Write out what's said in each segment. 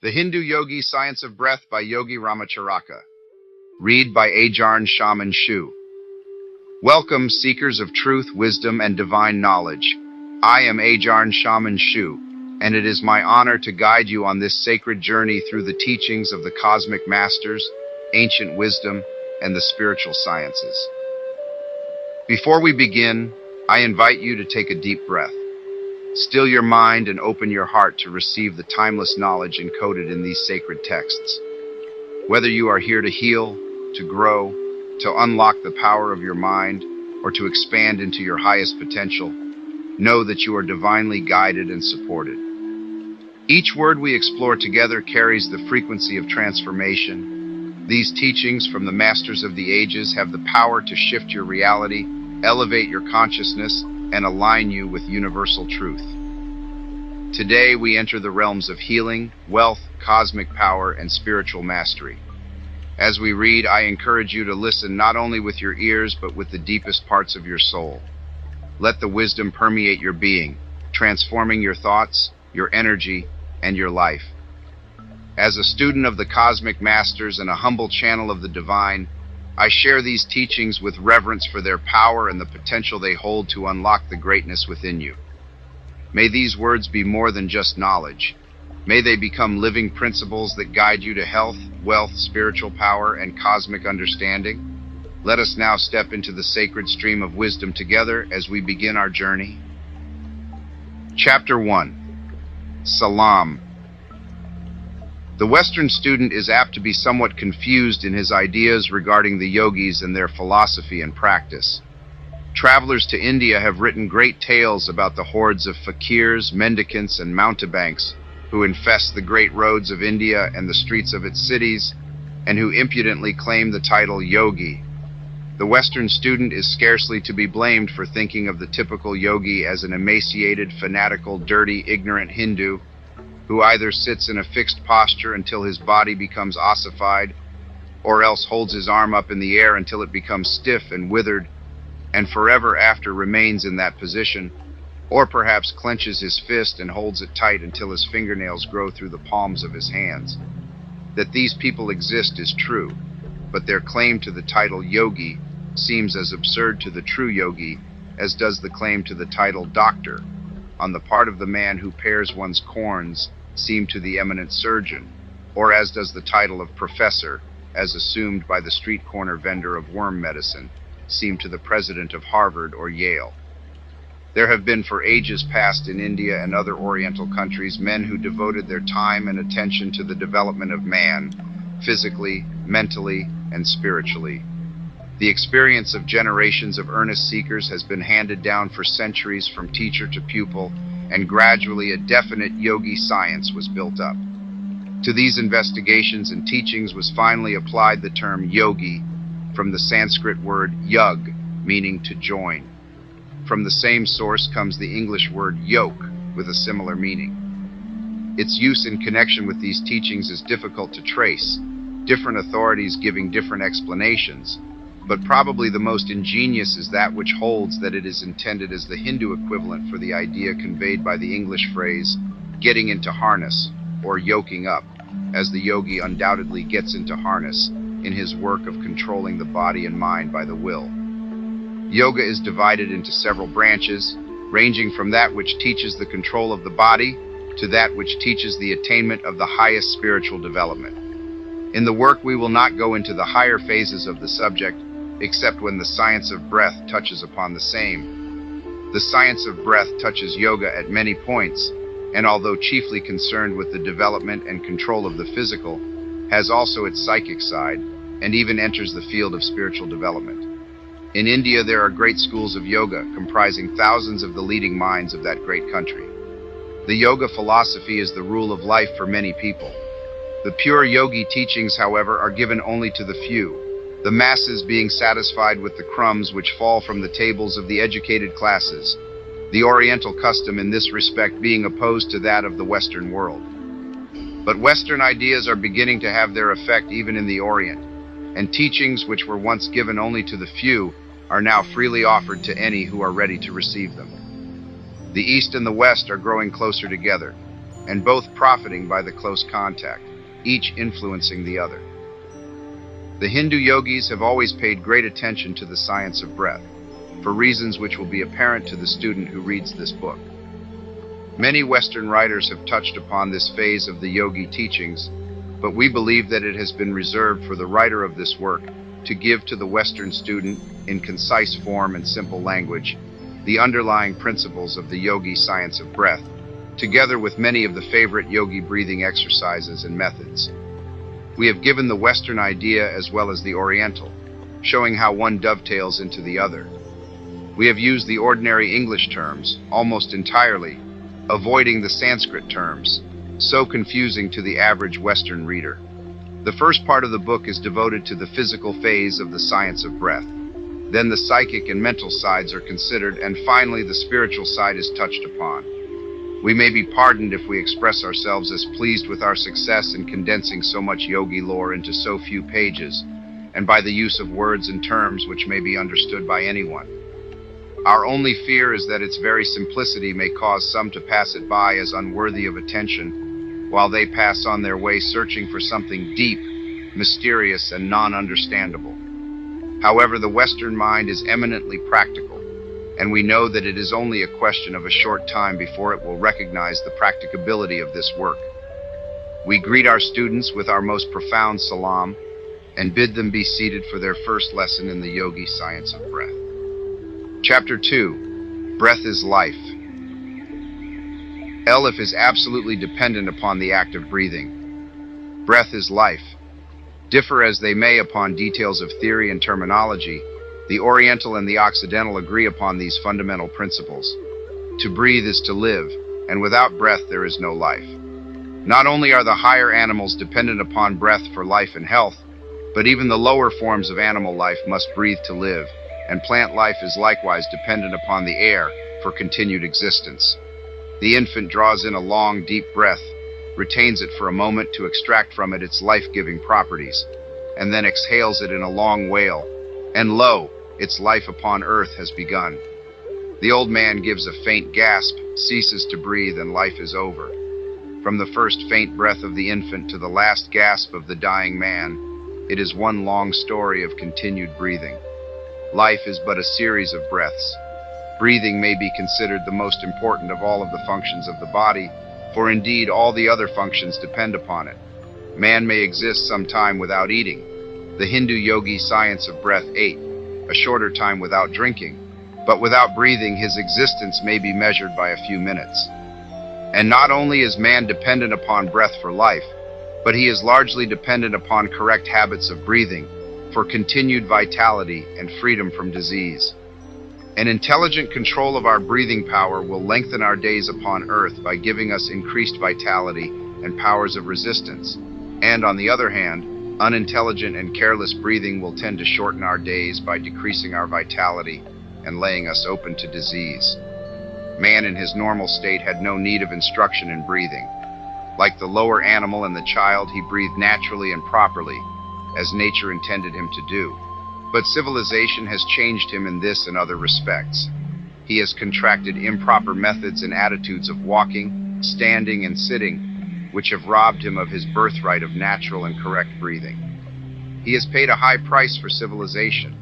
The Hindu-Yogi Science of Breath by Yogi Ramacharaka. Read by Ajahn Shaman Shu. Welcome, seekers of truth, wisdom, and divine knowledge. I am Ajahn Shaman Shu, and it is my honor to guide you on this sacred journey through the teachings of the cosmic masters, ancient wisdom, and the spiritual sciences. Before we begin, I invite you to take a deep breath. Still your mind and open your heart to receive the timeless knowledge encoded in these sacred texts. Whether you are here to heal, to grow, to unlock the power of your mind, or to expand into your highest potential, know that you are divinely guided and supported. Each word we explore together carries the frequency of transformation. These teachings from the masters of the ages have the power to shift your reality, elevate your consciousness, and align you with universal truth. Today we enter the realms of healing, wealth, cosmic power, and spiritual mastery. As we read, I encourage you to listen not only with your ears, but with the deepest parts of your soul. Let the wisdom permeate your being, transforming your thoughts, your energy, and your life. As a student of the cosmic masters and a humble channel of the divine, I share these teachings with reverence for their power and the potential they hold to unlock the greatness within you. May these words be more than just knowledge. May they become living principles that guide you to health, wealth, spiritual power, and cosmic understanding. Let us now step into the sacred stream of wisdom together as we begin our journey. Chapter 1. Salam. The Western student is apt to be somewhat confused in his ideas regarding the yogis and their philosophy and practice. Travelers to India have written great tales about the hordes of fakirs, mendicants, and mountebanks who infest the great roads of India and the streets of its cities, and who impudently claim the title yogi. The Western student is scarcely to be blamed for thinking of the typical yogi as an emaciated, fanatical, dirty, ignorant Hindu who either sits in a fixed posture until his body becomes ossified, or else holds his arm up in the air until it becomes stiff and withered, and forever after remains in that position, or perhaps clenches his fist and holds it tight until his fingernails grow through the palms of his hands. That these people exist is true, but their claim to the title yogi seems as absurd to the true yogi as does the claim to the title doctor on the part of the man who pares one's corns seem to the eminent surgeon, or as does the title of professor, as assumed by the street corner vendor of worm medicine, seem to the president of Harvard or Yale. There have been for ages past in India and other Oriental countries men who devoted their time and attention to the development of man, physically, mentally, and spiritually. The experience of generations of earnest seekers has been handed down for centuries from teacher to pupil, and gradually a definite yogi science was built up. To these investigations and teachings was finally applied the term yogi, from the Sanskrit word yug, meaning to join. From the same source comes the English word yoke, with a similar meaning. Its use in connection with these teachings is difficult to trace, different authorities giving different explanations, but probably the most ingenious is that which holds that it is intended as the Hindu equivalent for the idea conveyed by the English phrase, getting into harness, or yoking up, as the yogi undoubtedly gets into harness in his work of controlling the body and mind by the will. Yoga is divided into several branches, ranging from that which teaches the control of the body to that which teaches the attainment of the highest spiritual development. In the work we will not go into the higher phases of the subject, except when the science of breath touches upon the same. The science of breath touches yoga at many points, and although chiefly concerned with the development and control of the physical, has also its psychic side, and even enters the field of spiritual development. In India, there are great schools of yoga comprising thousands of the leading minds of that great country. The yoga philosophy is the rule of life for many people. The pure yogi teachings, however, are given only to the few, the masses being satisfied with the crumbs which fall from the tables of the educated classes, the Oriental custom in this respect being opposed to that of the Western world. But Western ideas are beginning to have their effect even in the Orient, and teachings which were once given only to the few are now freely offered to any who are ready to receive them. The East and the West are growing closer together. and both profiting by the close contact, each influencing the other. The Hindu yogis have always paid great attention to the science of breath, for reasons which will be apparent to the student who reads this book. Many Western writers have touched upon this phase of the yogi teachings, but we believe that it has been reserved for the writer of this work to give to the Western student, in concise form and simple language, the underlying principles of the yogi science of breath, together with many of the favorite yogi breathing exercises and methods. We have given the Western idea as well as the Oriental, showing how one dovetails into the other. We have used the ordinary English terms almost entirely, avoiding the Sanskrit terms, so confusing to the average Western reader. The first part of the book is devoted to the physical phase of the science of breath. Then the psychic and mental sides are considered, and finally the spiritual side is touched upon. We may be pardoned if we express ourselves as pleased with our success in condensing so much yogi lore into so few pages, and by the use of words and terms which may be understood by anyone. Our only fear is that its very simplicity may cause some to pass it by as unworthy of attention, while they pass on their way searching for something deep, mysterious, and non-understandable. However, the Western mind is eminently practical, and we know that it is only a question of a short time before it will recognize the practicability of this work. We greet our students with our most profound salam, and bid them be seated for their first lesson in the yogi science of breath. Chapter 2. Breath is life. Life is absolutely dependent upon the act of breathing. Breath is life. Differ as they may upon details of theory and terminology, the Oriental and the Occidental agree upon these fundamental principles. To breathe is to live, and without breath there is no life. Not only are the higher animals dependent upon breath for life and health, but even the lower forms of animal life must breathe to live, and plant life is likewise dependent upon the air for continued existence. The infant draws in a long, deep breath, retains it for a moment to extract from it its life-giving properties, and then exhales it in a long wail, and lo, its life upon earth has begun. The old man gives a faint gasp, ceases to breathe, and life is over. From the first faint breath of the infant to the last gasp of the dying man, it is one long story of continued breathing. Life is but a series of breaths. Breathing may be considered the most important of all of the functions of the body, for indeed all the other functions depend upon it. Man may exist some time without eating. The Hindu-Yogi Science of Breath 8, a shorter time without drinking, but without breathing his existence may be measured by a few minutes. And not only is man dependent upon breath for life, but he is largely dependent upon correct habits of breathing for continued vitality and freedom from disease. An intelligent control of our breathing power will lengthen our days upon earth by giving us increased vitality and powers of resistance. And on the other hand, unintelligent and careless breathing will tend to shorten our days by decreasing our vitality and laying us open to disease. Man in his normal state had no need of instruction in breathing. Like the lower animal and the child, he breathed naturally and properly, as nature intended him to do. But civilization has changed him in this and other respects. He has contracted improper methods and attitudes of walking, standing, and sitting, which have robbed him of his birthright of natural and correct breathing. He has paid a high price for civilization.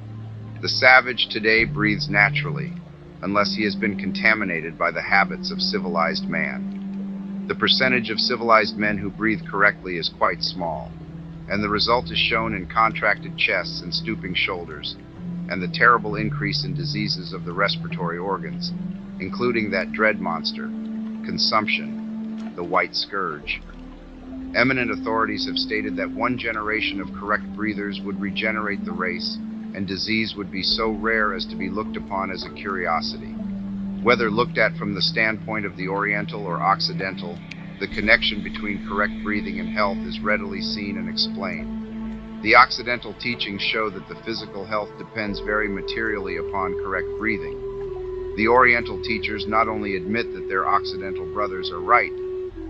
The savage today breathes naturally, unless he has been contaminated by the habits of civilized man. The percentage of civilized men who breathe correctly is quite small, and the result is shown in contracted chests and stooping shoulders, and the terrible increase in diseases of the respiratory organs, including that dread monster, consumption, the white scourge. Eminent authorities have stated that one generation of correct breathers would regenerate the race, and disease would be so rare as to be looked upon as a curiosity. Whether looked at from the standpoint of the Oriental or Occidental, the connection between correct breathing and health is readily seen and explained. The Occidental teachings show that the physical health depends very materially upon correct breathing. The Oriental teachers not only admit that their Occidental brothers are right,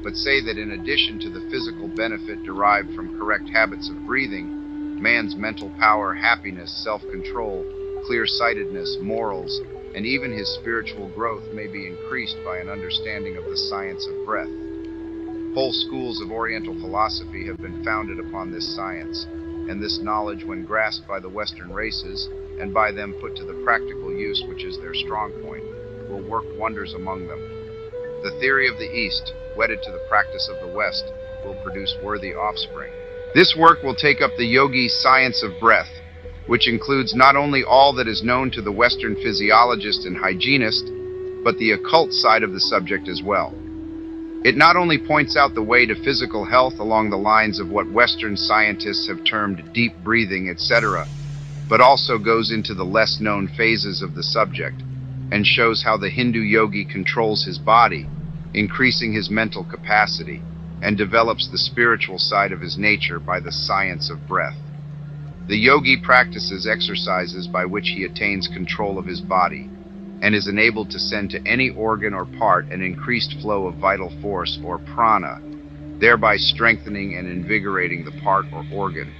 but say that in addition to the physical benefit derived from correct habits of breathing, man's mental power, happiness, self-control, clear-sightedness, morals, and even his spiritual growth may be increased by an understanding of the science of breath. Whole schools of Oriental philosophy have been founded upon this science, and this knowledge, when grasped by the Western races, and by them put to the practical use which is their strong point, will work wonders among them. The theory of the East, wedded to the practice of the West, will produce worthy offspring. This work will take up the Yogi Science of Breath, which includes not only all that is known to the Western physiologist and hygienist, but the occult side of the subject as well. It not only points out the way to physical health along the lines of what Western scientists have termed deep breathing, etc., but also goes into the less known phases of the subject and shows how the Hindu yogi controls his body, increasing his mental capacity, and develops the spiritual side of his nature by the science of breath. The yogi practices exercises by which he attains control of his body and is enabled to send to any organ or part an increased flow of vital force or prana, thereby strengthening and invigorating the part or organ.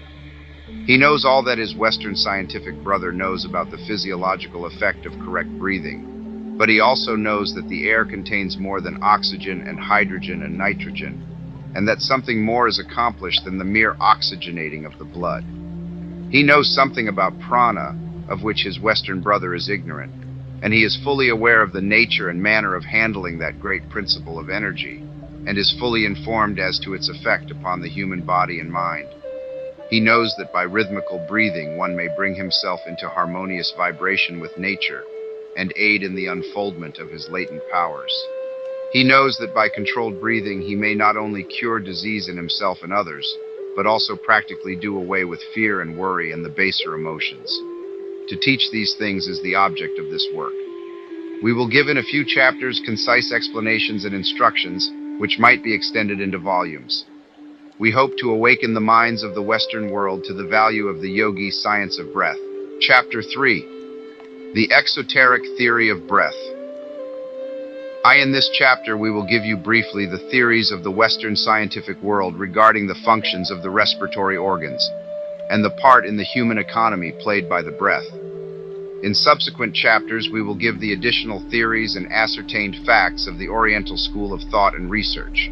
He knows all that his Western scientific brother knows about the physiological effect of correct breathing, but he also knows that the air contains more than oxygen and hydrogen and nitrogen, and that something more is accomplished than the mere oxygenating of the blood. He knows something about prana, of which his Western brother is ignorant, and he is fully aware of the nature and manner of handling that great principle of energy, and is fully informed as to its effect upon the human body and mind. He knows that by rhythmical breathing one may bring himself into harmonious vibration with nature and aid in the unfoldment of his latent powers. He knows that by controlled breathing he may not only cure disease in himself and others, but also practically do away with fear and worry and the baser emotions. To teach these things is the object of this work. We will give in a few chapters concise explanations and instructions, which might be extended into volumes. We hope to awaken the minds of the Western world to the value of the Yogi Science of Breath. Chapter 3. The Exoteric Theory of Breath. In this chapter we will give you briefly the theories of the Western scientific world regarding the functions of the respiratory organs, and the part in the human economy played by the breath. In subsequent chapters we will give the additional theories and ascertained facts of the Oriental school of thought and research.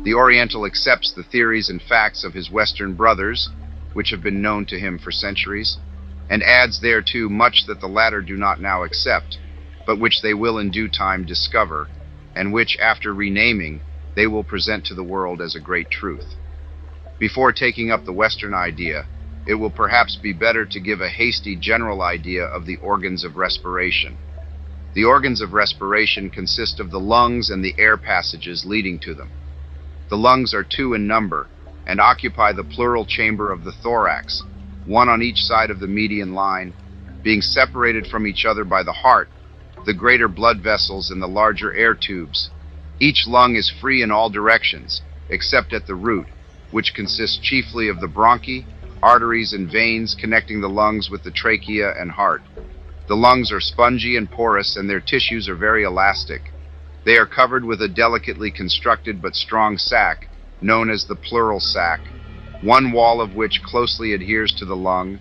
The Oriental accepts the theories and facts of his Western brothers, which have been known to him for centuries, and adds thereto much that the latter do not now accept, but which they will in due time discover, and which, after renaming, they will present to the world as a great truth. Before taking up the Western idea, it will perhaps be better to give a hasty general idea of the organs of respiration. The organs of respiration consist of the lungs and the air passages leading to them. The lungs are 2 in number and occupy the pleural chamber of the thorax, 1 on each side of the median line, being separated from each other by the heart, the greater blood vessels and the larger air tubes. Each lung is free in all directions, except at the root, which consists chiefly of the bronchi, arteries and veins connecting the lungs with the trachea and heart. The lungs are spongy and porous, and their tissues are very elastic. They are covered with a delicately constructed but strong sac, known as the pleural sac, one wall of which closely adheres to the lung,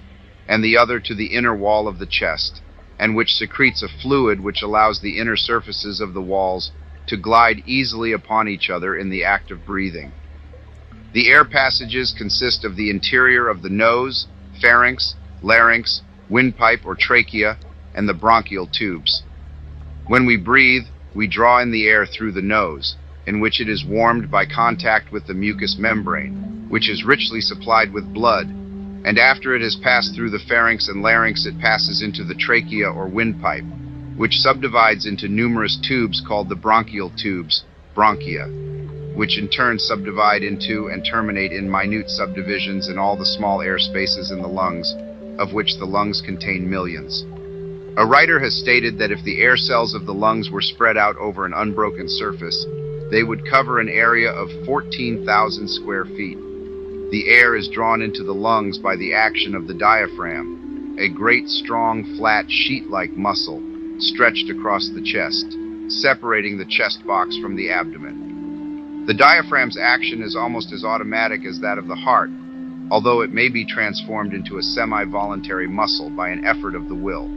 and the other to the inner wall of the chest, and which secretes a fluid which allows the inner surfaces of the walls to glide easily upon each other in the act of breathing. The air passages consist of the interior of the nose, pharynx, larynx, windpipe or trachea, and the bronchial tubes. When we breathe, we draw in the air through the nose, in which it is warmed by contact with the mucous membrane, which is richly supplied with blood, and after it has passed through the pharynx and larynx it passes into the trachea or windpipe, which subdivides into numerous tubes called the bronchial tubes, bronchia, which in turn subdivide into and terminate in minute subdivisions in all the small air spaces in the lungs, of which the lungs contain millions. A writer has stated that if the air cells of the lungs were spread out over an unbroken surface, they would cover an area of 14,000 square feet. The air is drawn into the lungs by the action of the diaphragm, a great, strong, flat, sheet-like muscle stretched across the chest, separating the chest box from the abdomen. The diaphragm's action is almost as automatic as that of the heart, although it may be transformed into a semi-voluntary muscle by an effort of the will.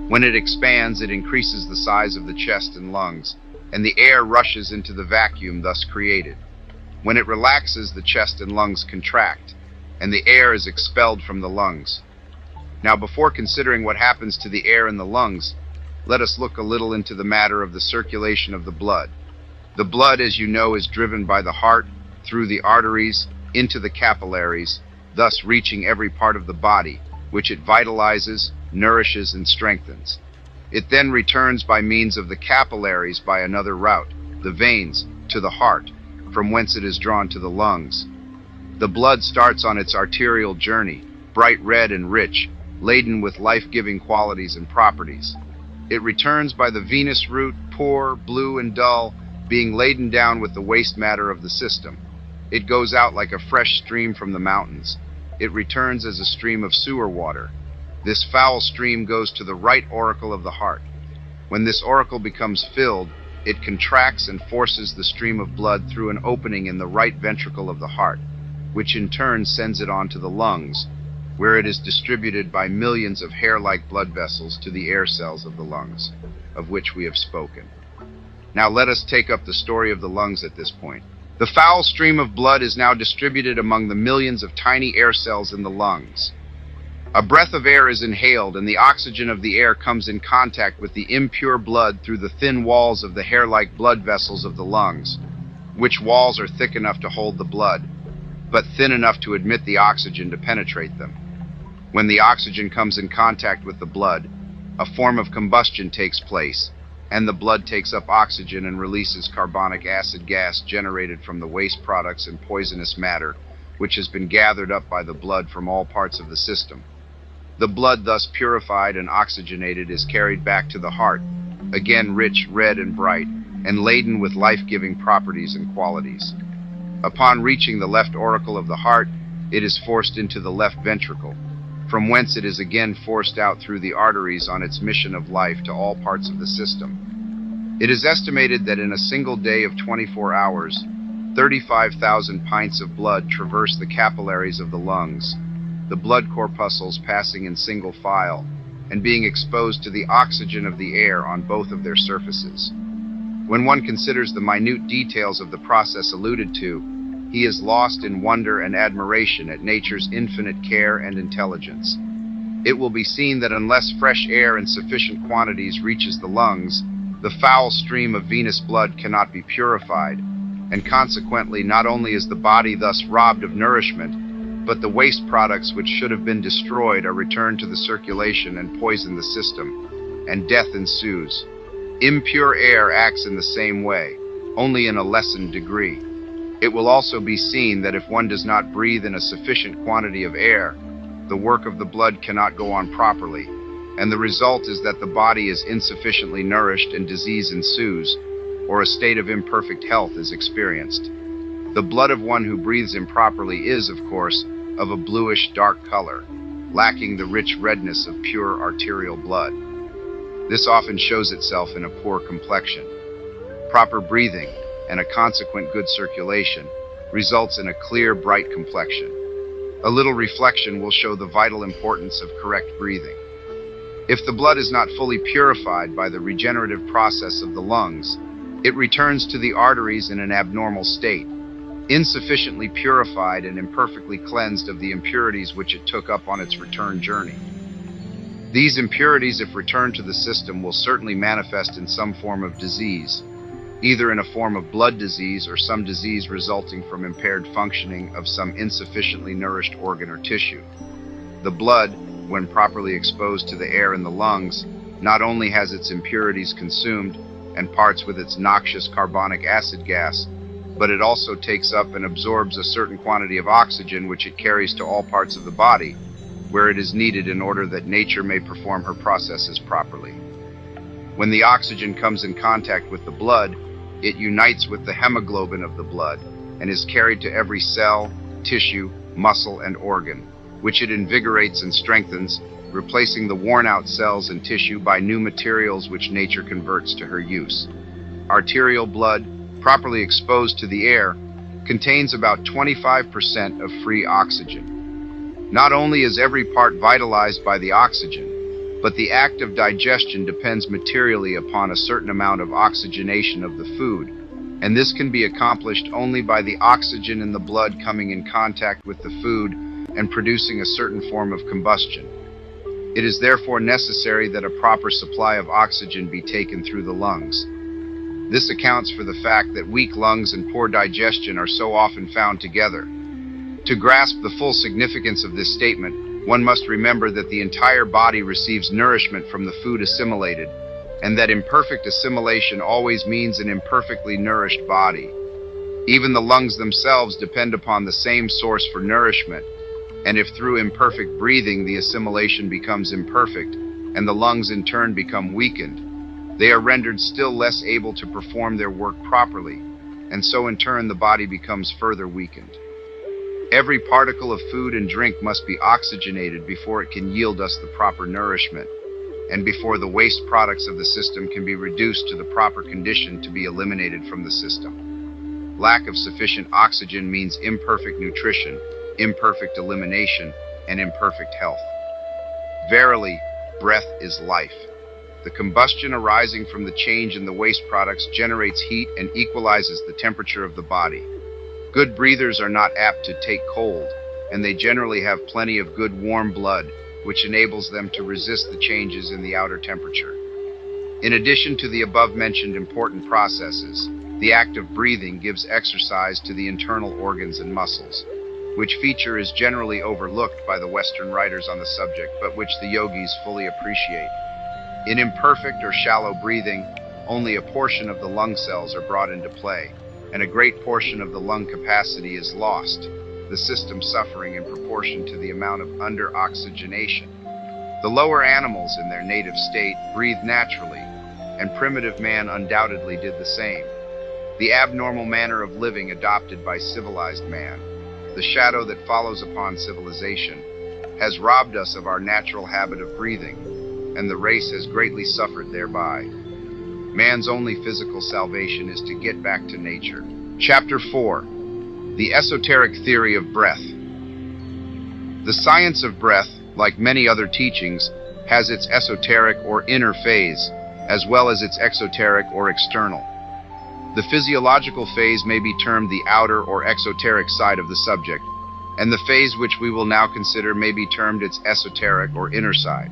When it expands, it increases the size of the chest and lungs, and the air rushes into the vacuum thus created. When it relaxes, the chest and lungs contract, and the air is expelled from the lungs. Now, before considering what happens to the air in the lungs, let us look a little into the matter of the circulation of the blood. The blood, as you know, is driven by the heart, through the arteries, into the capillaries, thus reaching every part of the body, which it vitalizes, nourishes, and strengthens. It then returns by means of the capillaries by another route, the veins, to the heart, from whence it is drawn to the lungs. The blood starts on its arterial journey, bright red and rich, laden with life-giving qualities and properties. It returns by the venous route, poor, blue, and dull, being laden down with the waste matter of the system. It goes out like a fresh stream from the mountains. It returns as a stream of sewer water. This foul stream goes to the right auricle of the heart. When this auricle becomes filled, it contracts and forces the stream of blood through an opening in the right ventricle of the heart, which in turn sends it on to the lungs, where it is distributed by millions of hair-like blood vessels to the air cells of the lungs, of which we have spoken. Now let us take up the story of the lungs at this point. The foul stream of blood is now distributed among the millions of tiny air cells in the lungs. A breath of air is inhaled, and the oxygen of the air comes in contact with the impure blood through the thin walls of the hair-like blood vessels of the lungs, which walls are thick enough to hold the blood, but thin enough to admit the oxygen to penetrate them. When the oxygen comes in contact with the blood, a form of combustion takes place, and the blood takes up oxygen and releases carbonic acid gas generated from the waste products and poisonous matter, which has been gathered up by the blood from all parts of the system. The blood, thus purified and oxygenated, is carried back to the heart, again rich, red, and bright, and laden with life-giving properties and qualities. Upon reaching the left auricle of the heart, it is forced into the left ventricle, from whence it is again forced out through the arteries on its mission of life to all parts of the system. It is estimated that in a single day of 24 hours, 35,000 pints of blood traverse the capillaries of the lungs, the blood corpuscles passing in single file, and being exposed to the oxygen of the air on both of their surfaces. When one considers the minute details of the process alluded to, he is lost in wonder and admiration at nature's infinite care and intelligence. It will be seen that unless fresh air in sufficient quantities reaches the lungs, the foul stream of venous blood cannot be purified, and consequently not only is the body thus robbed of nourishment, but the waste products which should have been destroyed are returned to the circulation and poison the system, and death ensues. Impure air acts in the same way, only in a lessened degree. It will also be seen that if one does not breathe in a sufficient quantity of air, the work of the blood cannot go on properly, and the result is that the body is insufficiently nourished and disease ensues, or a state of imperfect health is experienced. The blood of one who breathes improperly is, of course, of a bluish dark color, lacking the rich redness of pure arterial blood. This often shows itself in a poor complexion. Proper breathing, and a consequent good circulation, results in a clear, bright complexion. A little reflection will show the vital importance of correct breathing. If the blood is not fully purified by the regenerative process of the lungs, it returns to the arteries in an abnormal state, insufficiently purified and imperfectly cleansed of the impurities which it took up on its return journey. These impurities, if returned to the system, will certainly manifest in some form of disease, either in a form of blood disease or some disease resulting from impaired functioning of some insufficiently nourished organ or tissue. The blood, when properly exposed to the air in the lungs, not only has its impurities consumed and parts with its noxious carbonic acid gas, but it also takes up and absorbs a certain quantity of oxygen which it carries to all parts of the body, where it is needed in order that nature may perform her processes properly. When the oxygen comes in contact with the blood, it unites with the hemoglobin of the blood and is carried to every cell, tissue, muscle, and organ, which it invigorates and strengthens, replacing the worn-out cells and tissue by new materials which nature converts to her use. Arterial blood, properly exposed to the air, contains about 25% of free oxygen. Not only is every part vitalized by the oxygen, but the act of digestion depends materially upon a certain amount of oxygenation of the food, and this can be accomplished only by the oxygen in the blood coming in contact with the food and producing a certain form of combustion. It is therefore necessary that a proper supply of oxygen be taken through the lungs. This accounts for the fact that weak lungs and poor digestion are so often found together. To grasp the full significance of this statement, one must remember that the entire body receives nourishment from the food assimilated, and that imperfect assimilation always means an imperfectly nourished body. Even the lungs themselves depend upon the same source for nourishment, and if through imperfect breathing the assimilation becomes imperfect, and the lungs in turn become weakened, they are rendered still less able to perform their work properly, and so in turn the body becomes further weakened. Every particle of food and drink must be oxygenated before it can yield us the proper nourishment, and before the waste products of the system can be reduced to the proper condition to be eliminated from the system. Lack of sufficient oxygen means imperfect nutrition, imperfect elimination, and imperfect health. Verily, breath is life. The combustion arising from the change in the waste products generates heat and equalizes the temperature of the body. Good breathers are not apt to take cold, and they generally have plenty of good warm blood, which enables them to resist the changes in the outer temperature. In addition to the above-mentioned important processes, the act of breathing gives exercise to the internal organs and muscles, which feature is generally overlooked by the Western writers on the subject, but which the yogis fully appreciate. In imperfect or shallow breathing, only a portion of the lung cells are brought into play, and a great portion of the lung capacity is lost, the system suffering in proportion to the amount of under-oxygenation. The lower animals in their native state breathe naturally, and primitive man undoubtedly did the same. The abnormal manner of living adopted by civilized man, the shadow that follows upon civilization, has robbed us of our natural habit of breathing, and the race has greatly suffered thereby. Man's only physical salvation is to get back to nature. Chapter 4. The Esoteric Theory of Breath. The science of breath, like many other teachings, has its esoteric or inner phase, as well as its exoteric or external. The physiological phase may be termed the outer or exoteric side of the subject, and the phase which we will now consider may be termed its esoteric or inner side.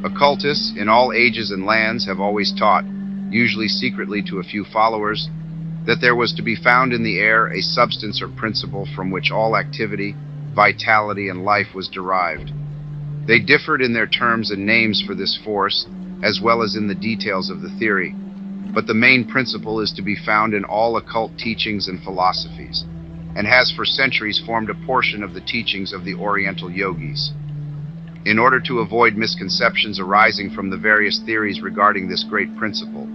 Occultists in all ages and lands have always taught, usually secretly to a few followers, that there was to be found in the air a substance or principle from which all activity, vitality, and life was derived. They differed in their terms and names for this force, as well as in the details of the theory, but the main principle is to be found in all occult teachings and philosophies, and has for centuries formed a portion of the teachings of the Oriental yogis. In order to avoid misconceptions arising from the various theories regarding this great principle,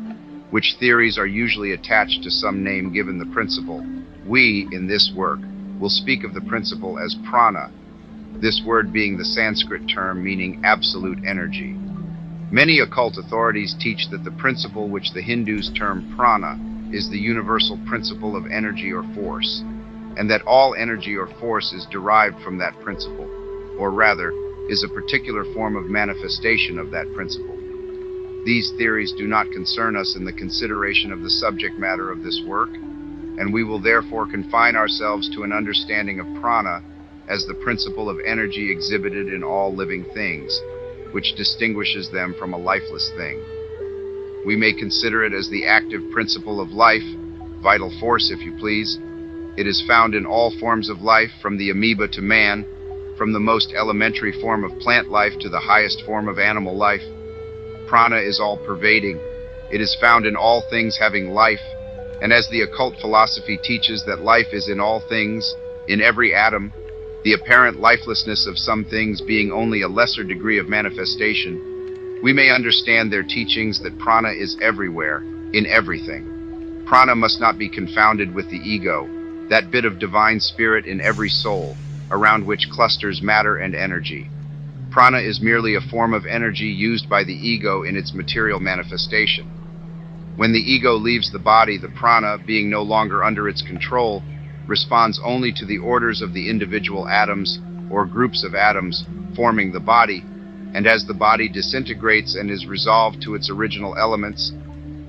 which theories are usually attached to some name given the principle, we, in this work, will speak of the principle as prana, this word being the Sanskrit term meaning absolute energy. Many occult authorities teach that the principle which the Hindus term prana is the universal principle of energy or force, and that all energy or force is derived from that principle, or rather, is a particular form of manifestation of that principle. These theories do not concern us in the consideration of the subject matter of this work, and we will therefore confine ourselves to an understanding of prana as the principle of energy exhibited in all living things, which distinguishes them from a lifeless thing. We may consider it as the active principle of life, vital force if you please. It is found in all forms of life, from the amoeba to man, from the most elementary form of plant life to the highest form of animal life. Prana is all-pervading. It is found in all things having life, and as the occult philosophy teaches that life is in all things, in every atom, the apparent lifelessness of some things being only a lesser degree of manifestation, we may understand their teachings that prana is everywhere, in everything. Prana must not be confounded with the ego, that bit of divine spirit in every soul, around which clusters matter and energy. Prana is merely a form of energy used by the ego in its material manifestation. When the ego leaves the body, the prana, being no longer under its control, responds only to the orders of the individual atoms or groups of atoms forming the body, and as the body disintegrates and is resolved to its original elements,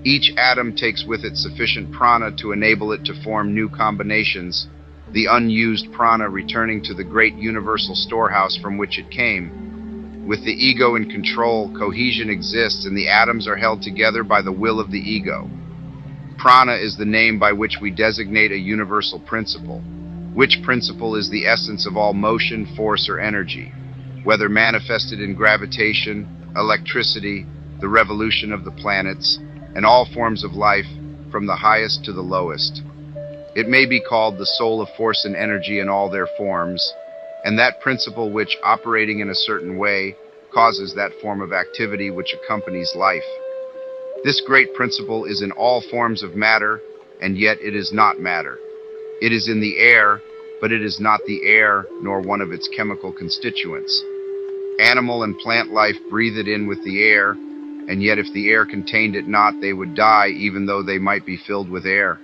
Each atom takes with it sufficient prana to enable it to form new combinations, the unused prana returning to the great universal storehouse from which it came. With the ego in control, cohesion exists and the atoms are held together by the will of the ego. Prana is the name by which we designate a universal principle, which principle is the essence of all motion, force, or energy, whether manifested in gravitation, electricity, the revolution of the planets, and all forms of life, from the highest to the lowest. It may be called the soul of force and energy in all their forms, and that principle which, operating in a certain way, causes that form of activity which accompanies life. This great principle is in all forms of matter, and yet it is not matter. It is in the air, but it is not the air, nor one of its chemical constituents. Animal and plant life breathe it in with the air, and yet if the air contained it not, they would die, even though they might be filled with air.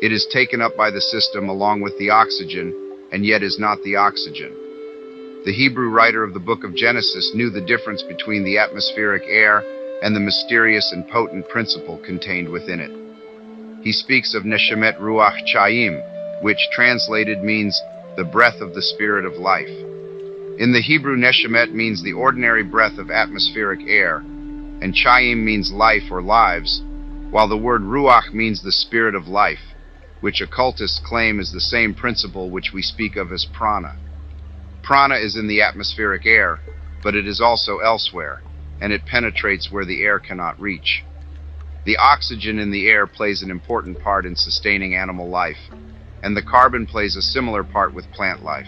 It is taken up by the system along with the oxygen, and yet is not the oxygen. The Hebrew writer of the book of Genesis knew the difference between the atmospheric air and the mysterious and potent principle contained within it. He speaks of Neshemet Ruach Chaim, which translated means the breath of the spirit of life. In the Hebrew, Neshemet means the ordinary breath of atmospheric air, and Chaim means life or lives, while the word Ruach means the spirit of life, which occultists claim is the same principle which we speak of as prana. Prana is in the atmospheric air, but it is also elsewhere, and it penetrates where the air cannot reach. The oxygen in the air plays an important part in sustaining animal life, and the carbon plays a similar part with plant life.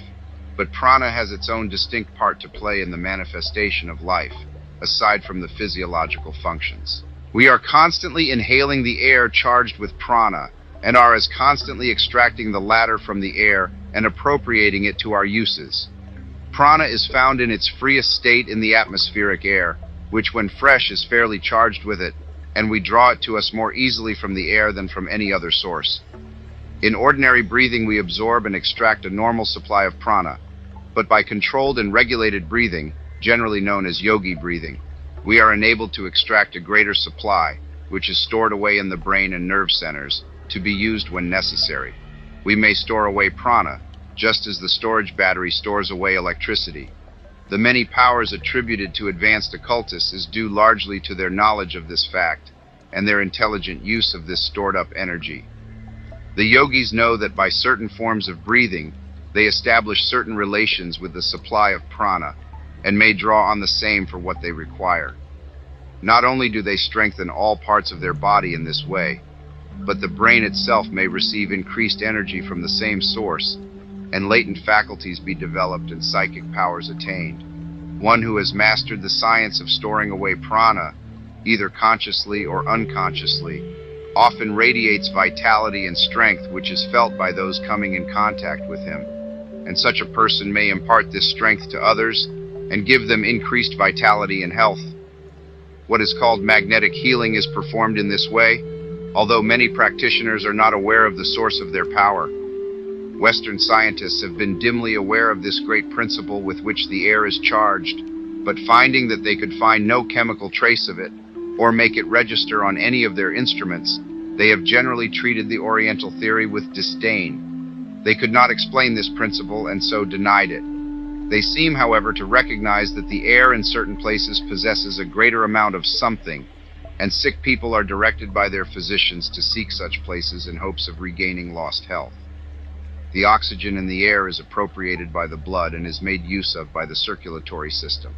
But prana has its own distinct part to play in the manifestation of life, aside from the physiological functions. We are constantly inhaling the air charged with prana, and are as constantly extracting the latter from the air and appropriating it to our uses. Prana is found in its freest state in the atmospheric air, which when fresh is fairly charged with it, and we draw it to us more easily from the air than from any other source. In ordinary breathing we absorb and extract a normal supply of prana, but by controlled and regulated breathing, generally known as yogi breathing, we are enabled to extract a greater supply, which is stored away in the brain and nerve centers, to be used when necessary. We may store away prana, just as the storage battery stores away electricity. The many powers attributed to advanced occultists is due largely to their knowledge of this fact, and their intelligent use of this stored-up energy. The yogis know that by certain forms of breathing, they establish certain relations with the supply of prana, and may draw on the same for what they require. Not only do they strengthen all parts of their body in this way, but the brain itself may receive increased energy from the same source, and latent faculties be developed and psychic powers attained. One who has mastered the science of storing away prana, either consciously or unconsciously, often radiates vitality and strength which is felt by those coming in contact with him, and such a person may impart this strength to others and give them increased vitality and health. What is called magnetic healing is performed in this way, although many practitioners are not aware of the source of their power. Western scientists have been dimly aware of this great principle with which the air is charged, but finding that they could find no chemical trace of it, or make it register on any of their instruments, they have generally treated the Oriental theory with disdain. They could not explain this principle and so denied it. They seem, however, to recognize that the air in certain places possesses a greater amount of something, and sick people are directed by their physicians to seek such places in hopes of regaining lost health. The oxygen in the air is appropriated by the blood and is made use of by the circulatory system.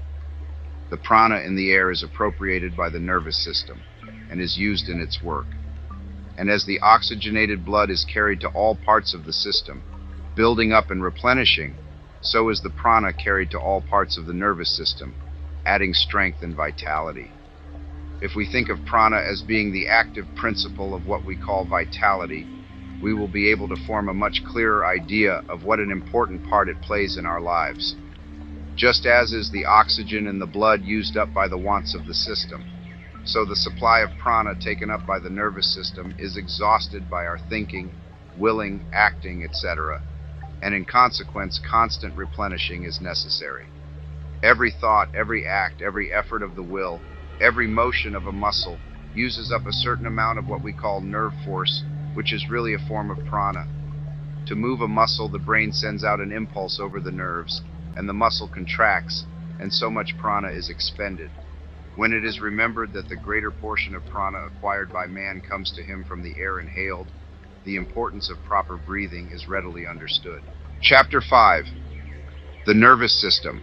The prana in the air is appropriated by the nervous system and is used in its work. And as the oxygenated blood is carried to all parts of the system, building up and replenishing, so is the prana carried to all parts of the nervous system, adding strength and vitality. If we think of prana as being the active principle of what we call vitality, we will be able to form a much clearer idea of what an important part it plays in our lives. Just as is the oxygen in the blood used up by the wants of the system, so the supply of prana taken up by the nervous system is exhausted by our thinking, willing, acting, etc., and in consequence constant replenishing is necessary. Every thought, every act, every effort of the will, every motion of a muscle, uses up a certain amount of what we call nerve force, which is really a form of prana. To move a muscle, the brain sends out an impulse over the nerves, and the muscle contracts, and so much prana is expended. When it is remembered that the greater portion of prana acquired by man comes to him from the air inhaled, the importance of proper breathing is readily understood. Chapter 5. The Nervous System.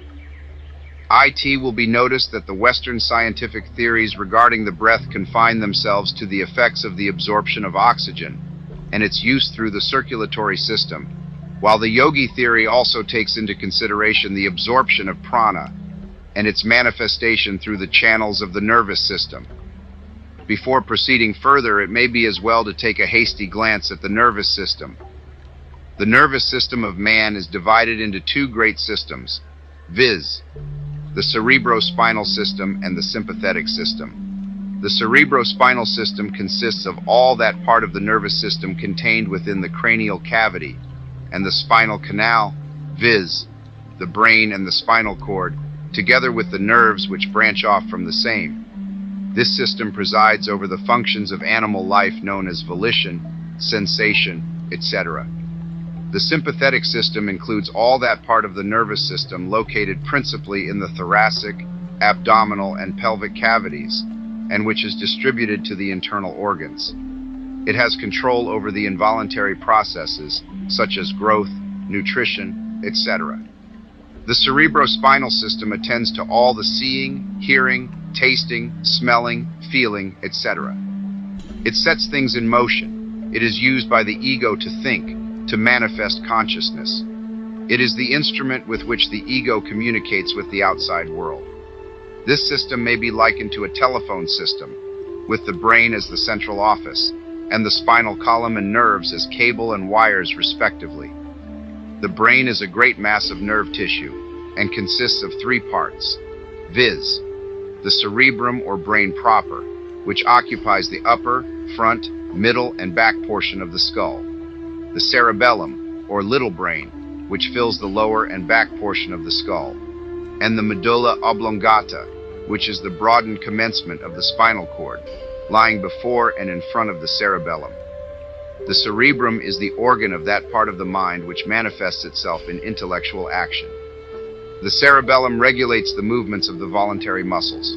It will be noticed that the Western scientific theories regarding the breath confine themselves to the effects of the absorption of oxygen and its use through the circulatory system, while the yogi theory also takes into consideration the absorption of prana and its manifestation through the channels of the nervous system. Before proceeding further, it may be as well to take a hasty glance at the nervous system. The nervous system of man is divided into two great systems, viz., the cerebrospinal system and the sympathetic system. The cerebrospinal system consists of all that part of the nervous system contained within the cranial cavity, and the spinal canal, viz., the brain and the spinal cord, together with the nerves which branch off from the same. This system presides over the functions of animal life known as volition, sensation, etc. The sympathetic system includes all that part of the nervous system located principally in the thoracic, abdominal, and pelvic cavities, and which is distributed to the internal organs. It has control over the involuntary processes, such as growth, nutrition, etc. The cerebrospinal system attends to all the seeing, hearing, tasting, smelling, feeling, etc. It sets things in motion. It is used by the ego to think, to manifest consciousness. It is the instrument with which the ego communicates with the outside world. This system may be likened to a telephone system, with the brain as the central office, and the spinal column and nerves as cable and wires respectively. The brain is a great mass of nerve tissue, and consists of three parts, viz., the cerebrum or brain proper, which occupies the upper, front, middle, and back portion of the skull. The cerebellum, or little brain, which fills the lower and back portion of the skull, and the medulla oblongata, which is the broadened commencement of the spinal cord, lying before and in front of the cerebellum. The cerebrum is the organ of that part of the mind which manifests itself in intellectual action. The cerebellum regulates the movements of the voluntary muscles.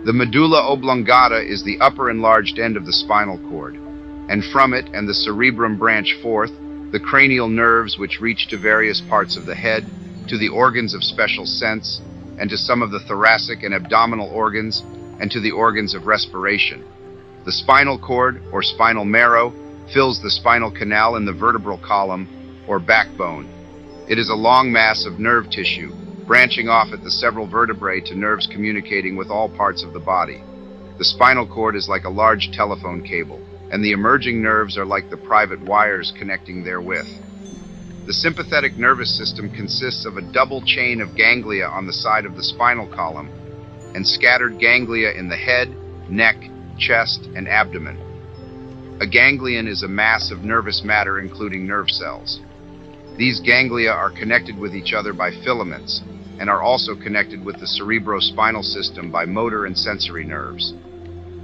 The medulla oblongata is the upper enlarged end of the spinal cord, and from it and the cerebrum branch forth the cranial nerves which reach to various parts of the head, to the organs of special sense, and to some of the thoracic and abdominal organs, and to the organs of respiration. The spinal cord, or spinal marrow, fills the spinal canal in the vertebral column, or backbone. It is a long mass of nerve tissue, branching off at the several vertebrae to nerves communicating with all parts of the body. The spinal cord is like a large telephone cable, and the emerging nerves are like the private wires connecting therewith. The sympathetic nervous system consists of a double chain of ganglia on the side of the spinal column, and scattered ganglia in the head, neck, chest, and abdomen. A ganglion is a mass of nervous matter including nerve cells. These ganglia are connected with each other by filaments, and are also connected with the cerebrospinal system by motor and sensory nerves.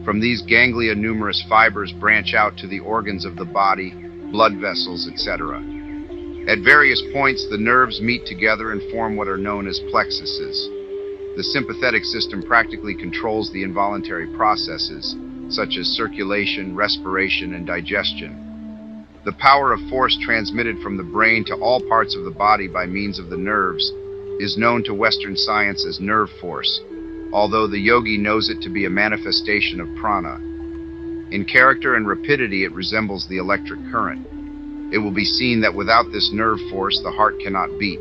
From these ganglia, numerous fibers branch out to the organs of the body, blood vessels, etc. At various points, the nerves meet together and form what are known as plexuses. The sympathetic system practically controls the involuntary processes, such as circulation, respiration, and digestion. The power of force transmitted from the brain to all parts of the body by means of the nerves is known to Western science as nerve force, although the yogi knows it to be a manifestation of prana. In character and rapidity, it resembles the electric current. It will be seen that without this nerve force, the heart cannot beat,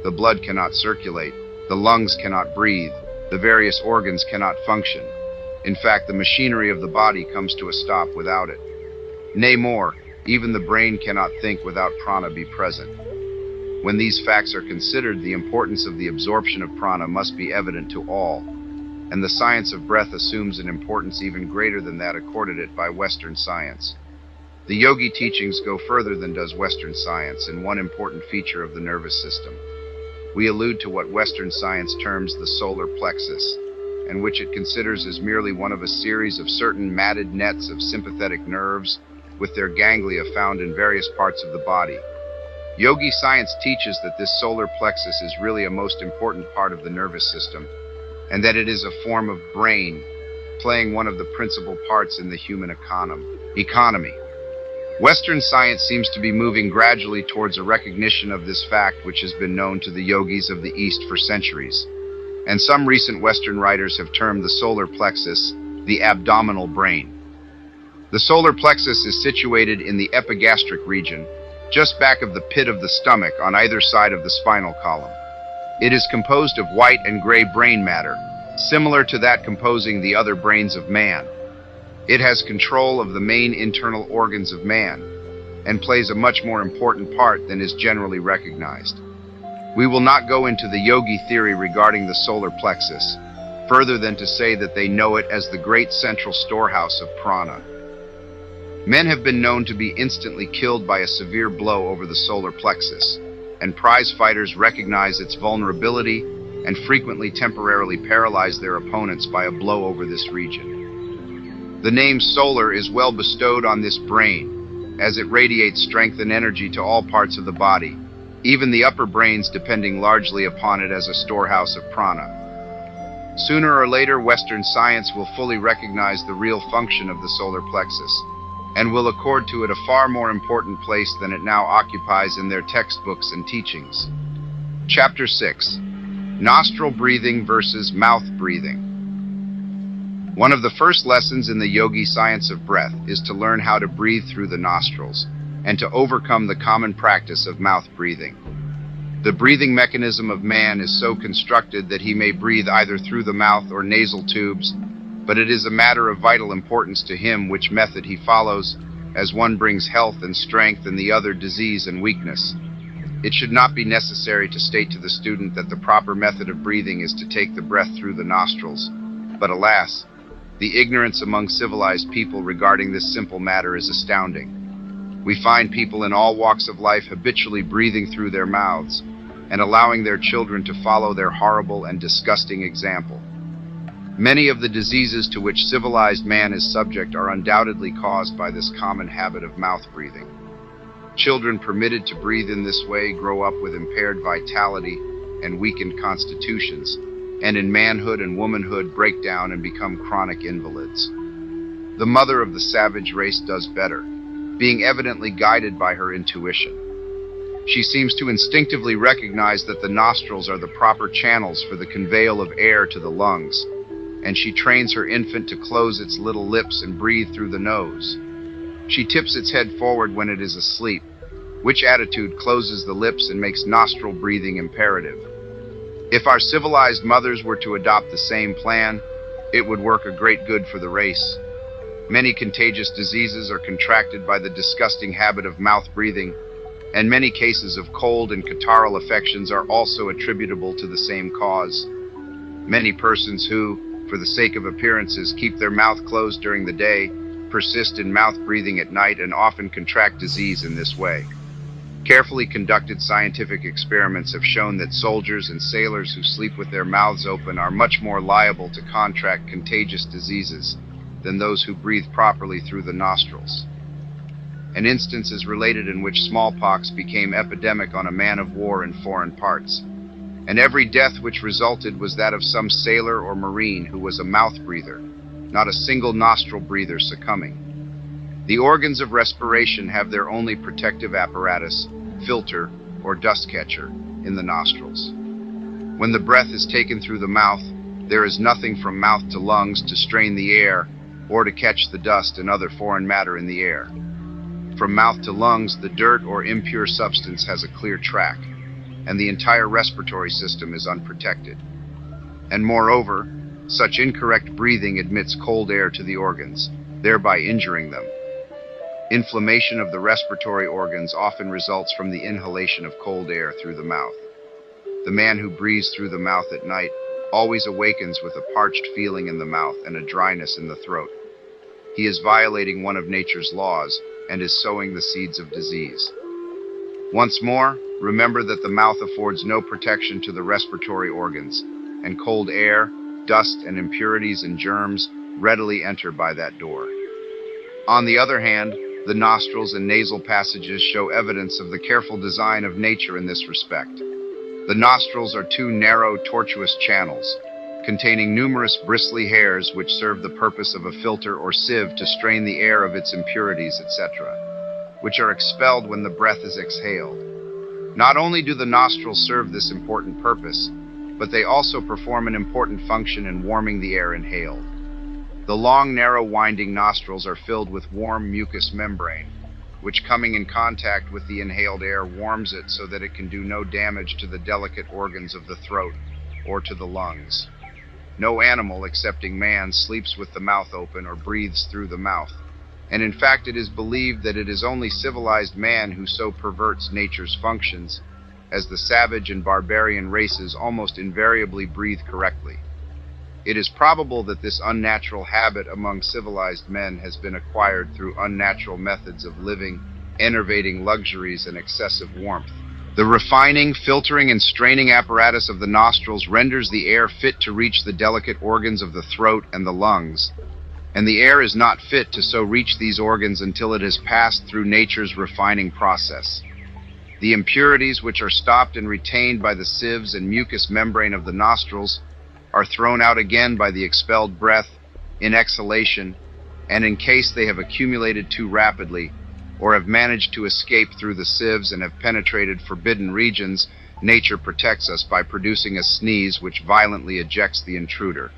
the blood cannot circulate, the lungs cannot breathe, the various organs cannot function. In fact, the machinery of the body comes to a stop without it. Nay more, even the brain cannot think without prana be present. When these facts are considered, the importance of the absorption of prana must be evident to all, and the science of breath assumes an importance even greater than that accorded it by Western science. The yogi teachings go further than does Western science in one important feature of the nervous system. We allude to what Western science terms the solar plexus. and which it considers as merely one of a series of certain matted nets of sympathetic nerves with their ganglia found in various parts of the body. Yogi science teaches that this solar plexus is really a most important part of the nervous system, and that it is a form of brain, playing one of the principal parts in the human economy. Western science seems to be moving gradually towards a recognition of this fact, which has been known to the yogis of the East for centuries. And some recent Western writers have termed the solar plexus the abdominal brain. The solar plexus is situated in the epigastric region, just back of the pit of the stomach on either side of the spinal column. It is composed of white and gray brain matter, similar to that composing the other brains of man. It has control of the main internal organs of man, and plays a much more important part than is generally recognized. We will not go into the yogi theory regarding the solar plexus, further than to say that they know it as the great central storehouse of prana. Men have been known to be instantly killed by a severe blow over the solar plexus, and prize fighters recognize its vulnerability and frequently temporarily paralyze their opponents by a blow over this region. The name solar is well bestowed on this brain, as it radiates strength and energy to all parts of the body, even the upper brains depending largely upon it as a storehouse of prana. Sooner or later, Western science will fully recognize the real function of the solar plexus, and will accord to it a far more important place than it now occupies in their textbooks and teachings. Chapter 6. Nostril breathing versus mouth breathing. One of the first lessons in the Yogi Science of Breath is to learn how to breathe through the nostrils, and to overcome the common practice of mouth breathing. The breathing mechanism of man is so constructed that he may breathe either through the mouth or nasal tubes, but it is a matter of vital importance to him which method he follows, as one brings health and strength and the other disease and weakness. It should not be necessary to state to the student that the proper method of breathing is to take the breath through the nostrils, but alas, the ignorance among civilized people regarding this simple matter is astounding. We find people in all walks of life habitually breathing through their mouths, and allowing their children to follow their horrible and disgusting example. Many of the diseases to which civilized man is subject are undoubtedly caused by this common habit of mouth breathing. Children permitted to breathe in this way grow up with impaired vitality and weakened constitutions, and in manhood and womanhood break down and become chronic invalids. The mother of the savage race does better, being evidently guided by her intuition. She seems to instinctively recognize that the nostrils are the proper channels for the conveyal of air to the lungs, and she trains her infant to close its little lips and breathe through the nose. She tips its head forward when it is asleep, which attitude closes the lips and makes nostril breathing imperative. If our civilized mothers were to adopt the same plan, it would work a great good for the race. Many contagious diseases are contracted by the disgusting habit of mouth breathing, and many cases of cold and catarrhal affections are also attributable to the same cause. Many persons who, for the sake of appearances, keep their mouth closed during the day, persist in mouth breathing at night and often contract disease in this way. Carefully conducted scientific experiments have shown that soldiers and sailors who sleep with their mouths open are much more liable to contract contagious diseases than those who breathe properly through the nostrils. An instance is related in which smallpox became epidemic on a man of war in foreign parts, and every death which resulted was that of some sailor or marine who was a mouth breather, not a single nostril breather succumbing. The organs of respiration have their only protective apparatus, filter, or dust catcher, in the nostrils. When the breath is taken through the mouth, there is nothing from mouth to lungs to strain the air or to catch the dust and other foreign matter in the air. From mouth to lungs, the dirt or impure substance has a clear track, and the entire respiratory system is unprotected. And moreover, such incorrect breathing admits cold air to the organs, thereby injuring them. Inflammation of the respiratory organs often results from the inhalation of cold air through the mouth. The man who breathes through the mouth at night always awakens with a parched feeling in the mouth and a dryness in the throat. He is violating one of nature's laws and is sowing the seeds of disease. Once more, remember that the mouth affords no protection to the respiratory organs, and cold air, dust and impurities and germs readily enter by that door. On the other hand, the nostrils and nasal passages show evidence of the careful design of nature in this respect. The nostrils are two narrow, tortuous channels, containing numerous bristly hairs which serve the purpose of a filter or sieve to strain the air of its impurities, etc., which are expelled when the breath is exhaled. Not only do the nostrils serve this important purpose, but they also perform an important function in warming the air inhaled. The long, narrow, winding nostrils are filled with warm mucous membrane, which coming in contact with the inhaled air warms it so that it can do no damage to the delicate organs of the throat or to the lungs. No animal, excepting man, sleeps with the mouth open or breathes through the mouth, and in fact it is believed that it is only civilized man who so perverts nature's functions, as the savage and barbarian races almost invariably breathe correctly. It is probable that this unnatural habit among civilized men has been acquired through unnatural methods of living, enervating luxuries and excessive warmth. The refining, filtering, and straining apparatus of the nostrils renders the air fit to reach the delicate organs of the throat and the lungs, and the air is not fit to so reach these organs until it has passed through nature's refining process. The impurities, which are stopped and retained by the sieves and mucous membrane of the nostrils, are thrown out again by the expelled breath in exhalation, and in case they have accumulated too rapidly, or have managed to escape through the sieves and have penetrated forbidden regions, nature protects us by producing a sneeze which violently ejects the intruder.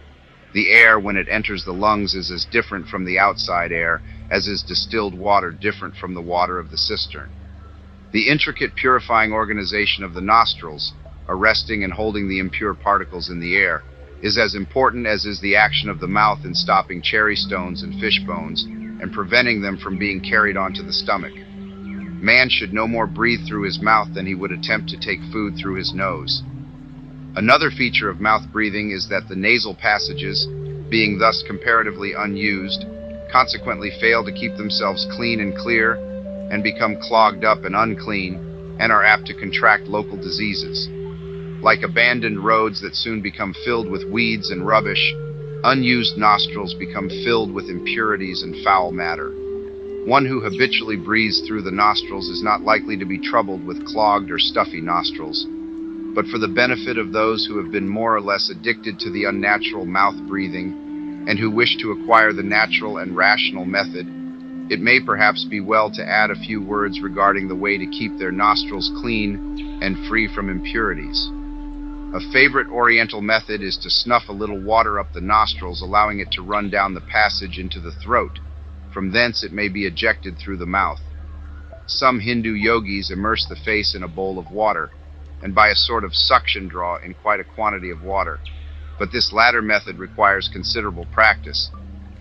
The air, when it enters the lungs, is as different from the outside air as is distilled water different from the water of the cistern. The intricate purifying organization of the nostrils, arresting and holding the impure particles in the air, is as important as is the action of the mouth in stopping cherry stones and fish bones and preventing them from being carried onto the stomach. Man should no more breathe through his mouth than he would attempt to take food through his nose. Another feature of mouth breathing is that the nasal passages, being thus comparatively unused, consequently fail to keep themselves clean and clear, and become clogged up and unclean, and are apt to contract local diseases. Like abandoned roads that soon become filled with weeds and rubbish, unused nostrils become filled with impurities and foul matter. One who habitually breathes through the nostrils is not likely to be troubled with clogged or stuffy nostrils. But for the benefit of those who have been more or less addicted to the unnatural mouth breathing, and who wish to acquire the natural and rational method, it may perhaps be well to add a few words regarding the way to keep their nostrils clean and free from impurities. A favorite Oriental method is to snuff a little water up the nostrils, allowing it to run down the passage into the throat. From thence it may be ejected through the mouth. Some Hindu yogis immerse the face in a bowl of water, and by a sort of suction draw in quite a quantity of water. But this latter method requires considerable practice,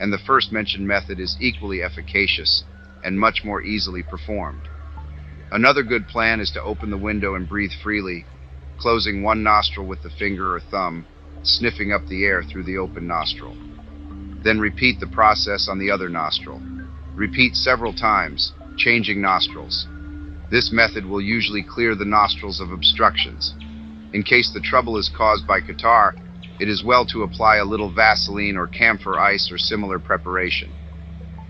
and the first mentioned method is equally efficacious and much more easily performed. Another good plan is to open the window and breathe freely, closing one nostril with the finger or thumb, sniffing up the air through the open nostril. Then repeat the process on the other nostril. Repeat several times, changing nostrils. This method will usually clear the nostrils of obstructions. In case the trouble is caused by catarrh, it is well to apply a little Vaseline or camphor ice or similar preparation.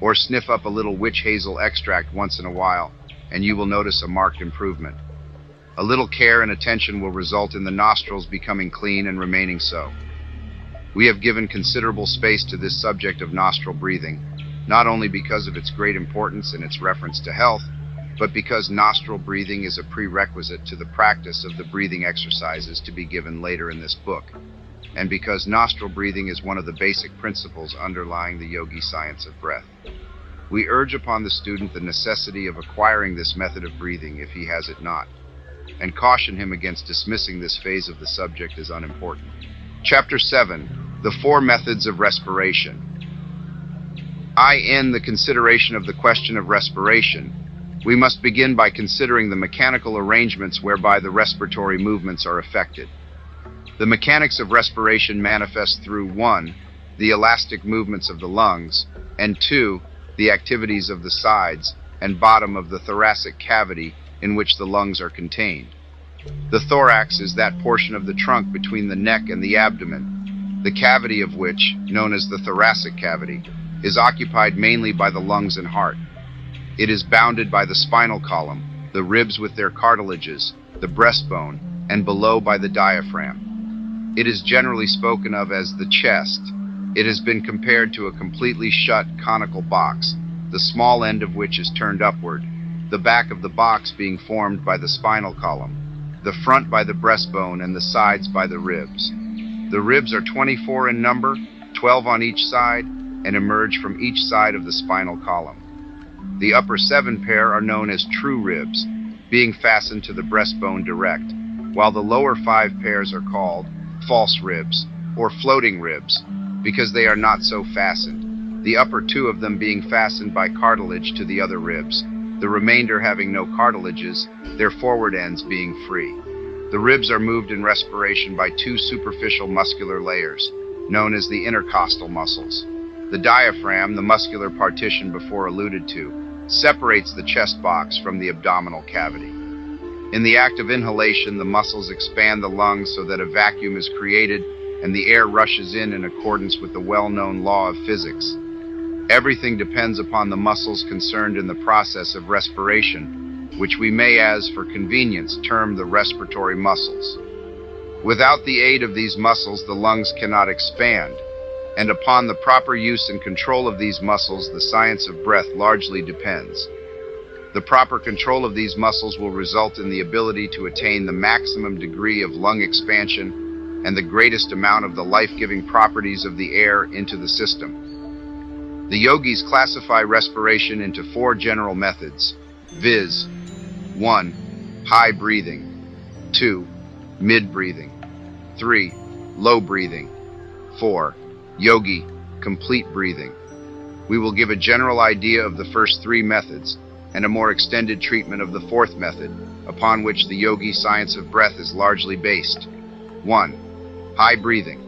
Or sniff up a little witch hazel extract once in a while, and you will notice a marked improvement. A little care and attention will result in the nostrils becoming clean and remaining so. We have given considerable space to this subject of nostril breathing, not only because of its great importance in its reference to health, but because nostril breathing is a prerequisite to the practice of the breathing exercises to be given later in this book, and because nostril breathing is one of the basic principles underlying the Yogi Science of Breath. We urge upon the student the necessity of acquiring this method of breathing if he has it not, and caution him against dismissing this phase of the subject as unimportant. Chapter 7. The Four Methods of Respiration. In the consideration of the question of respiration, we must begin by considering the mechanical arrangements whereby the respiratory movements are effected. The mechanics of respiration manifest through 1. The elastic movements of the lungs, and 2. The activities of the sides and bottom of the thoracic cavity in which the lungs are contained. The thorax is that portion of the trunk between the neck and the abdomen. the cavity of which, known as the thoracic cavity, is occupied mainly by the lungs and heart. It is bounded by the spinal column, the ribs with their cartilages, the breastbone, and below by the diaphragm. It is generally spoken of as the chest. It has been compared to a completely shut conical box, the small end of which is turned upward, the back of the box being formed by the spinal column, the front by the breastbone, and the sides by the ribs. The ribs are 24 in number, 12 on each side, and emerge from each side of the spinal column. The upper 7 pair are known as true ribs, being fastened to the breastbone direct, while the lower 5 pairs are called false ribs, or floating ribs, because they are not so fastened, the upper 2 of them being fastened by cartilage to the other ribs, the remainder having no cartilages, their forward ends being free. The ribs are moved in respiration by 2 superficial muscular layers, known as the intercostal muscles. The diaphragm, the muscular partition before alluded to, separates the chest box from the abdominal cavity. In the act of inhalation, the muscles expand the lungs so that a vacuum is created and the air rushes in accordance with the well-known law of physics. Everything depends upon the muscles concerned in the process of respiration, which we may, as for convenience, term the respiratory muscles. Without the aid of these muscles, the lungs cannot expand, and upon the proper use and control of these muscles, the science of breath largely depends. The proper control of these muscles will result in the ability to attain the maximum degree of lung expansion and the greatest amount of the life-giving properties of the air into the system. The yogis classify respiration into 4 general methods, viz. 1. High breathing. 2. Mid breathing. 3. Low breathing. 4. Yogi, complete breathing. We will give a general idea of the first 3 methods and a more extended treatment of the 4th method, upon which the Yogi Science of Breath is largely based. 1. High breathing.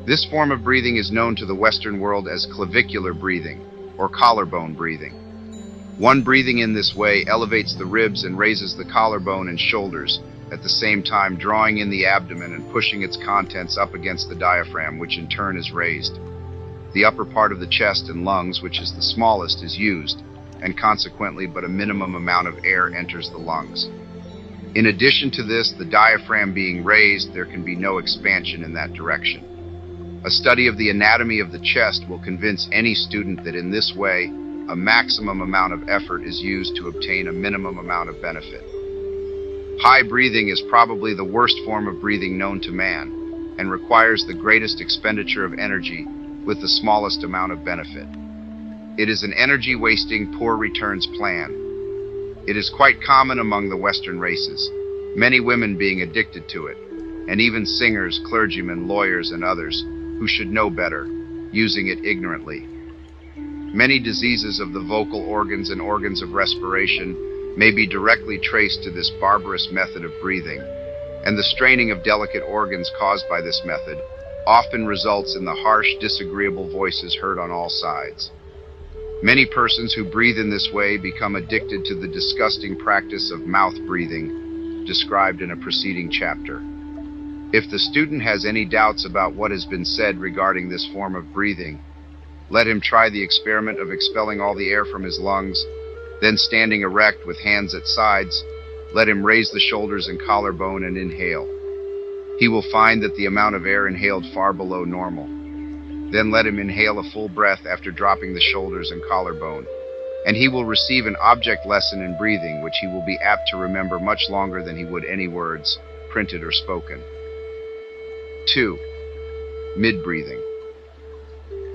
This form of breathing is known to the Western world as clavicular breathing, or collarbone breathing. One breathing in this way elevates the ribs and raises the collarbone and shoulders, at the same time drawing in the abdomen and pushing its contents up against the diaphragm, which in turn is raised. The upper part of the chest and lungs, which is the smallest, is used, and consequently but a minimum amount of air enters the lungs. In addition to this, the diaphragm being raised, there can be no expansion in that direction. A study of the anatomy of the chest will convince any student that in this way, a maximum amount of effort is used to obtain a minimum amount of benefit. High breathing is probably the worst form of breathing known to man, and requires the greatest expenditure of energy with the smallest amount of benefit. It is an energy-wasting, poor returns plan. It is quite common among the Western races, many women being addicted to it, and even singers, clergymen, lawyers, and others, who should know better, using it ignorantly. Many diseases of the vocal organs and organs of respiration may be directly traced to this barbarous method of breathing, and the straining of delicate organs caused by this method often results in the harsh, disagreeable voices heard on all sides. Many persons who breathe in this way become addicted to the disgusting practice of mouth breathing, described in a preceding chapter. If the student has any doubts about what has been said regarding this form of breathing, let him try the experiment of expelling all the air from his lungs, then standing erect with hands at sides, let him raise the shoulders and collarbone and inhale. He will find that the amount of air inhaled far below normal. Then let him inhale a full breath after dropping the shoulders and collarbone, and he will receive an object lesson in breathing which he will be apt to remember much longer than he would any words, printed or spoken. 2. Mid-breathing.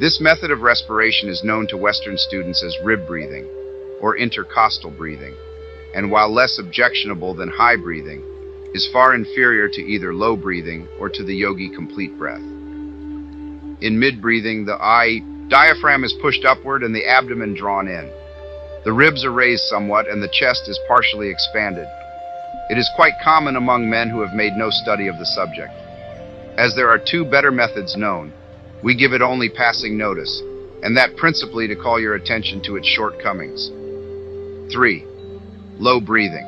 This method of respiration is known to Western students as rib breathing, or intercostal breathing, and while less objectionable than high breathing, is far inferior to either low breathing or to the yogi complete breath. In mid-breathing, the diaphragm is pushed upward and the abdomen drawn in. The ribs are raised somewhat and the chest is partially expanded. It is quite common among men who have made no study of the subject. As there are 2 better methods known, we give it only passing notice, and that principally to call your attention to its shortcomings. 3. Low breathing.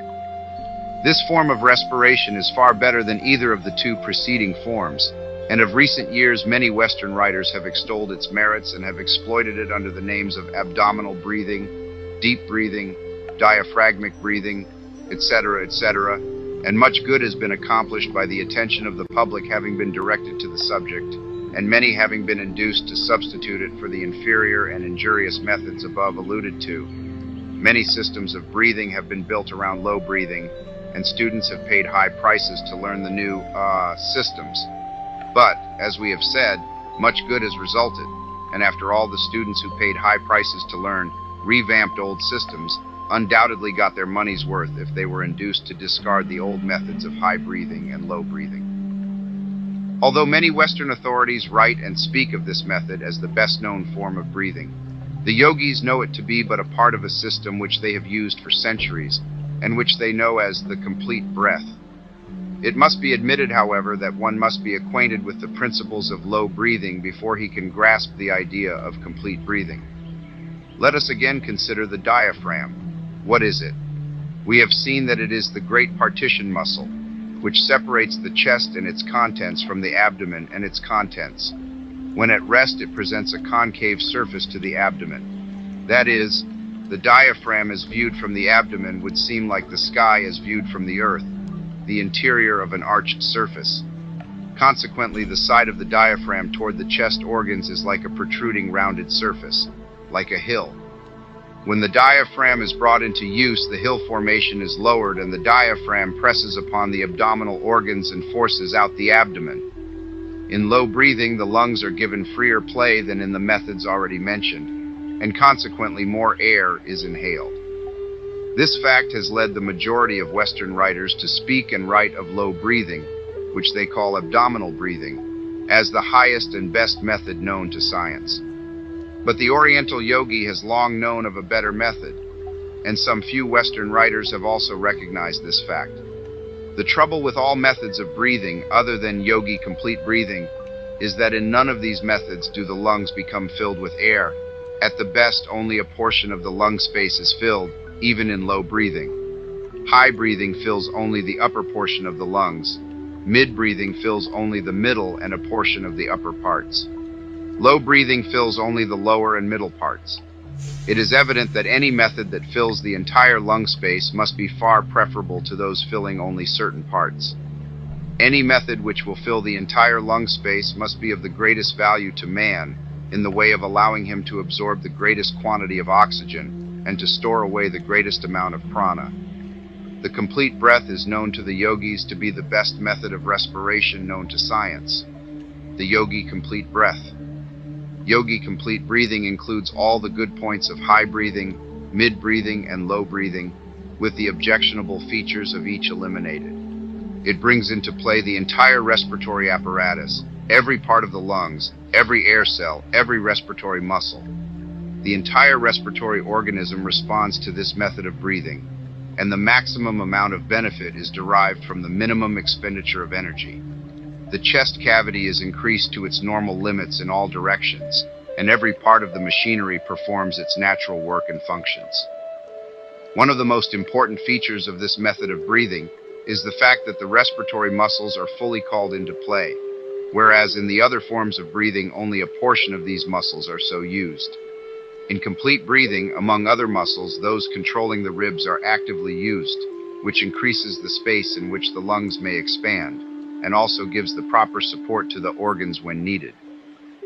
This form of respiration is far better than either of the 2 preceding forms, And of recent years, many Western writers have extolled its merits and have exploited it under the names of abdominal breathing, deep breathing, diaphragmic breathing, etc., etc., and much good has been accomplished by the attention of the public having been directed to the subject, and many having been induced to substitute it for the inferior and injurious methods above alluded to. Many systems of breathing have been built around low breathing, and students have paid high prices to learn the new systems. But, as we have said, much good has resulted, and after all, the students who paid high prices to learn revamped old systems undoubtedly got their money's worth if they were induced to discard the old methods of high breathing and low breathing. Although many Western authorities write and speak of this method as the best-known form of breathing, the yogis know it to be but a part of a system which they have used for centuries, and which they know as the complete breath. It must be admitted, however, that one must be acquainted with the principles of low breathing before he can grasp the idea of complete breathing. Let us again consider the diaphragm. What is it? We have seen that it is the great partition muscle, which separates the chest and its contents from the abdomen and its contents. When at rest, it presents a concave surface to the abdomen. That is, the diaphragm as viewed from the abdomen would seem like the sky as viewed from the earth, the interior of an arched surface. Consequently, the side of the diaphragm toward the chest organs is like a protruding rounded surface, like a hill. When the diaphragm is brought into use, the hill formation is lowered and the diaphragm presses upon the abdominal organs and forces out the abdomen. In low breathing, the lungs are given freer play than in the methods already mentioned, and consequently more air is inhaled. This fact has led the majority of Western writers to speak and write of low breathing, which they call abdominal breathing, as the highest and best method known to science. But the Oriental yogi has long known of a better method, and some few Western writers have also recognized this fact. The trouble with all methods of breathing other than yogi complete breathing is that in none of these methods do the lungs become filled with air. At the best, only a portion of the lung space is filled, even in low breathing. High breathing fills only the upper portion of the lungs. Mid-breathing fills only the middle and a portion of the upper parts. Low breathing fills only the lower and middle parts. It is evident that any method that fills the entire lung space must be far preferable to those filling only certain parts. Any method which will fill the entire lung space must be of the greatest value to man, in the way of allowing him to absorb the greatest quantity of oxygen and to store away the greatest amount of prana. The complete breath is known to the yogis to be the best method of respiration known to science. The yogi complete breath. Yogi complete breathing includes all the good points of high breathing, mid breathing, and low breathing, with the objectionable features of each eliminated. It brings into play the entire respiratory apparatus, every part of the lungs, every air cell, every respiratory muscle. The entire respiratory organism responds to this method of breathing, and the maximum amount of benefit is derived from the minimum expenditure of energy. The chest cavity is increased to its normal limits in all directions, and every part of the machinery performs its natural work and functions. One of the most important features of this method of breathing is the fact that the respiratory muscles are fully called into play, whereas in the other forms of breathing only a portion of these muscles are so used. In complete breathing, among other muscles, those controlling the ribs are actively used, which increases the space in which the lungs may expand, and also gives the proper support to the organs when needed.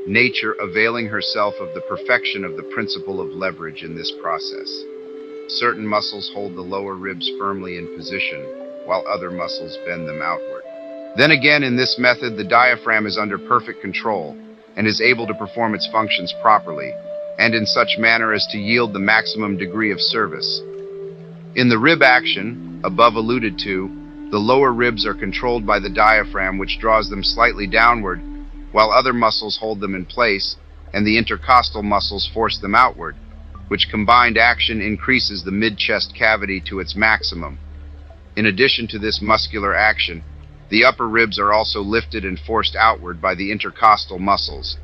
Nature availing herself of the perfection of the principle of leverage in this process. Certain muscles hold the lower ribs firmly in position, while other muscles bend them outward. Then again, in this method, the diaphragm is under perfect control and is able to perform its functions properly, and in such manner as to yield the maximum degree of service. In the rib action, above alluded to, the lower ribs are controlled by the diaphragm, which draws them slightly downward, while other muscles hold them in place, and the intercostal muscles force them outward, which combined action increases the mid-chest cavity to its maximum. In addition to this muscular action, the upper ribs are also lifted and forced outward by the intercostal muscles,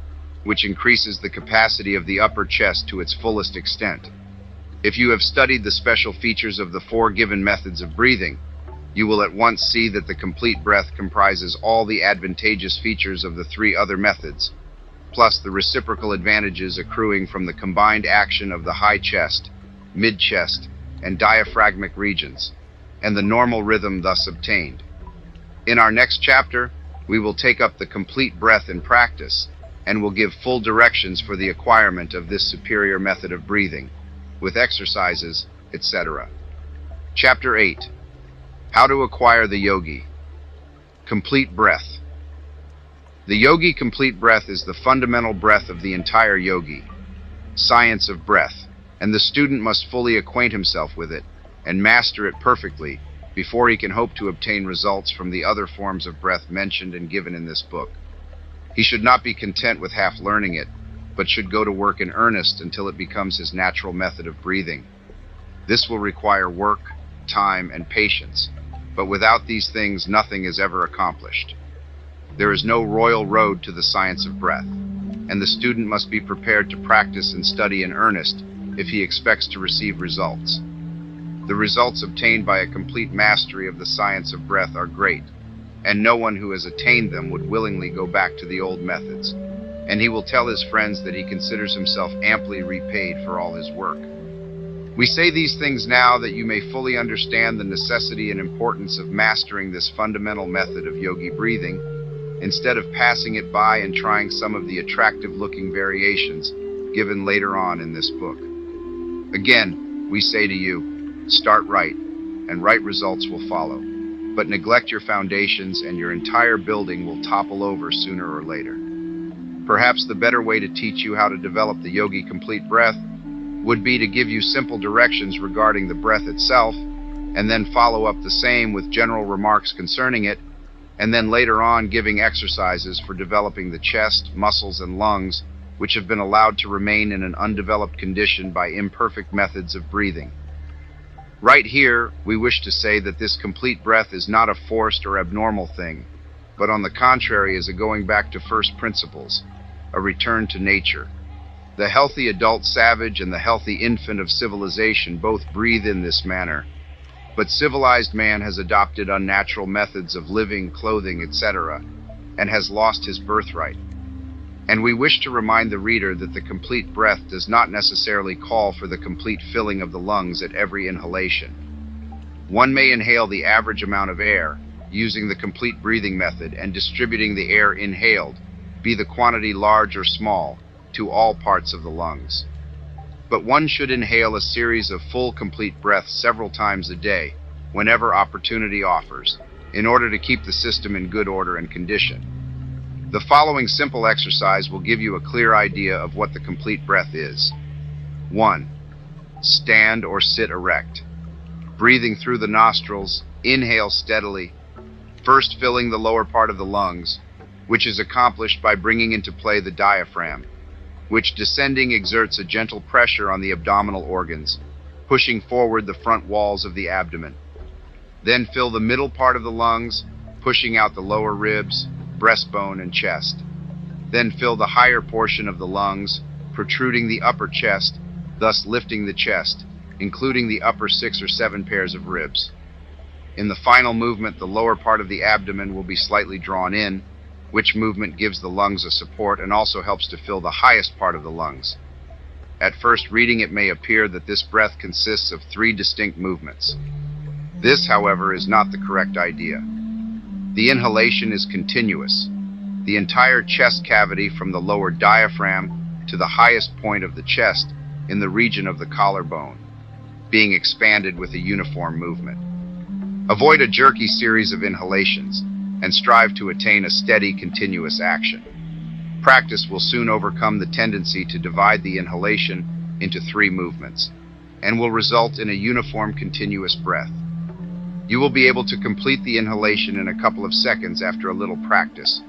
which increases the capacity of the upper chest to its fullest extent. If you have studied the special features of the four given methods of breathing, you will at once see that the complete breath comprises all the advantageous features of the three other methods, plus the reciprocal advantages accruing from the combined action of the high chest, mid-chest, and diaphragmic regions, and the normal rhythm thus obtained. In our next chapter, we will take up the complete breath in practice, and will give full directions for the acquirement of this superior method of breathing, with exercises, etc. Chapter 8. How to acquire the yogi. Complete breath. The yogi complete breath is the fundamental breath of the entire yogi science of breath, and the student must fully acquaint himself with it and master it perfectly before he can hope to obtain results from the other forms of breath mentioned and given in this book. He should not be content with half learning it, but should go to work in earnest until it becomes his natural method of breathing. This will require work, time, and patience, but without these things nothing is ever accomplished. There is no royal road to the science of breath, and the student must be prepared to practice and study in earnest if he expects to receive results. The results obtained by a complete mastery of the science of breath are great, and no one who has attained them would willingly go back to the old methods, and he will tell his friends that he considers himself amply repaid for all his work. We say these things now that you may fully understand the necessity and importance of mastering this fundamental method of yogi breathing, instead of passing it by and trying some of the attractive-looking variations given later on in this book. Again, we say to you, start right, and right results will follow. But neglect your foundations and your entire building will topple over sooner or later. Perhaps the better way to teach you how to develop the yogi complete breath would be to give you simple directions regarding the breath itself, and then follow up the same with general remarks concerning it, and then later on giving exercises for developing the chest, muscles, and lungs, which have been allowed to remain in an undeveloped condition by imperfect methods of breathing. Right here, we wish to say that this complete breath is not a forced or abnormal thing, but on the contrary is a going back to first principles, a return to nature. The healthy adult savage and the healthy infant of civilization both breathe in this manner, but civilized man has adopted unnatural methods of living, clothing, etc., and has lost his birthright. And we wish to remind the reader that the complete breath does not necessarily call for the complete filling of the lungs at every inhalation. One may inhale the average amount of air, using the complete breathing method and distributing the air inhaled, be the quantity large or small, to all parts of the lungs. But one should inhale a series of full complete breaths several times a day, whenever opportunity offers, in order to keep the system in good order and condition. The following simple exercise will give you a clear idea of what the complete breath is. 1. Stand or sit erect. Breathing through the nostrils, inhale steadily, first filling the lower part of the lungs, which is accomplished by bringing into play the diaphragm, which descending exerts a gentle pressure on the abdominal organs, pushing forward the front walls of the abdomen. Then fill the middle part of the lungs, pushing out the lower ribs, breastbone, and chest. Then fill the higher portion of the lungs, protruding the upper chest, thus lifting the chest, including the upper 6 or 7 pairs of ribs. In the final movement, the lower part of the abdomen will be slightly drawn in, which movement gives the lungs a support and also helps to fill the highest part of the lungs. At first reading, it may appear that this breath consists of 3 distinct movements. This, however, is not the correct idea. The inhalation is continuous. The entire chest cavity from the lower diaphragm to the highest point of the chest in the region of the collarbone, being expanded with a uniform movement. Avoid a jerky series of inhalations and strive to attain a steady, continuous action. Practice will soon overcome the tendency to divide the inhalation into 3 movements, and will result in a uniform, continuous breath. You will be able to complete the inhalation in a couple of seconds after a little practice.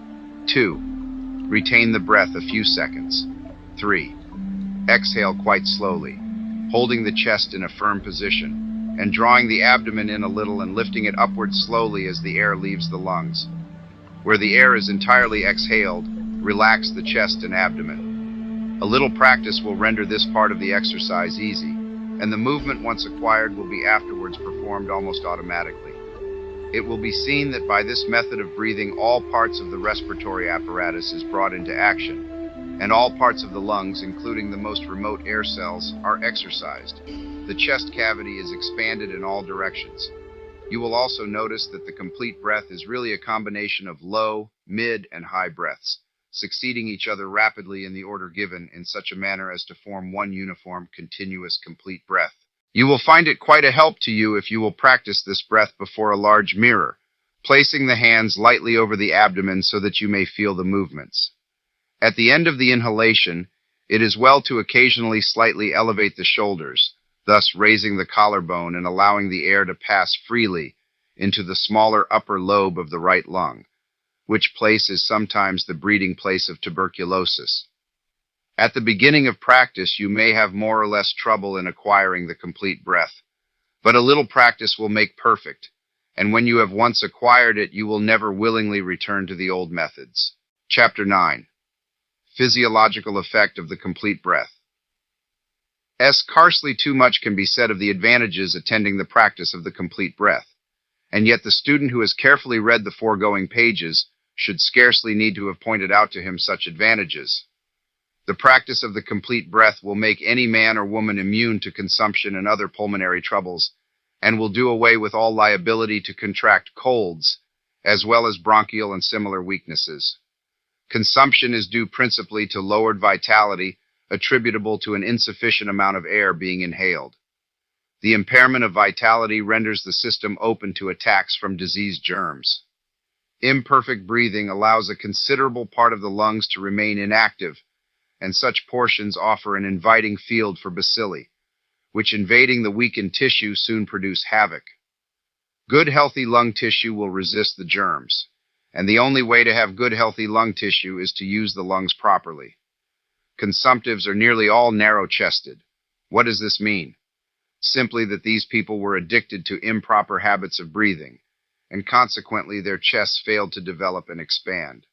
2. Retain the breath a few seconds. 3. Exhale quite slowly, holding the chest in a firm position, and drawing the abdomen in a little and lifting it upward slowly as the air leaves the lungs. Where the air is entirely exhaled, relax the chest and abdomen. A little practice will render this part of the exercise easy, and the movement once acquired will be afterwards performed almost automatically. It will be seen that by this method of breathing, all parts of the respiratory apparatus is brought into action, and all parts of the lungs, including the most remote air cells, are exercised. The chest cavity is expanded in all directions. You will also notice that the complete breath is really a combination of low, mid, and high breaths, succeeding each other rapidly in the order given in such a manner as to form one uniform, continuous, complete breath. You will find it quite a help to you if you will practice this breath before a large mirror, placing the hands lightly over the abdomen so that you may feel the movements. At the end of the inhalation, it is well to occasionally slightly elevate the shoulders, thus raising the collarbone and allowing the air to pass freely into the smaller upper lobe of the right lung, which place is sometimes the breeding place of tuberculosis. At the beginning of practice, you may have more or less trouble in acquiring the complete breath, but a little practice will make perfect, and when you have once acquired it, you will never willingly return to the old methods. Chapter 9. Physiological Effect of the Complete Breath. Scarcely too much can be said of the advantages attending the practice of the complete breath, and yet the student who has carefully read the foregoing pages should scarcely need to have pointed out to him such advantages. The practice of the complete breath will make any man or woman immune to consumption and other pulmonary troubles, and will do away with all liability to contract colds, as well as bronchial and similar weaknesses. Consumption is due principally to lowered vitality, attributable to an insufficient amount of air being inhaled. The impairment of vitality renders the system open to attacks from disease germs. Imperfect breathing allows a considerable part of the lungs to remain inactive, and such portions offer an inviting field for bacilli, which invading the weakened tissue soon produce havoc. Good healthy lung tissue will resist the germs, and the only way to have good healthy lung tissue is to use the lungs properly. Consumptives are nearly all narrow-chested. What does this mean? Simply that these people were addicted to improper habits of breathing, and consequently their chests failed to develop and expand.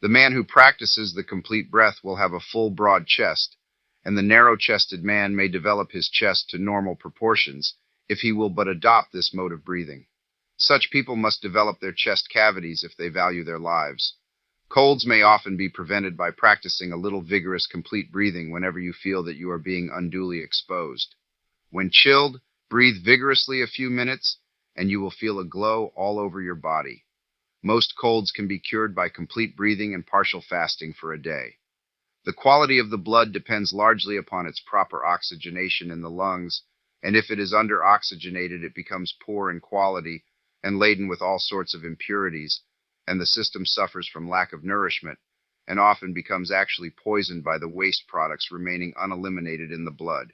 The man who practices the complete breath will have a full, broad chest, and the narrow-chested man may develop his chest to normal proportions if he will but adopt this mode of breathing. Such people must develop their chest cavities if they value their lives. Colds may often be prevented by practicing a little vigorous complete breathing whenever you feel that you are being unduly exposed. When chilled, breathe vigorously a few minutes, and you will feel a glow all over your body. Most colds can be cured by complete breathing and partial fasting for a day. The quality of the blood depends largely upon its proper oxygenation in the lungs, and if it is under-oxygenated, it becomes poor in quality and laden with all sorts of impurities, and the system suffers from lack of nourishment, and often becomes actually poisoned by the waste products remaining uneliminated in the blood.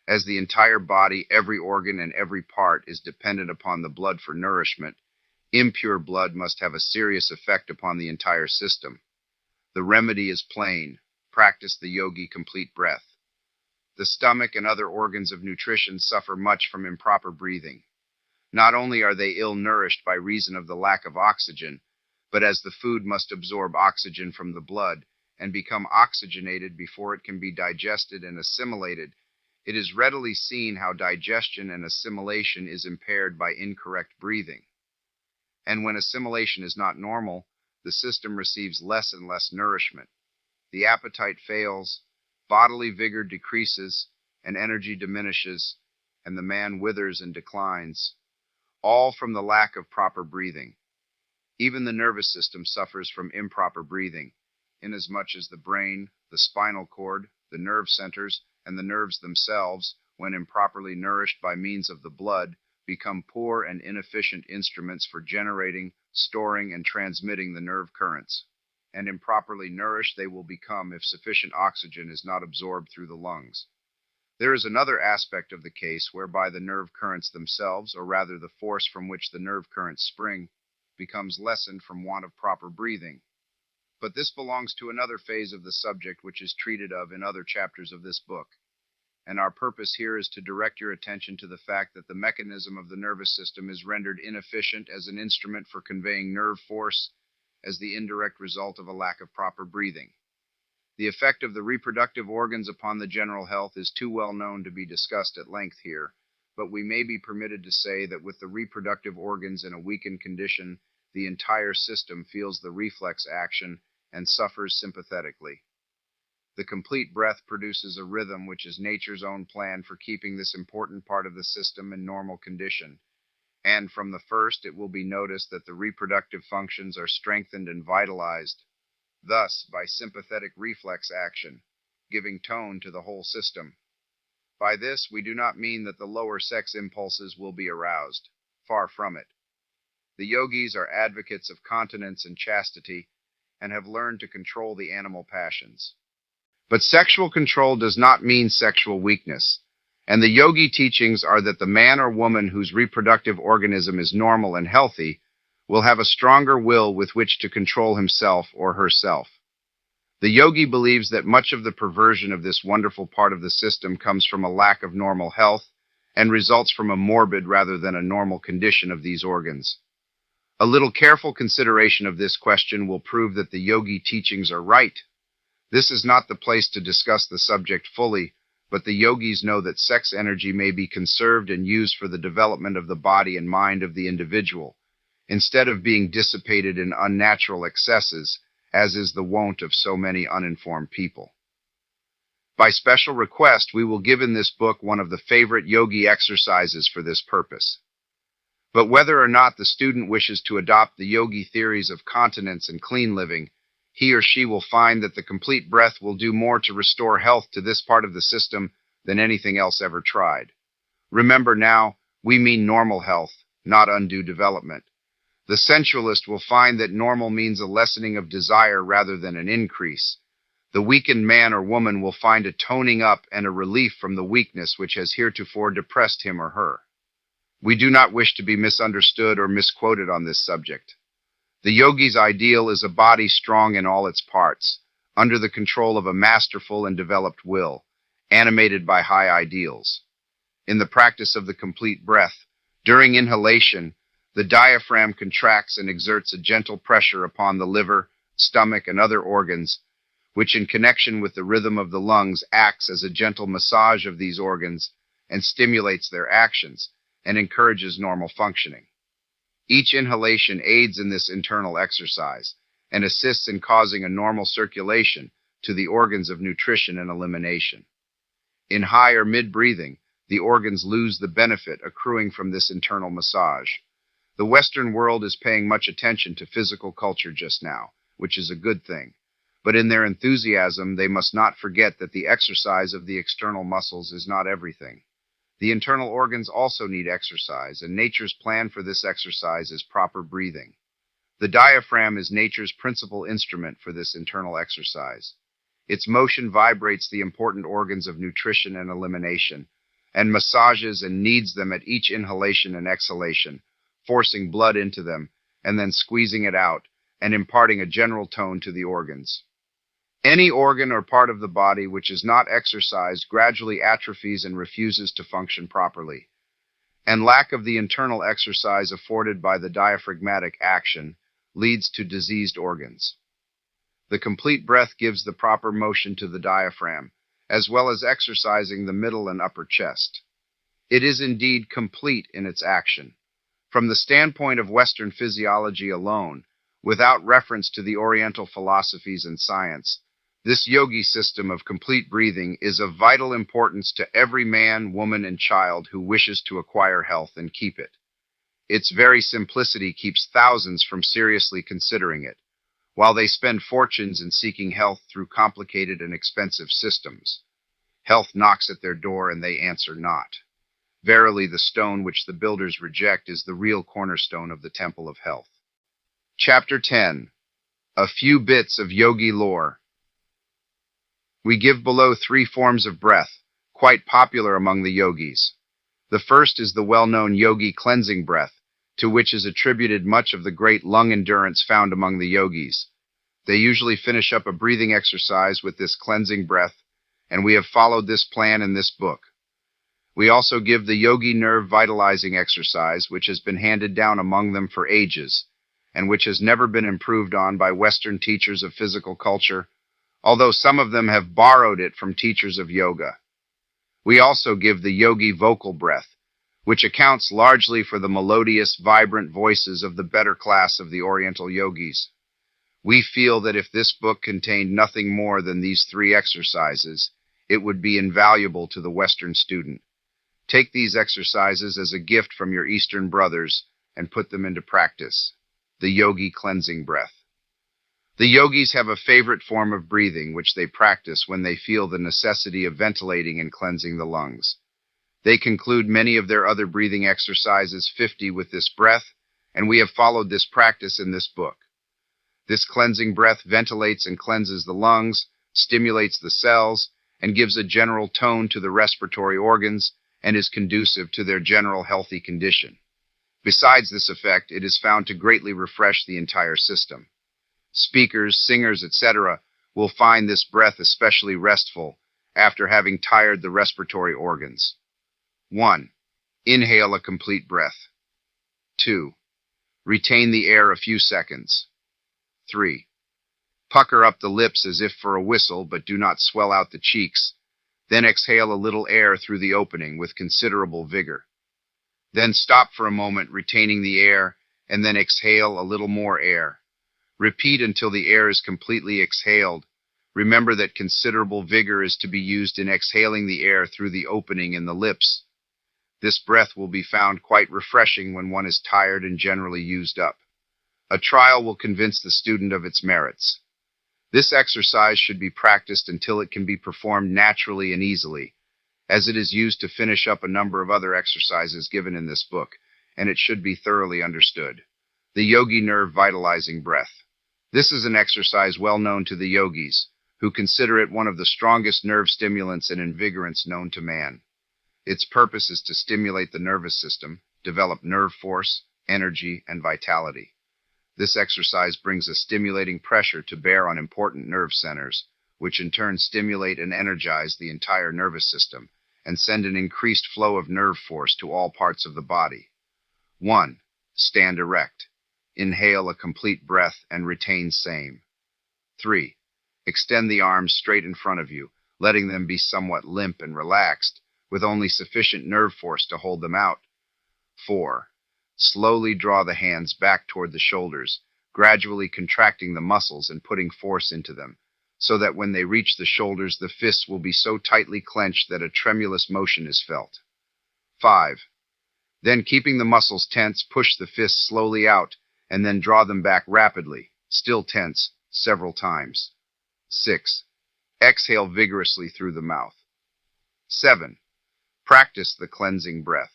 As the entire body, every organ, and every part is dependent upon the blood for nourishment, impure blood must have a serious effect upon the entire system. The remedy is plain. Practice the yogi complete breath. The stomach and other organs of nutrition suffer much from improper breathing. Not only are they ill-nourished by reason of the lack of oxygen, but as the food must absorb oxygen from the blood and become oxygenated before it can be digested and assimilated, it is readily seen how digestion and assimilation is impaired by incorrect breathing. And when assimilation is not normal, the system receives less and less nourishment. The appetite fails, bodily vigor decreases, and energy diminishes, and the man withers and declines, all from the lack of proper breathing. Even the nervous system suffers from improper breathing, inasmuch as the brain, the spinal cord, the nerve centers, and the nerves themselves, when improperly nourished by means of the blood, become poor and inefficient instruments for generating, storing, and transmitting the nerve currents. And improperly nourished they will become if sufficient oxygen is not absorbed through the lungs. There is another aspect of the case whereby the nerve currents themselves, or rather the force from which the nerve currents spring, becomes lessened from want of proper breathing. But this belongs to another phase of the subject which is treated of in other chapters of this book. And our purpose here is to direct your attention to the fact that the mechanism of the nervous system is rendered inefficient as an instrument for conveying nerve force as the indirect result of a lack of proper breathing. The effect of the reproductive organs upon the general health is too well known to be discussed at length here, but we may be permitted to say that with the reproductive organs in a weakened condition, the entire system feels the reflex action and suffers sympathetically. The complete breath produces a rhythm which is nature's own plan for keeping this important part of the system in normal condition, and from the first it will be noticed that the reproductive functions are strengthened and vitalized, thus by sympathetic reflex action, giving tone to the whole system. By this, we do not mean that the lower sex impulses will be aroused. Far from it. The yogis are advocates of continence and chastity, and have learned to control the animal passions. But sexual control does not mean sexual weakness, and the yogi teachings are that the man or woman whose reproductive organism is normal and healthy will have a stronger will with which to control himself or herself. The yogi believes that much of the perversion of this wonderful part of the system comes from a lack of normal health and results from a morbid rather than a normal condition of these organs. A little careful consideration of this question will prove that the yogi teachings are right. This is not the place to discuss the subject fully, but the yogis know that sex energy may be conserved and used for the development of the body and mind of the individual, instead of being dissipated in unnatural excesses, as is the wont of so many uninformed people. By special request, we will give in this book one of the favorite yogi exercises for this purpose. But whether or not the student wishes to adopt the yogi theories of continence and clean living, he or she will find that the complete breath will do more to restore health to this part of the system than anything else ever tried. Remember now, we mean normal health, not undue development. The sensualist will find that normal means a lessening of desire rather than an increase. The weakened man or woman will find a toning up and a relief from the weakness which has heretofore depressed him or her. We do not wish to be misunderstood or misquoted on this subject. The yogi's ideal is a body strong in all its parts, under the control of a masterful and developed will, animated by high ideals. In the practice of the complete breath, during inhalation, the diaphragm contracts and exerts a gentle pressure upon the liver, stomach, and other organs, which in connection with the rhythm of the lungs acts as a gentle massage of these organs and stimulates their actions and encourages normal functioning. Each inhalation aids in this internal exercise and assists in causing a normal circulation to the organs of nutrition and elimination. In high or mid-breathing, the organs lose the benefit accruing from this internal massage. The Western world is paying much attention to physical culture just now, which is a good thing. But in their enthusiasm, they must not forget that the exercise of the external muscles is not everything. The internal organs also need exercise, and nature's plan for this exercise is proper breathing. The diaphragm is nature's principal instrument for this internal exercise. Its motion vibrates the important organs of nutrition and elimination, and massages and kneads them at each inhalation and exhalation, forcing blood into them, and then squeezing it out, and imparting a general tone to the organs. Any organ or part of the body which is not exercised gradually atrophies and refuses to function properly, and lack of the internal exercise afforded by the diaphragmatic action leads to diseased organs. The complete breath gives the proper motion to the diaphragm, as well as exercising the middle and upper chest. It is indeed complete in its action. From the standpoint of Western physiology alone, without reference to the Oriental philosophies and science, this yogi system of complete breathing is of vital importance to every man, woman, and child who wishes to acquire health and keep it. Its very simplicity keeps thousands from seriously considering it, while they spend fortunes in seeking health through complicated and expensive systems. Health knocks at their door and they answer not. Verily, the stone which the builders reject is the real cornerstone of the temple of health. Chapter 10. A few bits of yogi lore. We give below 3 forms of breath, quite popular among the yogis. The first is the well-known yogi cleansing breath, to which is attributed much of the great lung endurance found among the yogis. They usually finish up a breathing exercise with this cleansing breath, and we have followed this plan in this book. We also give the yogi nerve vitalizing exercise, which has been handed down among them for ages, and which has never been improved on by Western teachers of physical culture, although some of them have borrowed it from teachers of yoga. We also give the yogi vocal breath, which accounts largely for the melodious, vibrant voices of the better class of the Oriental yogis. We feel that if this book contained nothing more than these 3 exercises, it would be invaluable to the Western student. Take these exercises as a gift from your Eastern brothers and put them into practice. The Yogi Cleansing Breath. The yogis have a favorite form of breathing which they practice when they feel the necessity of ventilating and cleansing the lungs. They conclude many of their other breathing exercises 50 with this breath, and we have followed this practice in this book. This cleansing breath ventilates and cleanses the lungs, stimulates the cells, and gives a general tone to the respiratory organs, and is conducive to their general healthy condition. Besides this effect, it is found to greatly refresh the entire system. Speakers, singers, etc. will find this breath especially restful after having tired the respiratory organs. 1. Inhale a complete breath. 2. Retain the air a few seconds. 3. Pucker up the lips as if for a whistle, but do not swell out the cheeks. Then exhale a little air through the opening with considerable vigor. Then stop for a moment, retaining the air, and then exhale a little more air. Repeat until the air is completely exhaled. Remember that considerable vigor is to be used in exhaling the air through the opening in the lips. This breath will be found quite refreshing when one is tired and generally used up. A trial will convince the student of its merits. This exercise should be practiced until it can be performed naturally and easily, as it is used to finish up a number of other exercises given in this book, and it should be thoroughly understood. The Yogi Nerve Vitalizing Breath. This is an exercise well known to the yogis, who consider it one of the strongest nerve stimulants and invigorants known to man. Its purpose is to stimulate the nervous system, develop nerve force, energy, and vitality. This exercise brings a stimulating pressure to bear on important nerve centers, which in turn stimulate and energize the entire nervous system, and send an increased flow of nerve force to all parts of the body. 1. Stand erect. Inhale a complete breath and retain same. 3. Extend the arms straight in front of you, letting them be somewhat limp and relaxed, with only sufficient nerve force to hold them out. 4. Slowly draw the hands back toward the shoulders, gradually contracting the muscles and putting force into them, so that when they reach the shoulders, the fists will be so tightly clenched that a tremulous motion is felt. 5. Then, keeping the muscles tense, push the fists slowly out, and then draw them back rapidly, still tense, several times. 6. Exhale vigorously through the mouth. 7. Practice the cleansing breath.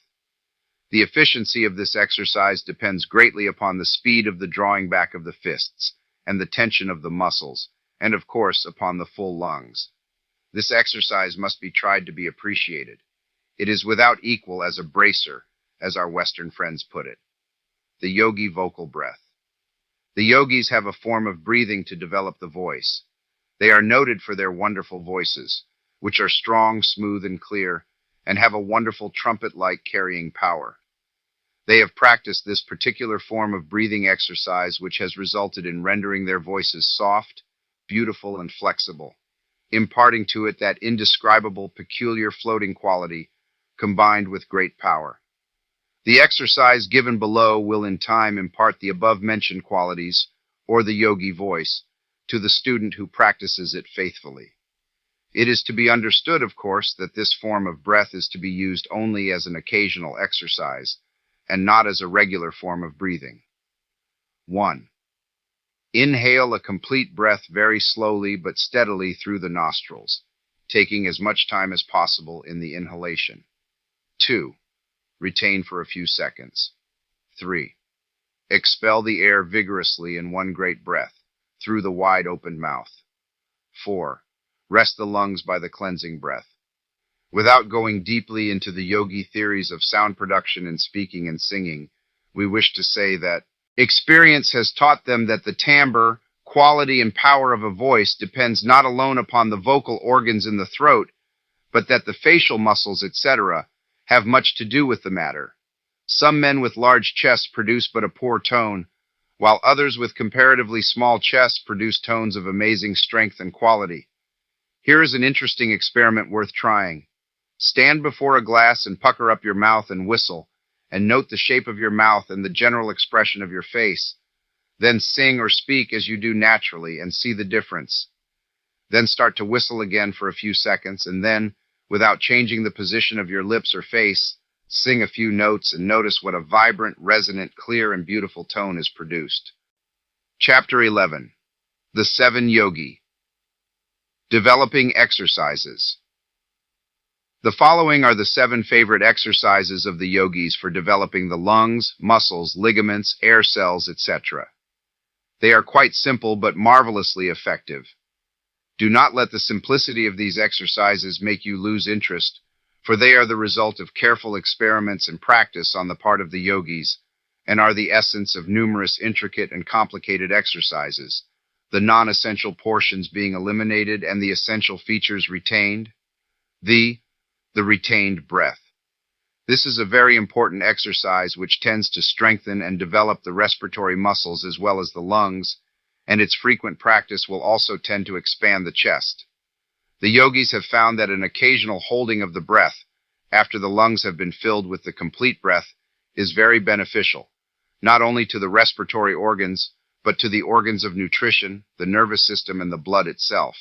The efficiency of this exercise depends greatly upon the speed of the drawing back of the fists, and the tension of the muscles, and of course upon the full lungs. This exercise must be tried to be appreciated. It is without equal as a bracer, as our Western friends put it. The Yogi Vocal Breath. The yogis have a form of breathing to develop the voice. They are noted for their wonderful voices, which are strong, smooth, and clear, and have a wonderful trumpet-like carrying power. They have practiced this particular form of breathing exercise, which has resulted in rendering their voices soft, beautiful, and flexible, imparting to it that indescribable, peculiar floating quality, combined with great power. The exercise given below will in time impart the above-mentioned qualities, or the yogi voice, to the student who practices it faithfully. It is to be understood, of course, that this form of breath is to be used only as an occasional exercise, and not as a regular form of breathing. 1. Inhale a complete breath very slowly but steadily through the nostrils, taking as much time as possible in the inhalation. 2. Retain for a few seconds. 3. Expel the air vigorously in one great breath, through the wide open mouth. 4. Rest the lungs by the cleansing breath. Without going deeply into the yogi theories of sound production in speaking and singing, we wish to say that experience has taught them that the timbre, quality, and power of a voice depends not alone upon the vocal organs in the throat, but that the facial muscles, etc., have much to do with the matter. Some men with large chests produce but a poor tone, while others with comparatively small chests produce tones of amazing strength and quality. Here is an interesting experiment worth trying. Stand before a glass and pucker up your mouth and whistle, and note the shape of your mouth and the general expression of your face. Then sing or speak as you do naturally and see the difference. Then start to whistle again for a few seconds, and then, without changing the position of your lips or face, sing a few notes and notice what a vibrant, resonant, clear, and beautiful tone is produced. Chapter 11. The 7 Yogi. Developing Exercises. The following are the 7 favorite exercises of the yogis for developing the lungs, muscles, ligaments, air cells, etc. They are quite simple but marvelously effective. Do not let the simplicity of these exercises make you lose interest, for they are the result of careful experiments and practice on the part of the yogis, and are the essence of numerous intricate and complicated exercises, the non-essential portions being eliminated and the essential features retained. The retained breath. This is a very important exercise which tends to strengthen and develop the respiratory muscles as well as the lungs, and its frequent practice will also tend to expand the chest. The yogis have found that an occasional holding of the breath, after the lungs have been filled with the complete breath, is very beneficial, not only to the respiratory organs, but to the organs of nutrition, the nervous system, and the blood itself.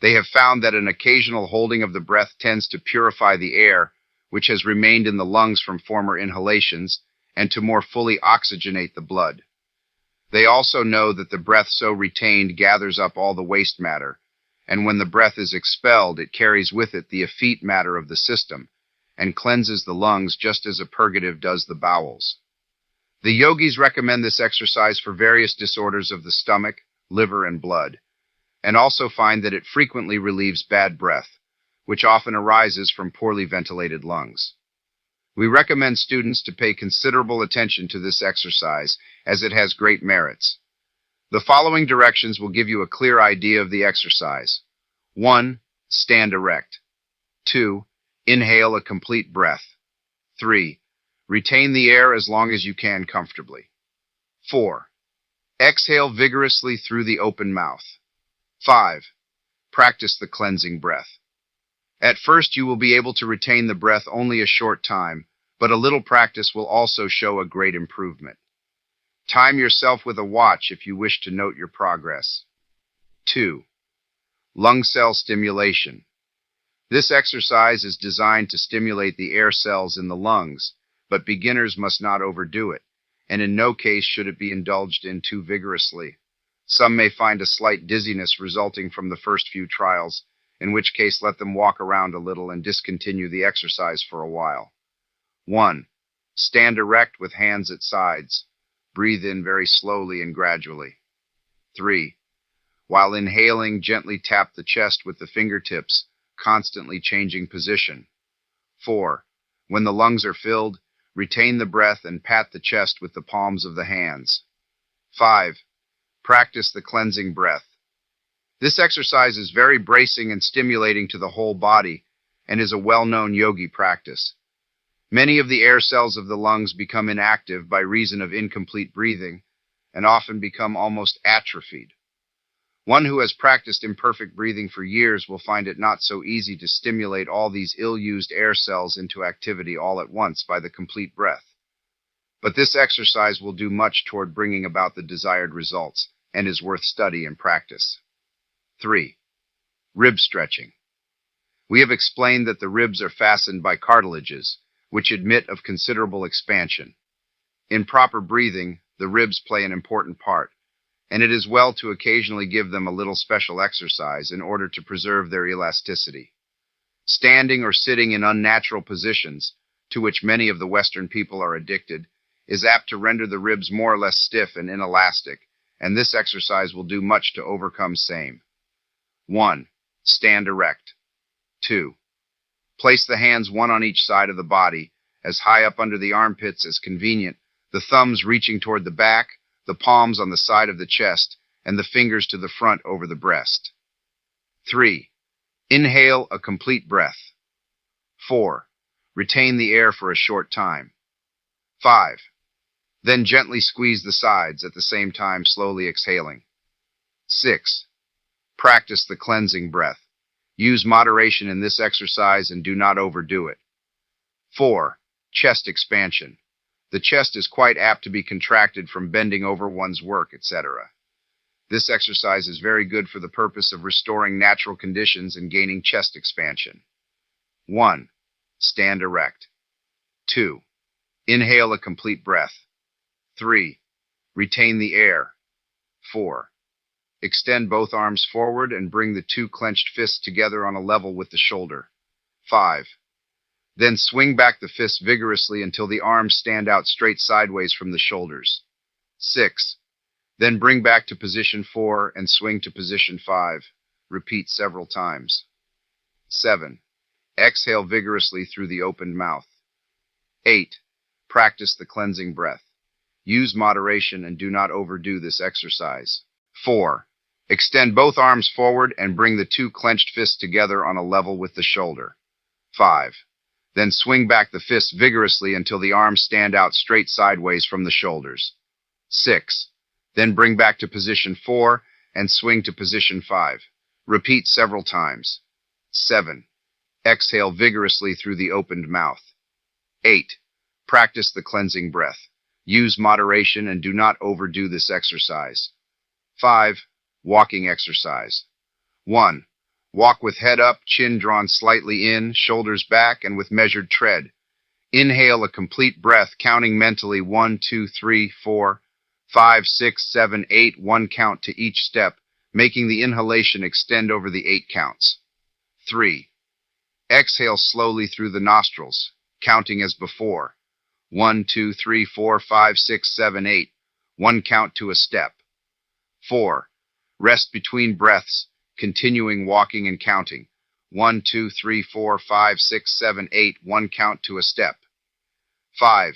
They have found that an occasional holding of the breath tends to purify the air, which has remained in the lungs from former inhalations, and to more fully oxygenate the blood. They also know that the breath so retained gathers up all the waste matter, and when the breath is expelled, it carries with it the effete matter of the system, and cleanses the lungs just as a purgative does the bowels. The yogis recommend this exercise for various disorders of the stomach, liver, and blood, and also find that it frequently relieves bad breath, which often arises from poorly ventilated lungs. We recommend students to pay considerable attention to this exercise as it has great merits. The following directions will give you a clear idea of the exercise. 1. Stand erect. 2. Inhale a complete breath. 3. Retain the air as long as you can comfortably. 4. Exhale vigorously through the open mouth. 5. Practice the cleansing breath. At first you will be able to retain the breath only a short time, but a little practice will also show a great improvement. Time yourself with a watch if you wish to note your progress. 2. Lung cell stimulation. This exercise is designed to stimulate the air cells in the lungs, but beginners must not overdo it, and in no case should it be indulged in too vigorously. Some may find a slight dizziness resulting from the first few trials, in which case let them walk around a little and discontinue the exercise for a while. 1. Stand erect with hands at sides. Breathe in very slowly and gradually. 3. While inhaling, gently tap the chest with the fingertips, constantly changing position. 4. When the lungs are filled, retain the breath and pat the chest with the palms of the hands. 5. Practice the cleansing breath. This exercise is very bracing and stimulating to the whole body and is a well-known yogi practice. Many of the air cells of the lungs become inactive by reason of incomplete breathing and often become almost atrophied. One who has practiced imperfect breathing for years will find it not so easy to stimulate all these ill-used air cells into activity all at once by the complete breath. But this exercise will do much toward bringing about the desired results and is worth study and practice. 3. Rib stretching. We have explained that the ribs are fastened by cartilages, which admit of considerable expansion. In proper breathing, the ribs play an important part, and it is well to occasionally give them a little special exercise in order to preserve their elasticity. Standing or sitting in unnatural positions, to which many of the Western people are addicted, is apt to render the ribs more or less stiff and inelastic, and this exercise will do much to overcome same. 1. Stand erect. 2. Place the hands one on each side of the body, as high up under the armpits as convenient, the thumbs reaching toward the back, the palms on the side of the chest, and the fingers to the front over the breast. 3. Inhale a complete breath. 4. Retain the air for a short time. 5. Then gently squeeze the sides, at the same time slowly exhaling. 6. Practice the cleansing breath. Use moderation in this exercise and do not overdo it. 4. Chest expansion. The chest is quite apt to be contracted from bending over one's work, etc. This exercise is very good for the purpose of restoring natural conditions and gaining chest expansion. 1. Stand erect. 2. Inhale a complete breath. 3. Retain the air. 4. Extend both arms forward and bring the two clenched fists together on a level with the shoulder. 5. Then swing back the fists vigorously until the arms stand out straight sideways from the shoulders. 6. Then bring back to position 4 and swing to position 5. Repeat several times. 7. Exhale vigorously through the opened mouth. 8. Practice the cleansing breath. Use moderation and do not overdo this exercise. 4. Extend both arms forward and bring the two clenched fists together on a level with the shoulder. 5. Then swing back the fists vigorously until the arms stand out straight sideways from the shoulders. 6. Then bring back to position 4 and swing to position 5. Repeat several times. 7. Exhale vigorously through the opened mouth. 8. Practice the cleansing breath. Use moderation and do not overdo this exercise. 5. Walking exercise. 1. Walk with head up, chin drawn slightly in, shoulders back, and with measured tread. Inhale a complete breath, counting mentally 1, 2, 3, 4, 5, 6, 7, 8, 1 count to each step, making the inhalation extend over the 8 counts. 3. Exhale slowly through the nostrils, counting as before. 1, 2, 3, 4, 5, 6, 7, 8, 1 count to a step. 4. Rest between breaths, continuing walking and counting. 1, 2, 3, 4, 5, 6, 7, 8, 1 count to a step. 5.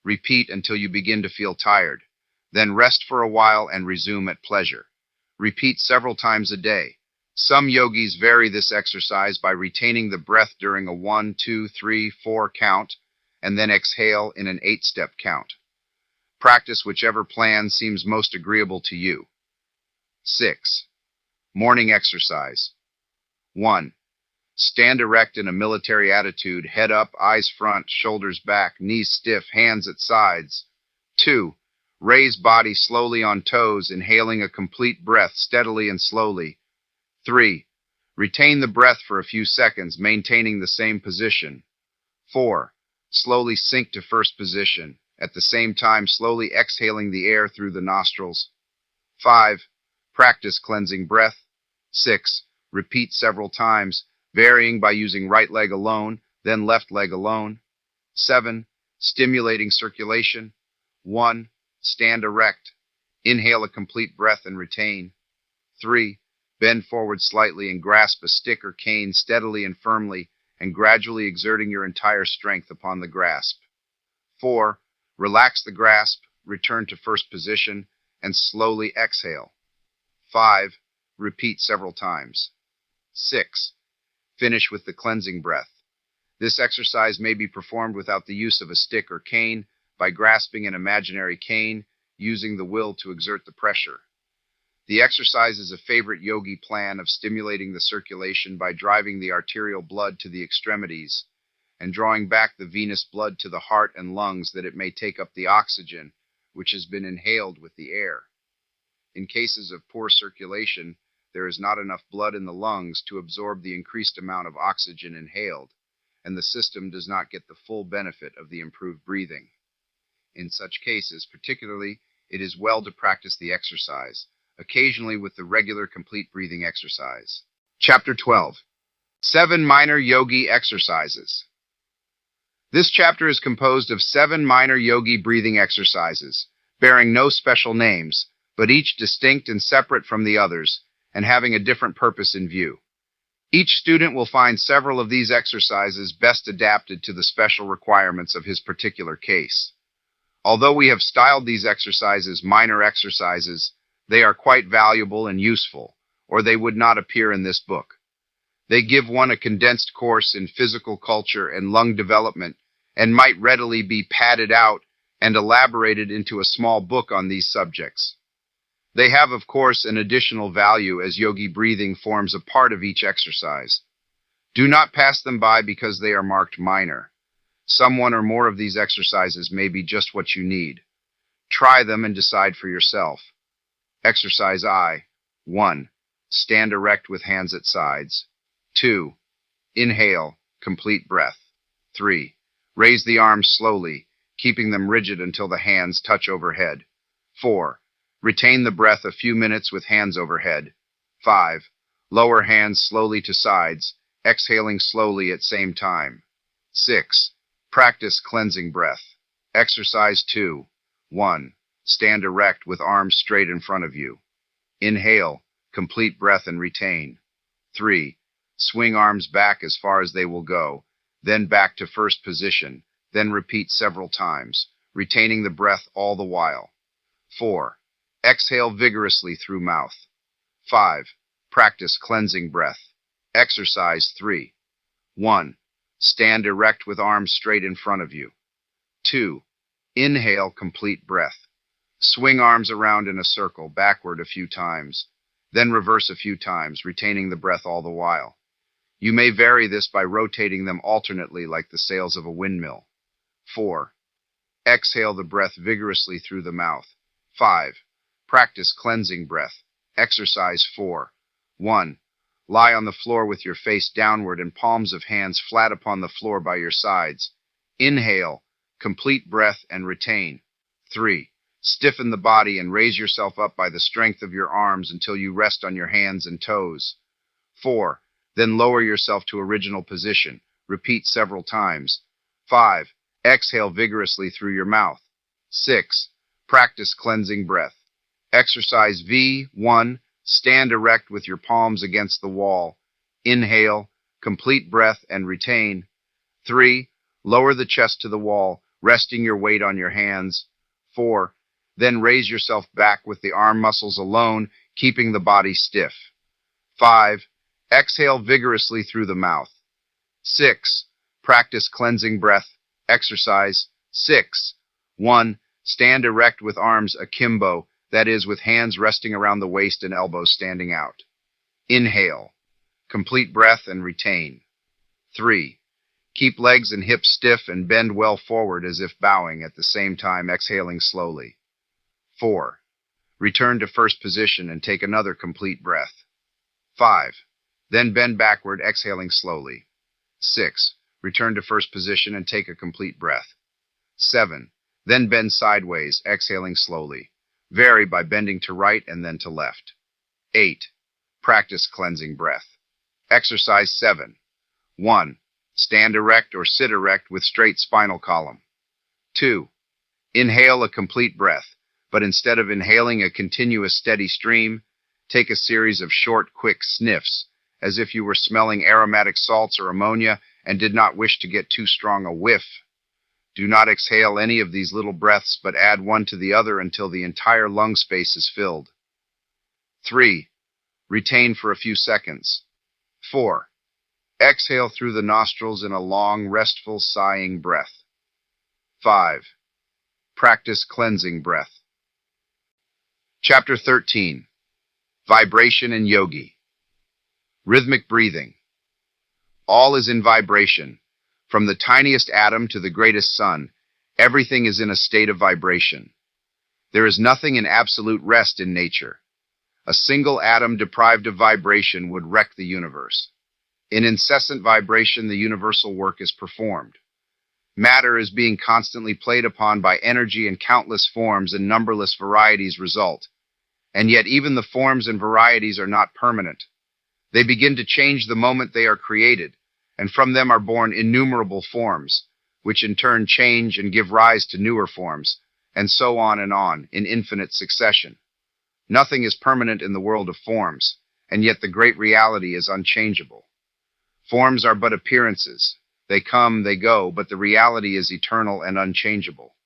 Repeat until you begin to feel tired. Then rest for a while and resume at pleasure. Repeat several times a day. Some yogis vary this exercise by retaining the breath during a 1, 2, 3, 4 count, and then exhale in an 8-step count. Practice whichever plan seems most agreeable to you. 6. Morning exercise. 1. Stand erect in a military attitude, head up, eyes front, shoulders back, knees stiff, hands at sides. 2. Raise body slowly on toes, inhaling a complete breath steadily and slowly. 3. Retain the breath for a few seconds, maintaining the same position. 4. Slowly sink to first position, at the same time slowly exhaling the air through the nostrils. 5. Practice cleansing breath. 6. Repeat several times, varying by using right leg alone, then left leg alone. 7. Stimulating circulation. 1. Stand erect. Inhale a complete breath and retain. 3. Bend forward slightly and grasp a stick or cane steadily and firmly, and gradually exerting your entire strength upon the grasp. 4. Relax the grasp, return to first position, and slowly exhale. 5. Repeat several times. 6. Finish with the cleansing breath. This exercise may be performed without the use of a stick or cane, by grasping an imaginary cane, using the will to exert the pressure. The exercise is a favorite yogi plan of stimulating the circulation by driving the arterial blood to the extremities and drawing back the venous blood to the heart and lungs that it may take up the oxygen which has been inhaled with the air. In cases of poor circulation, there is not enough blood in the lungs to absorb the increased amount of oxygen inhaled, and the system does not get the full benefit of the improved breathing. In such cases, particularly, it is well to practice the exercise, occasionally with the regular complete breathing exercise. Chapter 12. 7 Minor Yogi Exercises. This chapter is composed of 7 minor yogi breathing exercises, bearing no special names, but each distinct and separate from the others, and having a different purpose in view. Each student will find several of these exercises best adapted to the special requirements of his particular case. Although we have styled these exercises minor exercises, they are quite valuable and useful, or they would not appear in this book. They give one a condensed course in physical culture and lung development, and might readily be padded out and elaborated into a small book on these subjects. They have, of course, an additional value as yogi breathing forms a part of each exercise. Do not pass them by because they are marked minor. Some one or more of these exercises may be just what you need. Try them and decide for yourself. Exercise I. 1. Stand erect with hands at sides. 2. Inhale, complete breath. 3. Raise the arms slowly, keeping them rigid until the hands touch overhead. 4. Retain the breath a few minutes with hands overhead. 5. Lower hands slowly to sides, exhaling slowly at same time. 6. Practice cleansing breath. Exercise 2. 1. Stand erect with arms straight in front of you. Inhale, complete breath and retain. 3. Swing arms back as far as they will go, then back to first position, then repeat several times, retaining the breath all the while. 4. Exhale vigorously through mouth. 5. Practice cleansing breath. Exercise 3. 1. Stand erect with arms straight in front of you. 2. Inhale, complete breath. Swing arms around in a circle, backward a few times, then reverse a few times, retaining the breath all the while. You may vary this by rotating them alternately like the sails of a windmill. 4. Exhale the breath vigorously through the mouth. 5. Practice cleansing breath. Exercise 4. 1. Lie on the floor with your face downward and palms of hands flat upon the floor by your sides. Inhale, complete breath and retain. 3. Stiffen the body and raise yourself up by the strength of your arms until you rest on your hands and toes. 4. Then lower yourself to original position. Repeat several times. 5. Exhale vigorously through your mouth. 6. Practice cleansing breath. Exercise V1. Stand erect with your palms against the wall. Inhale, complete breath and retain. 3. Lower the chest to the wall, resting your weight on your hands. 4. Then raise yourself back with the arm muscles alone, keeping the body stiff. 5. Exhale vigorously through the mouth. 6. Practice cleansing breath. Exercise 6. 1. Stand erect with arms akimbo, that is, with hands resting around the waist and elbows standing out. Inhale. Complete breath and retain. 3. Keep legs and hips stiff and bend well forward as if bowing, at the same time exhaling slowly. 4. Return to first position and take another complete breath. 5. Then bend backward, exhaling slowly. 6. Return to first position and take a complete breath. 7. Then bend sideways, exhaling slowly. Vary by bending to right and then to left. 8. Practice cleansing breath. Exercise 7. 1. Stand erect or sit erect with straight spinal column. 2. Inhale a complete breath, but instead of inhaling a continuous steady stream, take a series of short, quick sniffs, as if you were smelling aromatic salts or ammonia and did not wish to get too strong a whiff. Do not exhale any of these little breaths, but add one to the other until the entire lung space is filled. 3. Retain for a few seconds. 4. Exhale through the nostrils in a long, restful, sighing breath. 5. Practice cleansing breath. Chapter 13. Vibration and Yogi. Rhythmic breathing. All is in vibration. From the tiniest atom to the greatest sun, everything is in a state of vibration. There is nothing in absolute rest in nature. A single atom deprived of vibration would wreck the universe. In incessant vibration, the universal work is performed. Matter is being constantly played upon by energy in countless forms, and numberless varieties result. And yet even the forms and varieties are not permanent. They begin to change the moment they are created, and from them are born innumerable forms, which in turn change and give rise to newer forms, and so on in infinite succession. Nothing is permanent in the world of forms, and yet the great reality is unchangeable. Forms are but appearances. They come, they go, but the reality is eternal and unchangeable.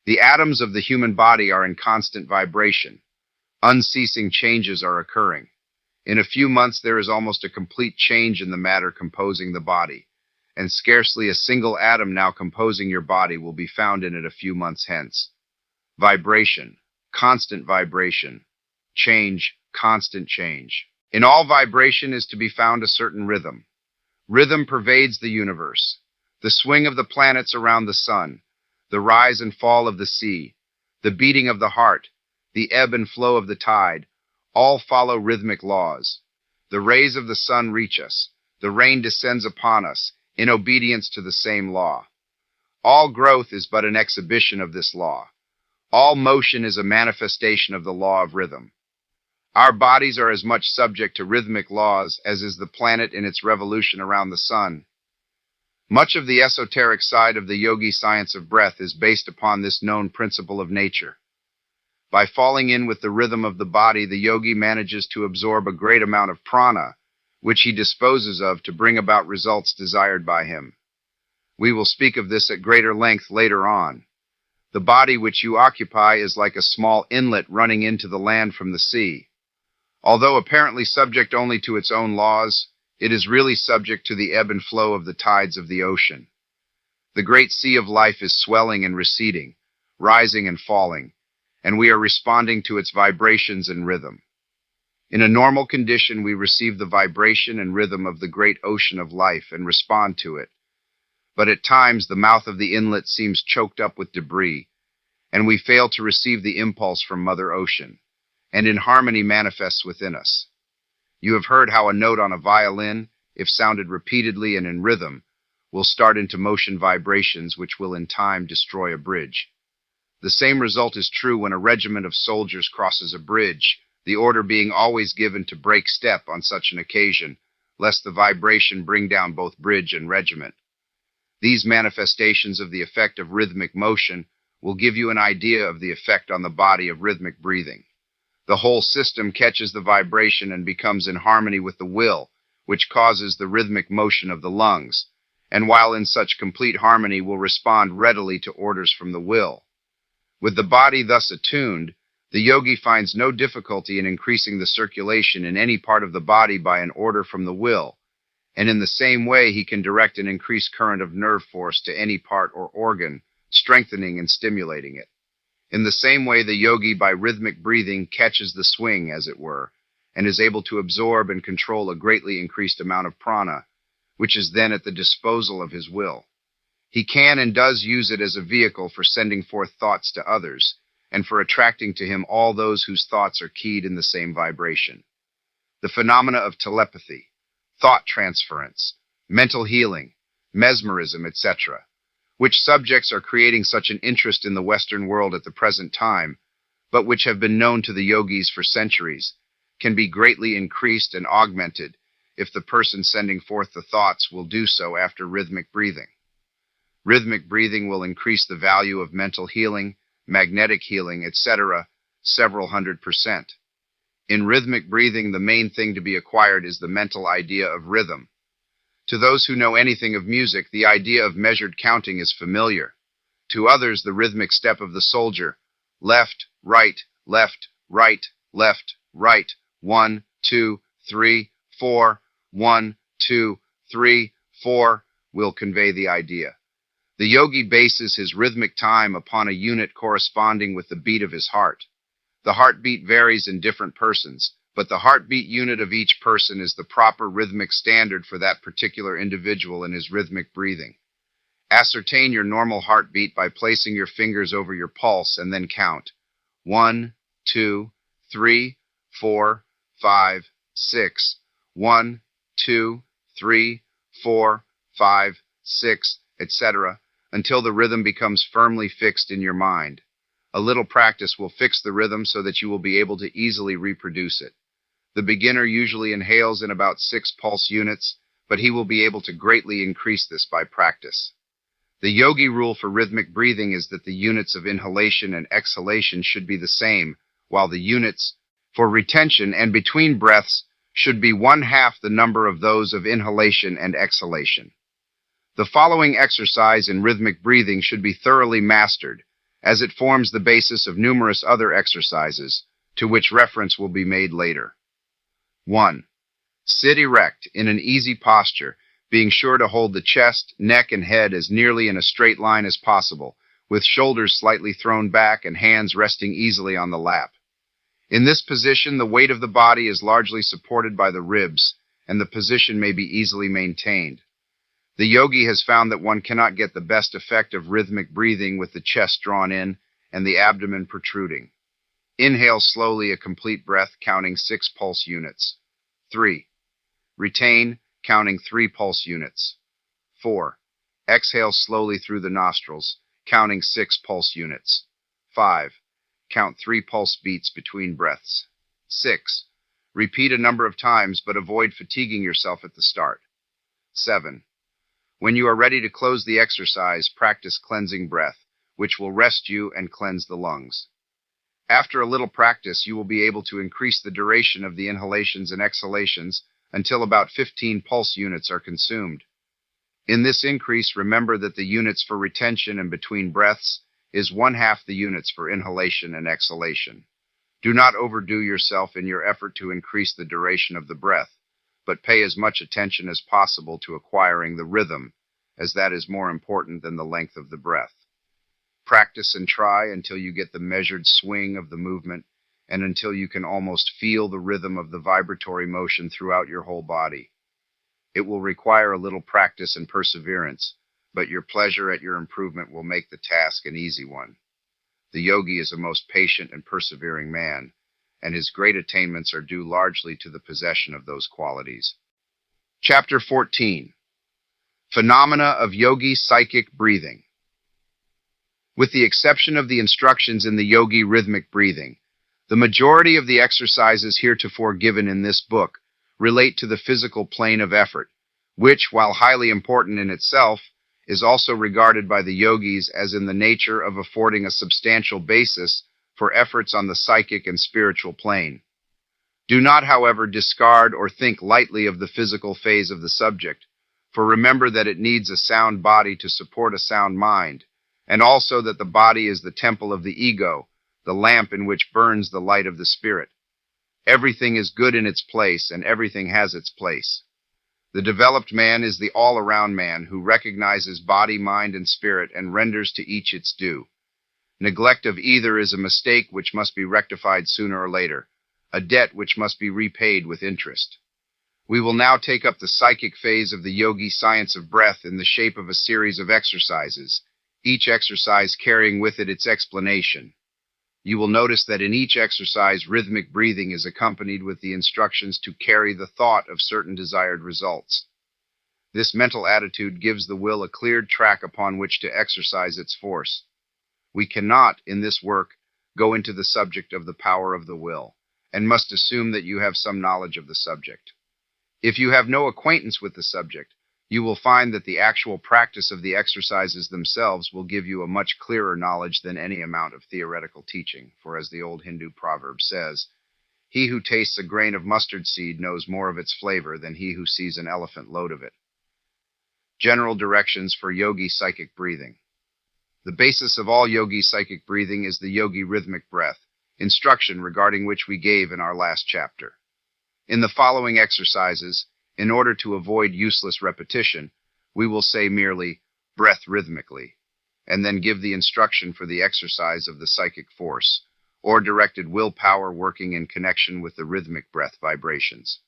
The atoms of the human body are in constant vibration. Unceasing changes are occurring. In a few months there is almost a complete change in the matter composing the body, and scarcely a single atom now composing your body will be found in it a few months hence. Vibration, constant vibration. change, constant change. In all vibration is to be found a certain rhythm. Rhythm pervades the universe. The swing of the planets around the sun, the rise and fall of the sea, the beating of the heart, the ebb and flow of the tide, all follow rhythmic laws. The rays of the sun reach us. The rain descends upon us, in obedience to the same law. All growth is but an exhibition of this law. All motion is a manifestation of the law of rhythm. Our bodies are as much subject to rhythmic laws as is the planet in its revolution around the sun. Much of the esoteric side of the yogi science of breath is based upon this known principle of nature. By falling in with the rhythm of the body, the yogi manages to absorb a great amount of prana, which he disposes of to bring about results desired by him. We will speak of this at greater length later on. The body which you occupy is like a small inlet running into the land from the sea. Although apparently subject only to its own laws, it is really subject to the ebb and flow of the tides of the ocean. The great sea of life is swelling and receding, rising and falling, and we are responding to its vibrations and rhythm. In a normal condition, we receive the vibration and rhythm of the great ocean of life and respond to it. But at times, the mouth of the inlet seems choked up with debris, and we fail to receive the impulse from Mother Ocean, and inharmony manifests within us. You have heard how a note on a violin, if sounded repeatedly and in rhythm, will start into motion vibrations which will in time destroy a bridge. The same result is true when a regiment of soldiers crosses a bridge, the order being always given to break step on such an occasion, lest the vibration bring down both bridge and regiment. These manifestations of the effect of rhythmic motion will give you an idea of the effect on the body of rhythmic breathing. The whole system catches the vibration and becomes in harmony with the will, which causes the rhythmic motion of the lungs, and while in such complete harmony will respond readily to orders from the will. With the body thus attuned, the yogi finds no difficulty in increasing the circulation in any part of the body by an order from the will, and in the same way he can direct an increased current of nerve force to any part or organ, strengthening and stimulating it. In the same way, the yogi, by rhythmic breathing, catches the swing, as it were, and is able to absorb and control a greatly increased amount of prana, which is then at the disposal of his will. He can and does use it as a vehicle for sending forth thoughts to others, and for attracting to him all those whose thoughts are keyed in the same vibration. The phenomena of telepathy, thought transference, mental healing, mesmerism, etc., which subjects are creating such an interest in the Western world at the present time, but which have been known to the yogis for centuries, can be greatly increased and augmented if the person sending forth the thoughts will do so after rhythmic breathing. Rhythmic breathing will increase the value of mental healing, magnetic healing, etc., several 100%. In rhythmic breathing, the main thing to be acquired is the mental idea of rhythm. To those who know anything of music, the idea of measured counting is familiar. To others, the rhythmic step of the soldier, left, right, left, right, left, right, 1, 2, 3, 4, 1, 2, 3, 4, will convey the idea. The yogi bases his rhythmic time upon a unit corresponding with the beat of his heart. The heartbeat varies in different persons, but the heartbeat unit of each person is the proper rhythmic standard for that particular individual in his rhythmic breathing. Ascertain your normal heartbeat by placing your fingers over your pulse and then count 1, 2, 3, 4, 5, 6, 1, 2, 3, 4, 5, 6, etc., until the rhythm becomes firmly fixed in your mind. A little practice will fix the rhythm so that you will be able to easily reproduce it. The beginner usually inhales in about 6 pulse units, but he will be able to greatly increase this by practice. The yogi rule for rhythmic breathing is that the units of inhalation and exhalation should be the same, while the units for retention and between breaths should be 1/2 the number of those of inhalation and exhalation. The following exercise in rhythmic breathing should be thoroughly mastered, as it forms the basis of numerous other exercises, to which reference will be made later. 1. Sit erect in an easy posture, being sure to hold the chest, neck, and head as nearly in a straight line as possible, with shoulders slightly thrown back and hands resting easily on the lap. In this position, the weight of the body is largely supported by the ribs, and the position may be easily maintained. The yogi has found that one cannot get the best effect of rhythmic breathing with the chest drawn in and the abdomen protruding. Inhale slowly a complete breath, counting 6 pulse units. 3. Retain, counting 3 pulse units. 4. Exhale slowly through the nostrils, counting 6 pulse units. 5. Count 3 pulse beats between breaths. 6. Repeat a number of times, but avoid fatiguing yourself at the start. 7. When you are ready to close the exercise, practice cleansing breath, which will rest you and cleanse the lungs. After a little practice, you will be able to increase the duration of the inhalations and exhalations until about 15 pulse units are consumed. In this increase, remember that the units for retention and between breaths is 1/2 the units for inhalation and exhalation. Do not overdo yourself in your effort to increase the duration of the breath, but pay as much attention as possible to acquiring the rhythm, as that is more important than the length of the breath. Practice and try until you get the measured swing of the movement and until you can almost feel the rhythm of the vibratory motion throughout your whole body. It will require a little practice and perseverance, but your pleasure at your improvement will make the task an easy one. The yogi is a most patient and persevering man, and his great attainments are due largely to the possession of those qualities. Chapter 14. Phenomena of Yogi Psychic Breathing. With the exception of the instructions in the yogi rhythmic breathing, the majority of the exercises heretofore given in this book relate to the physical plane of effort, which, while highly important in itself, is also regarded by the yogis as in the nature of affording a substantial basis for efforts on the psychic and spiritual plane. Do not, however, discard or think lightly of the physical phase of the subject, for remember that it needs a sound body to support a sound mind, and also that the body is the temple of the ego, the lamp in which burns the light of the spirit. Everything is good in its place, and everything has its place. The developed man is the all-around man who recognizes body, mind, and spirit and renders to each its due. Neglect of either is a mistake which must be rectified sooner or later, a debt which must be repaid with interest. We will now take up the psychic phase of the Yogi Science of Breath in the shape of a series of exercises, each exercise carrying with it its explanation. You will notice that in each exercise, rhythmic breathing is accompanied with the instructions to carry the thought of certain desired results. This mental attitude gives the will a cleared track upon which to exercise its force. We cannot, in this work, go into the subject of the power of the will, and must assume that you have some knowledge of the subject. If you have no acquaintance with the subject, you will find that the actual practice of the exercises themselves will give you a much clearer knowledge than any amount of theoretical teaching, for as the old Hindu proverb says, "He who tastes a grain of mustard seed knows more of its flavor than he who sees an elephant load of it." General directions for yogi psychic breathing. The basis of all yogi psychic breathing is the yogi rhythmic breath, instruction regarding which we gave in our last chapter. In the following exercises, in order to avoid useless repetition, we will say merely, breath rhythmically, and then give the instruction for the exercise of the psychic force, or directed willpower working in connection with the rhythmic breath vibrations.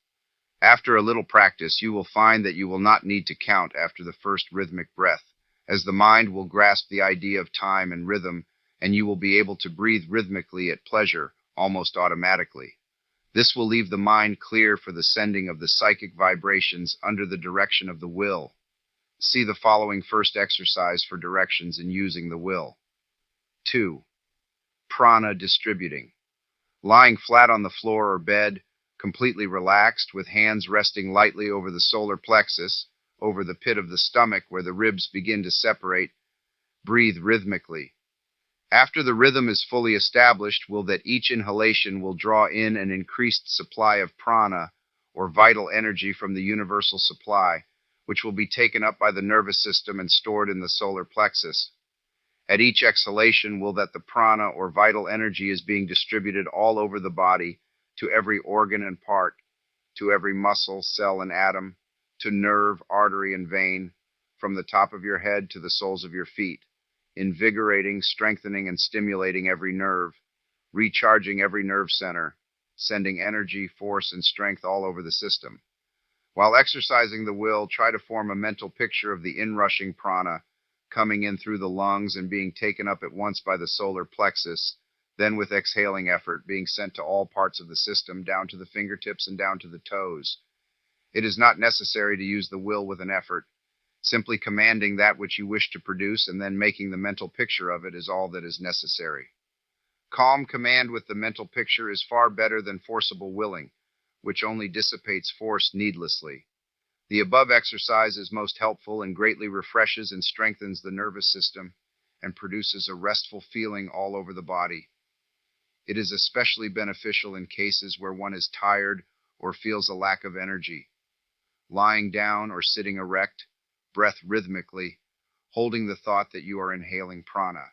After a little practice, you will find that you will not need to count after the first rhythmic breath, as the mind will grasp the idea of time and rhythm, and you will be able to breathe rhythmically at pleasure, almost automatically. This will leave the mind clear for the sending of the psychic vibrations under the direction of the will. See the following first exercise for directions in using the will. 2. Prana distributing. Lying flat on the floor or bed, completely relaxed, with hands resting lightly over the solar plexus, over the pit of the stomach where the ribs begin to separate, breathe rhythmically. After the rhythm is fully established, will that each inhalation will draw in an increased supply of prana, or vital energy from the universal supply, which will be taken up by the nervous system and stored in the solar plexus. At each exhalation, will that the prana, or vital energy, is being distributed all over the body, to every organ and part, to every muscle, cell, and atom, to nerve, artery, and vein, from the top of your head to the soles of your feet, invigorating, strengthening, and stimulating every nerve, recharging every nerve center, sending energy, force, and strength all over the system. While exercising the will, try to form a mental picture of the inrushing prana coming in through the lungs and being taken up at once by the solar plexus, then with exhaling effort being sent to all parts of the system, down to the fingertips and down to the toes. It is not necessary to use the will with an effort. Simply commanding that which you wish to produce and then making the mental picture of it is all that is necessary. Calm command with the mental picture is far better than forcible willing, which only dissipates force needlessly. The above exercise is most helpful and greatly refreshes and strengthens the nervous system and produces a restful feeling all over the body. It is especially beneficial in cases where one is tired or feels a lack of energy. Lying down or sitting erect, breath rhythmically, holding the thought that you are inhaling prana.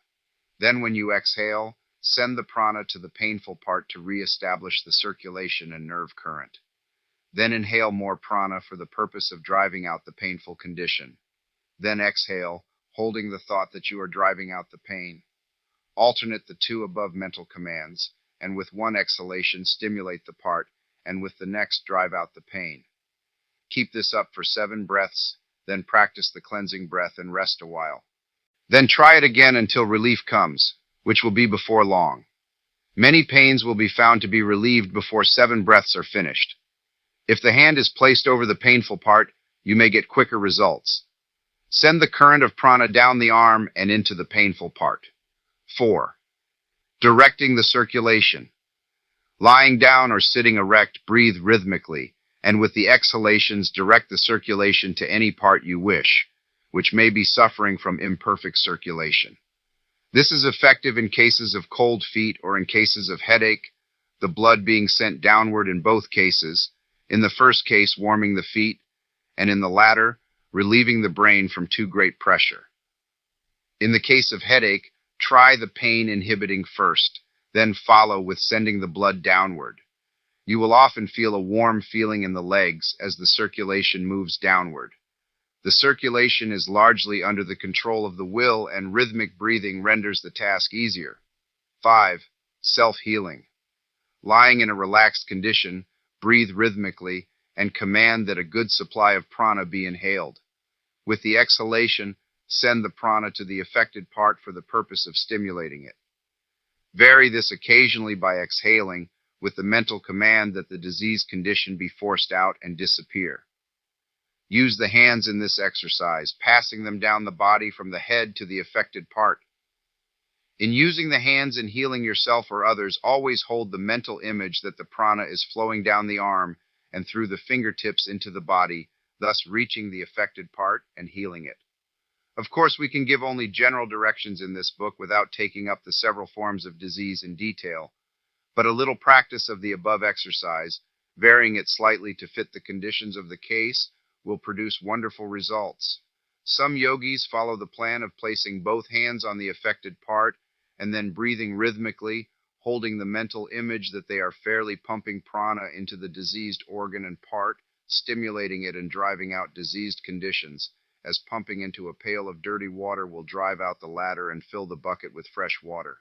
Then when you exhale, send the prana to the painful part to re-establish the circulation and nerve current. Then inhale more prana for the purpose of driving out the painful condition. Then exhale, holding the thought that you are driving out the pain. Alternate the two above mental commands, and with one exhalation stimulate the part, and with the next drive out the pain. Keep this up for 7 breaths, then practice the cleansing breath and rest a while. Then try it again until relief comes, which will be before long. Many pains will be found to be relieved before 7 breaths are finished. If the hand is placed over the painful part, you may get quicker results. Send the current of prana down the arm and into the painful part. 4. Directing the circulation. Lying down or sitting erect, breathe rhythmically, and with the exhalations direct the circulation to any part you wish, which may be suffering from imperfect circulation. This is effective in cases of cold feet or in cases of headache, the blood being sent downward in both cases, in the first case warming the feet, and in the latter, relieving the brain from too great pressure. In the case of headache, try the pain inhibiting first, then follow with sending the blood downward. You will often feel a warm feeling in the legs as the circulation moves downward. The circulation is largely under the control of the will, and rhythmic breathing renders the task easier. 5. Self-healing. Lying in a relaxed condition, breathe rhythmically and command that a good supply of prana be inhaled. With the exhalation, send the prana to the affected part for the purpose of stimulating it. Vary this occasionally by exhaling, with the mental command that the disease condition be forced out and disappear. Use the hands in this exercise, passing them down the body from the head to the affected part. In using the hands and healing yourself or others, always hold the mental image that the prana is flowing down the arm and through the fingertips into the body, thus reaching the affected part and healing it. Of course, we can give only general directions in this book without taking up the several forms of disease in detail, but a little practice of the above exercise, varying it slightly to fit the conditions of the case, will produce wonderful results. Some yogis follow the plan of placing both hands on the affected part and then breathing rhythmically, holding the mental image that they are fairly pumping prana into the diseased organ and part, stimulating it and driving out diseased conditions, as pumping into a pail of dirty water will drive out the latter and fill the bucket with fresh water.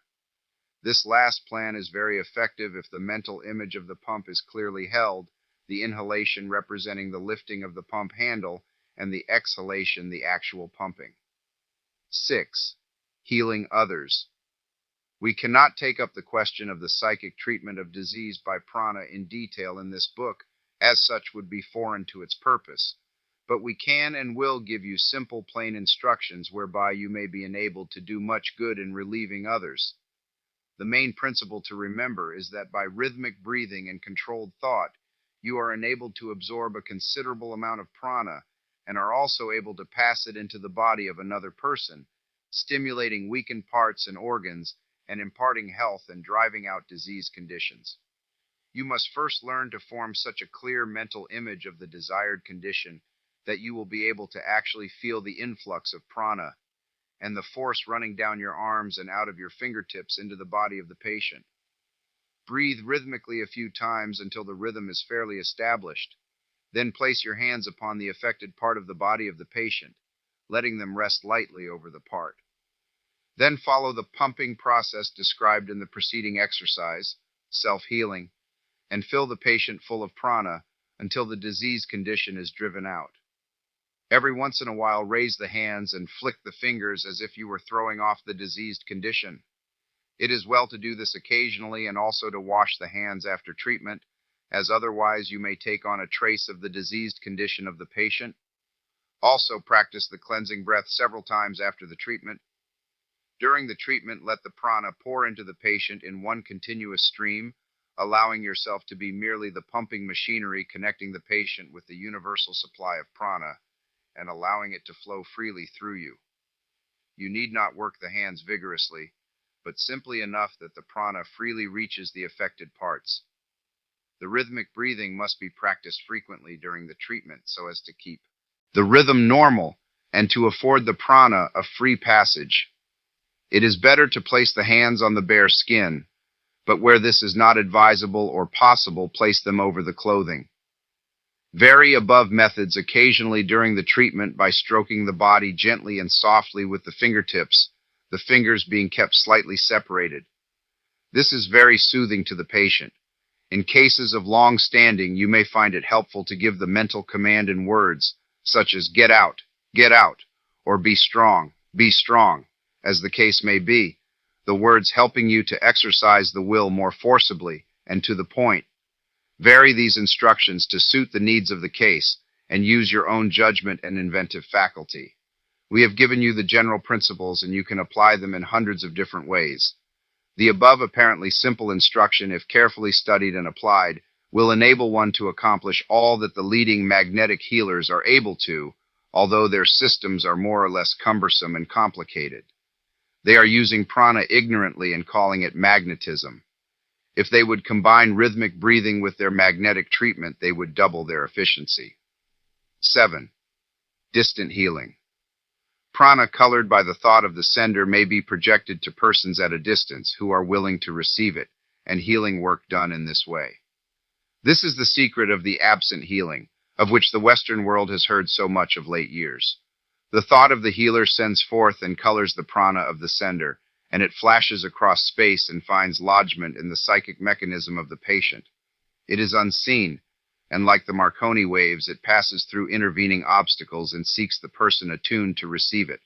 This last plan is very effective if the mental image of the pump is clearly held, the inhalation representing the lifting of the pump handle, and the exhalation the actual pumping. 6. Healing others. We cannot take up the question of the psychic treatment of disease by prana in detail in this book, as such would be foreign to its purpose, but we can and will give you simple, plain instructions whereby you may be enabled to do much good in relieving others. The main principle to remember is that by rhythmic breathing and controlled thought, you are enabled to absorb a considerable amount of prana and are also able to pass it into the body of another person, stimulating weakened parts and organs and imparting health and driving out disease conditions. You must first learn to form such a clear mental image of the desired condition that you will be able to actually feel the influx of prana and the force running down your arms and out of your fingertips into the body of the patient. Breathe rhythmically a few times until the rhythm is fairly established. Then place your hands upon the affected part of the body of the patient, letting them rest lightly over the part. Then follow the pumping process described in the preceding exercise, self-healing, and fill the patient full of prana until the disease condition is driven out. Every once in a while, raise the hands and flick the fingers as if you were throwing off the diseased condition. It is well to do this occasionally and also to wash the hands after treatment, as otherwise you may take on a trace of the diseased condition of the patient. Also practice the cleansing breath several times after the treatment. During the treatment, let the prana pour into the patient in one continuous stream, allowing yourself to be merely the pumping machinery connecting the patient with the universal supply of prana and allowing it to flow freely through you. You need not work the hands vigorously, but simply enough that the prana freely reaches the affected parts. The rhythmic breathing must be practiced frequently during the treatment so as to keep the rhythm normal and to afford the prana a free passage. It is better to place the hands on the bare skin, but where this is not advisable or possible, place them over the clothing. Vary above methods occasionally during the treatment by stroking the body gently and softly with the fingertips, the fingers being kept slightly separated. This is very soothing to the patient. In cases of long standing, you may find it helpful to give the mental command in words such as get out, or be strong, as the case may be, the words helping you to exercise the will more forcibly and to the point. Vary these instructions to suit the needs of the case and use your own judgment and inventive faculty. We have given you the general principles and you can apply them in hundreds of different ways. The above apparently simple instruction, if carefully studied and applied, will enable one to accomplish all that the leading magnetic healers are able to, although their systems are more or less cumbersome and complicated. They are using prana ignorantly and calling it magnetism. If they would combine rhythmic breathing with their magnetic treatment, they would double their efficiency. 7. Distant healing. Prana colored by the thought of the sender may be projected to persons at a distance who are willing to receive it, and healing work done in this way. This is the secret of the absent healing, of which the Western world has heard so much of late years. The thought of the healer sends forth and colors the prana of the sender, and it flashes across space and finds lodgment in the psychic mechanism of the patient. It is unseen, and like the Marconi waves, it passes through intervening obstacles and seeks the person attuned to receive it.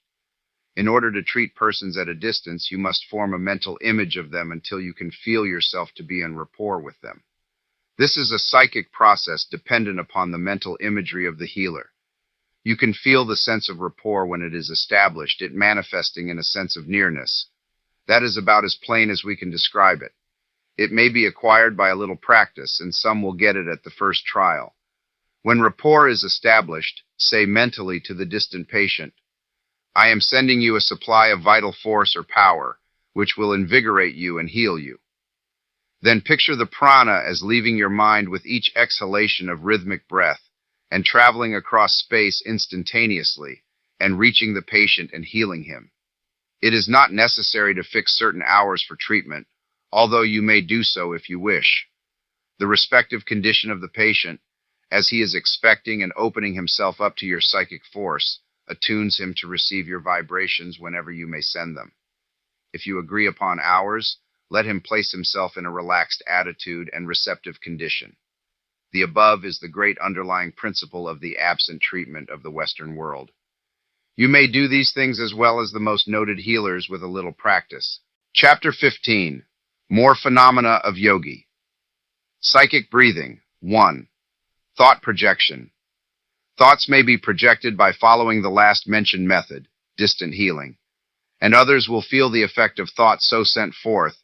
In order to treat persons at a distance, you must form a mental image of them until you can feel yourself to be in rapport with them. This is a psychic process dependent upon the mental imagery of the healer. You can feel the sense of rapport when it is established, it manifesting in a sense of nearness. That is about as plain as we can describe it. It may be acquired by a little practice, and some will get it at the first trial. When rapport is established, say mentally to the distant patient, I am sending you a supply of vital force or power, which will invigorate you and heal you. Then picture the prana as leaving your mind with each exhalation of rhythmic breath, and traveling across space instantaneously, and reaching the patient and healing him. It is not necessary to fix certain hours for treatment, although you may do so if you wish. The respective condition of the patient, as he is expecting and opening himself up to your psychic force, attunes him to receive your vibrations whenever you may send them. If you agree upon hours, let him place himself in a relaxed attitude and receptive condition. The above is the great underlying principle of the absent treatment of the Western world. You may do these things as well as the most noted healers with a little practice. Chapter 15. More Phenomena of Yogi. Psychic Breathing. 1. Thought Projection. Thoughts may be projected by following the last mentioned method, distant healing, and others will feel the effect of thought so sent forth,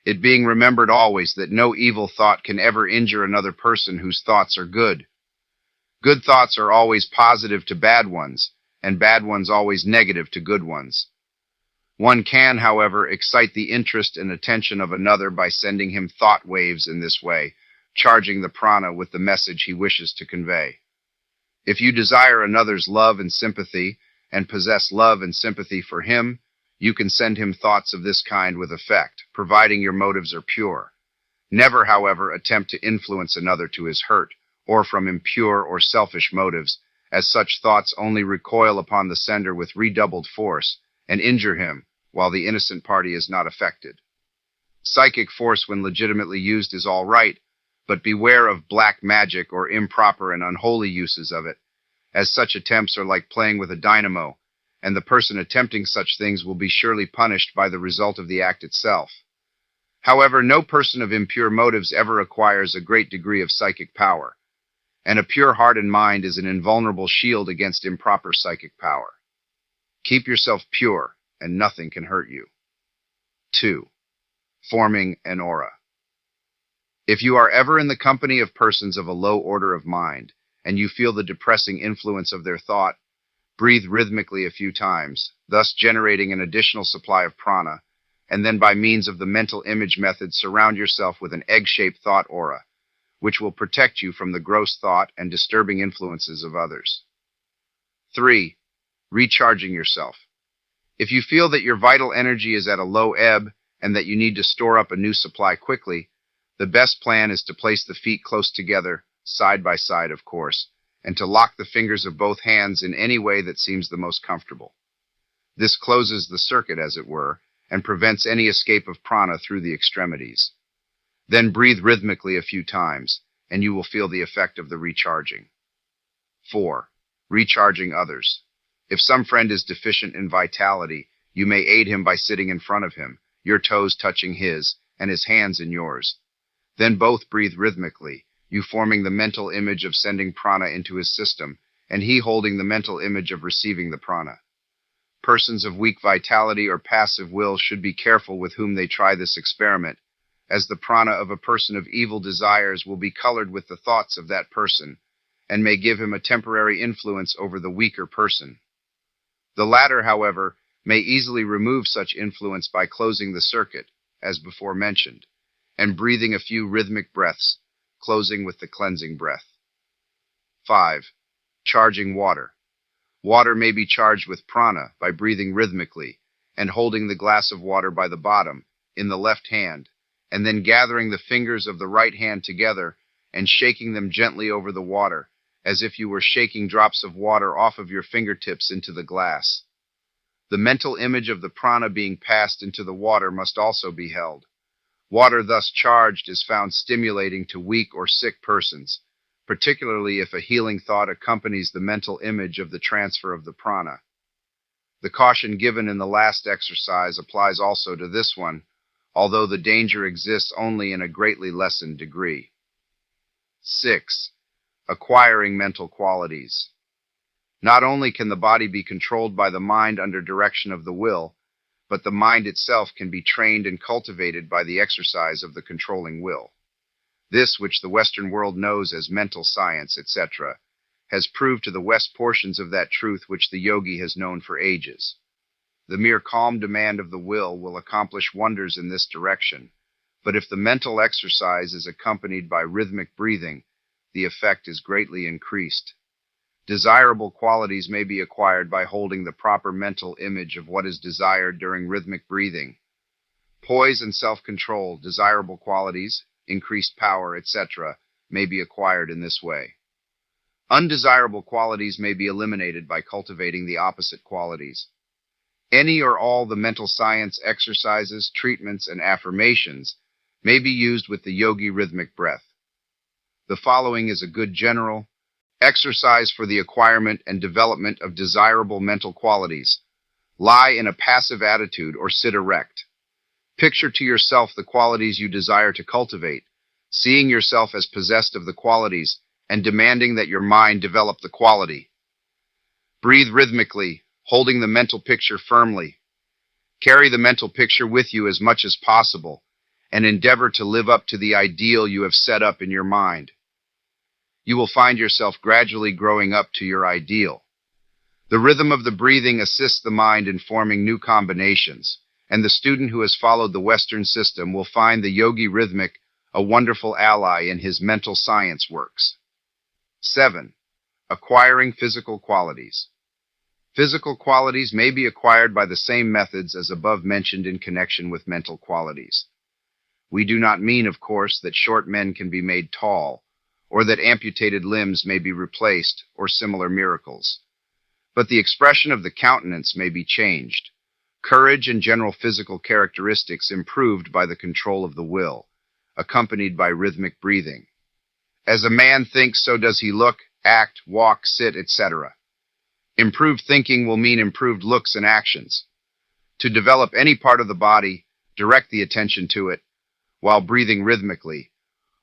it being remembered always that no evil thought can ever injure another person whose thoughts are good. Good thoughts are always positive to bad ones, and bad ones always negative to good ones. One can, however, excite the interest and attention of another by sending him thought waves in this way, charging the prana with the message he wishes to convey. If you desire another's love and sympathy, and possess love and sympathy for him, you can send him thoughts of this kind with effect, providing your motives are pure. Never, however, attempt to influence another to his hurt, or from impure or selfish motives, as such thoughts only recoil upon the sender with redoubled force, and injure him, while the innocent party is not affected. Psychic force when legitimately used is all right, but beware of black magic or improper and unholy uses of it, as such attempts are like playing with a dynamo, and the person attempting such things will be surely punished by the result of the act itself. However, no person of impure motives ever acquires a great degree of psychic power, and a pure heart and mind is an invulnerable shield against improper psychic power. Keep yourself pure, and nothing can hurt you. 2. Forming an aura. If you are ever in the company of persons of a low order of mind, and you feel the depressing influence of their thought, breathe rhythmically a few times, thus generating an additional supply of prana, and then by means of the mental image method surround yourself with an egg-shaped thought aura, which will protect you from the gross thought and disturbing influences of others. 3. Recharging yourself. If you feel that your vital energy is at a low ebb and that you need to store up a new supply quickly, the best plan is to place the feet close together, side by side of course, and to lock the fingers of both hands in any way that seems the most comfortable. This closes the circuit, as it were, and prevents any escape of prana through the extremities. Then breathe rhythmically a few times, and you will feel the effect of the recharging. 4. Recharging others. If some friend is deficient in vitality, you may aid him by sitting in front of him, your toes touching his, and his hands in yours. Then both breathe rhythmically, you forming the mental image of sending prana into his system, and he holding the mental image of receiving the prana. Persons of weak vitality or passive will should be careful with whom they try this experiment, as the prana of a person of evil desires will be colored with the thoughts of that person, and may give him a temporary influence over the weaker person. The latter, however, may easily remove such influence by closing the circuit, as before mentioned, and breathing a few rhythmic breaths, closing with the cleansing breath. 5. Charging water. Water may be charged with prana by breathing rhythmically and holding the glass of water by the bottom, in the left hand, and then gathering the fingers of the right hand together and shaking them gently over the water, as if you were shaking drops of water off of your fingertips into the glass. The mental image of the prana being passed into the water must also be held. Water thus charged is found stimulating to weak or sick persons, particularly if a healing thought accompanies the mental image of the transfer of the prana. The caution given in the last exercise applies also to this one, although the danger exists only in a greatly lessened degree. 6. Acquiring mental qualities. Not only can the body be controlled by the mind under direction of the will, but the mind itself can be trained and cultivated by the exercise of the controlling will. This, which the Western world knows as mental science, etc., has proved to the West portions of that truth which the yogi has known for ages. The mere calm demand of the will accomplish wonders in this direction, but if the mental exercise is accompanied by rhythmic breathing, the effect is greatly increased. Desirable qualities may be acquired by holding the proper mental image of what is desired during rhythmic breathing. Poise and self-control, desirable qualities, increased power, etc., may be acquired in this way. Undesirable qualities may be eliminated by cultivating the opposite qualities. Any or all the mental science exercises, treatments, and affirmations may be used with the yogi rhythmic breath. The following is a good general exercise for the acquirement and development of desirable mental qualities. Lie in a passive attitude or sit erect. Picture to yourself the qualities you desire to cultivate, seeing yourself as possessed of the qualities and demanding that your mind develop the quality. Breathe rhythmically, holding the mental picture firmly. Carry the mental picture with you as much as possible and endeavor to live up to the ideal you have set up in your mind. You will find yourself gradually growing up to your ideal. The rhythm of the breathing assists the mind in forming new combinations, and the student who has followed the Western system will find the yogi rhythmic a wonderful ally in his mental science works. 7. Acquiring physical qualities. Physical qualities may be acquired by the same methods as above mentioned in connection with mental qualities. We do not mean, of course, that short men can be made tall, or that amputated limbs may be replaced, or similar miracles. But the expression of the countenance may be changed, Courage and general physical characteristics improved by the control of the will, accompanied by rhythmic breathing. As a man thinks, so does he look, act, walk, sit, etc. Improved thinking will mean improved looks and actions. To develop any part of the body, direct the attention to it, while breathing rhythmically,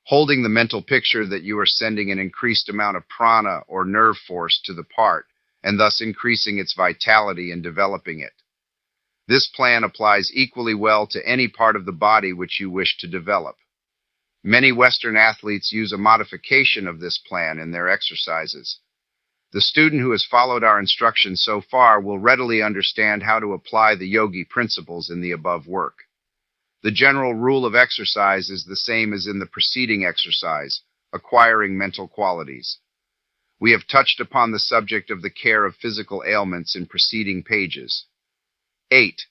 holding the mental picture that you are sending an increased amount of prana or nerve force to the part, and thus increasing its vitality and developing it. This plan applies equally well to any part of the body which you wish to develop. Many Western athletes use a modification of this plan in their exercises. The student who has followed our instructions so far will readily understand how to apply the yogi principles in the above work. The general rule of exercise is the same as in the preceding exercise, acquiring mental qualities. We have touched upon the subject of the care of physical ailments in preceding pages. 8.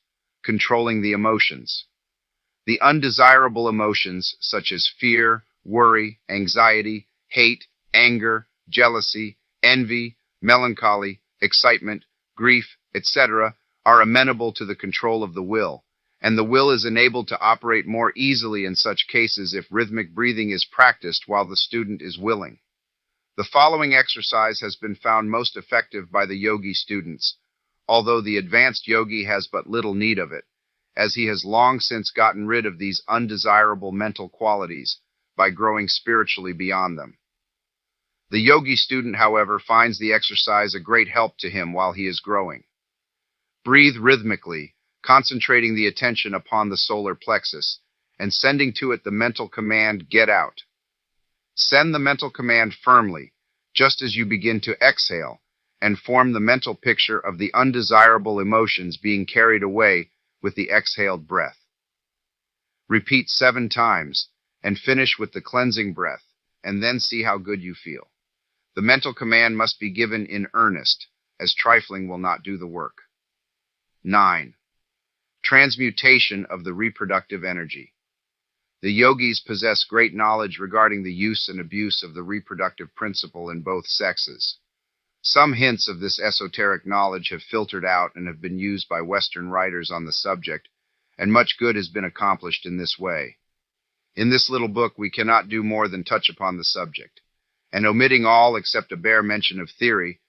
Controlling the emotions. The undesirable emotions such as fear, worry, anxiety, hate, anger, jealousy, envy, melancholy, excitement, grief, etc. are amenable to the control of the will, and the will is enabled to operate more easily in such cases if rhythmic breathing is practiced while the student is willing. The following exercise has been found most effective by the yogi students, although the advanced yogi has but little need of it, as he has long since gotten rid of these undesirable mental qualities by growing spiritually beyond them. The yogi student, however, finds the exercise a great help to him while he is growing. Breathe rhythmically, concentrating the attention upon the solar plexus, and sending to it the mental command, "Get out." Send the mental command firmly, just as you begin to exhale, and form the mental picture of the undesirable emotions being carried away with the exhaled breath. Repeat 7 times, and finish with the cleansing breath, and then see how good you feel. The mental command must be given in earnest, as trifling will not do the work. 9. Transmutation of the reproductive energy. The yogis possess great knowledge regarding the use and abuse of the reproductive principle in both sexes. Some hints of this esoteric knowledge have filtered out and have been used by Western writers on the subject, and much good has been accomplished in this way. In this little book we cannot do more than touch upon the subject, and omitting all except a bare mention of theory,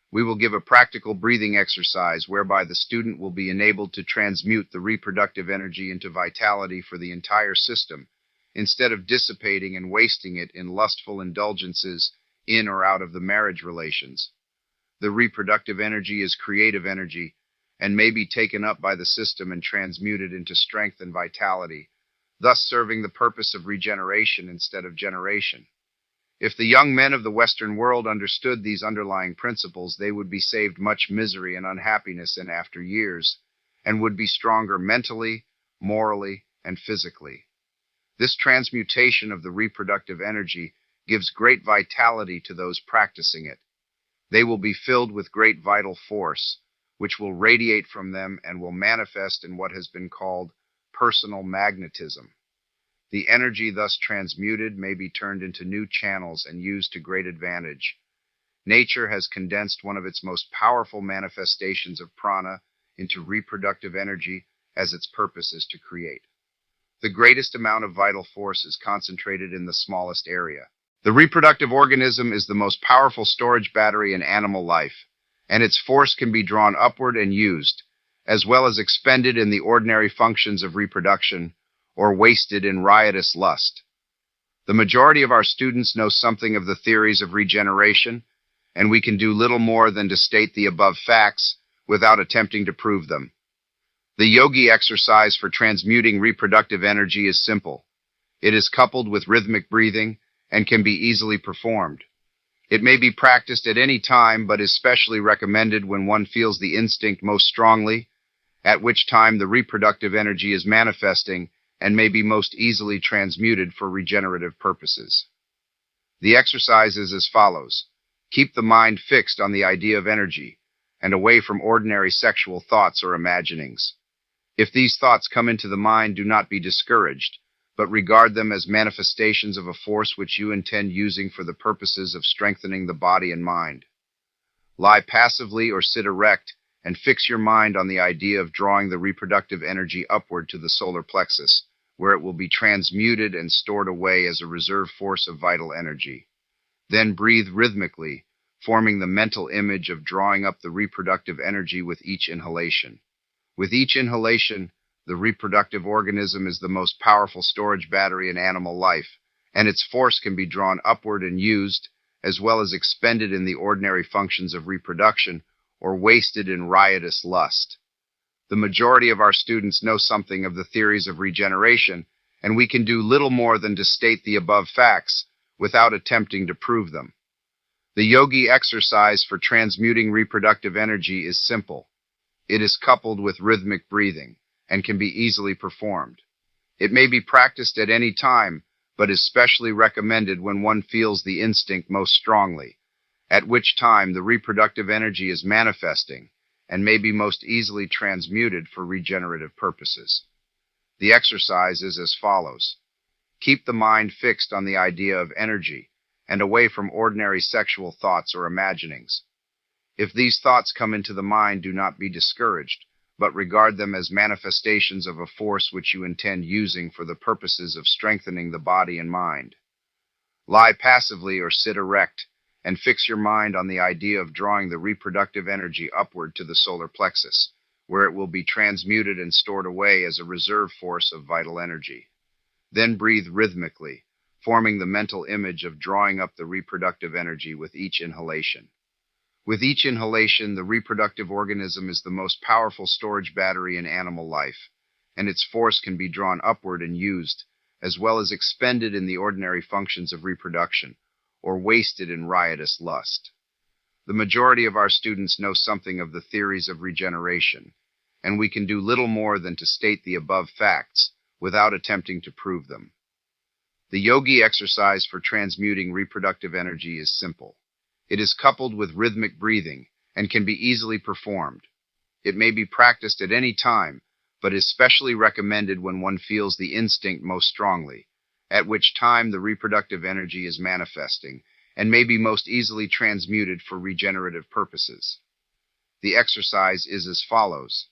we will give a practical breathing exercise whereby the student will be enabled to transmute the reproductive energy into vitality for the entire system, instead of dissipating and wasting it in lustful indulgences in or out of the marriage relations. The reproductive energy is creative energy, and may be taken up by the system and transmuted into strength and vitality, thus serving the purpose of regeneration instead of generation. If the young men of the Western world understood these underlying principles, they would be saved much misery and unhappiness in after years, and would be stronger mentally, morally, and physically. This transmutation of the reproductive energy gives great vitality to those practicing it. They will be filled with great vital force, which will radiate from them and will manifest in what has been called personal magnetism. The energy thus transmuted may be turned into new channels and used to great advantage. Nature has condensed one of its most powerful manifestations of prana into reproductive energy, as its purpose is to create. The greatest amount of vital force is concentrated in the smallest area. The reproductive organism is the most powerful storage battery in animal life, and its force can be drawn upward and used, as well as expended in the ordinary functions of reproduction, or wasted in riotous lust. The majority of our students know something of the theories of regeneration, and we can do little more than to state the above facts without attempting to prove them. The yogi exercise for transmuting reproductive energy is simple. It is coupled with rhythmic breathing and can be easily performed. It may be practiced at any time, but is specially recommended when one feels the instinct most strongly, at which time the reproductive energy is manifesting and may be most easily transmuted for regenerative purposes. The exercise is as follows. Keep the mind fixed on the idea of energy, and away from ordinary sexual thoughts or imaginings. If these thoughts come into the mind, do not be discouraged, but regard them as manifestations of a force which you intend using for the purposes of strengthening the body and mind. Lie passively or sit erect, and fix your mind on the idea of drawing the reproductive energy upward to the solar plexus, where it will be transmuted and stored away as a reserve force of vital energy. Then breathe rhythmically, forming the mental image of drawing up the reproductive energy with each inhalation. With each inhalation, the reproductive organism is the most powerful storage battery in animal life, and its force can be drawn upward and used, as well as expended in the ordinary functions of reproduction, or wasted in riotous lust. The majority of our students know something of the theories of regeneration, and we can do little more than to state the above facts without attempting to prove them. The yogi exercise for transmuting reproductive energy is simple. It is coupled with rhythmic breathing and can be easily performed. It may be practiced at any time, but is specially recommended when one feels the instinct most strongly, at which time the reproductive energy is manifesting and may be most easily transmuted for regenerative purposes. The exercise is as follows. Keep the mind fixed on the idea of energy and away from ordinary sexual thoughts or imaginings. If these thoughts come into the mind, do not be discouraged, but regard them as manifestations of a force which you intend using for the purposes of strengthening the body and mind. Lie passively or sit erect, and fix your mind on the idea of drawing the reproductive energy upward to the solar plexus, where it will be transmuted and stored away as a reserve force of vital energy. Then breathe rhythmically, forming the mental image of drawing up the reproductive energy with each inhalation. With each inhalation, the reproductive organism is the most powerful storage battery in animal life, and its force can be drawn upward and used, as well as expended in the ordinary functions of reproduction, or wasted in riotous lust. The majority of our students know something of the theories of regeneration, and we can do little more than to state the above facts without attempting to prove them. The yogi exercise for transmuting reproductive energy is simple. It is coupled with rhythmic breathing and can be easily performed. It may be practiced at any time, but is specially recommended when one feels the instinct most strongly, at which time the reproductive energy is manifesting and may be most easily transmuted for regenerative purposes. The exercise is as follows.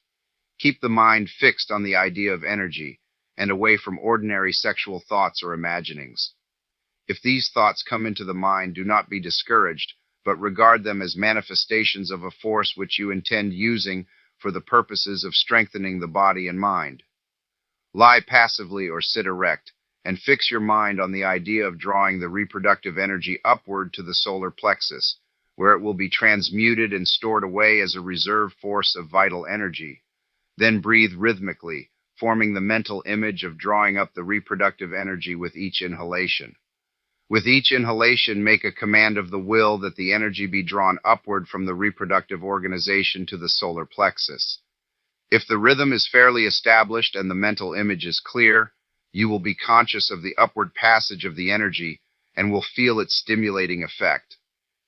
Keep the mind fixed on the idea of energy and away from ordinary sexual thoughts or imaginings. If these thoughts come into the mind, do not be discouraged, but regard them as manifestations of a force which you intend using for the purposes of strengthening the body and mind. Lie passively or sit erect, and fix your mind on the idea of drawing the reproductive energy upward to the solar plexus, where it will be transmuted and stored away as a reserve force of vital energy. Then breathe rhythmically, forming the mental image of drawing up the reproductive energy with each inhalation. With each inhalation, make a command of the will that the energy be drawn upward from the reproductive organization to the solar plexus. If the rhythm is fairly established and the mental image is clear, you will be conscious of the upward passage of the energy and will feel its stimulating effect.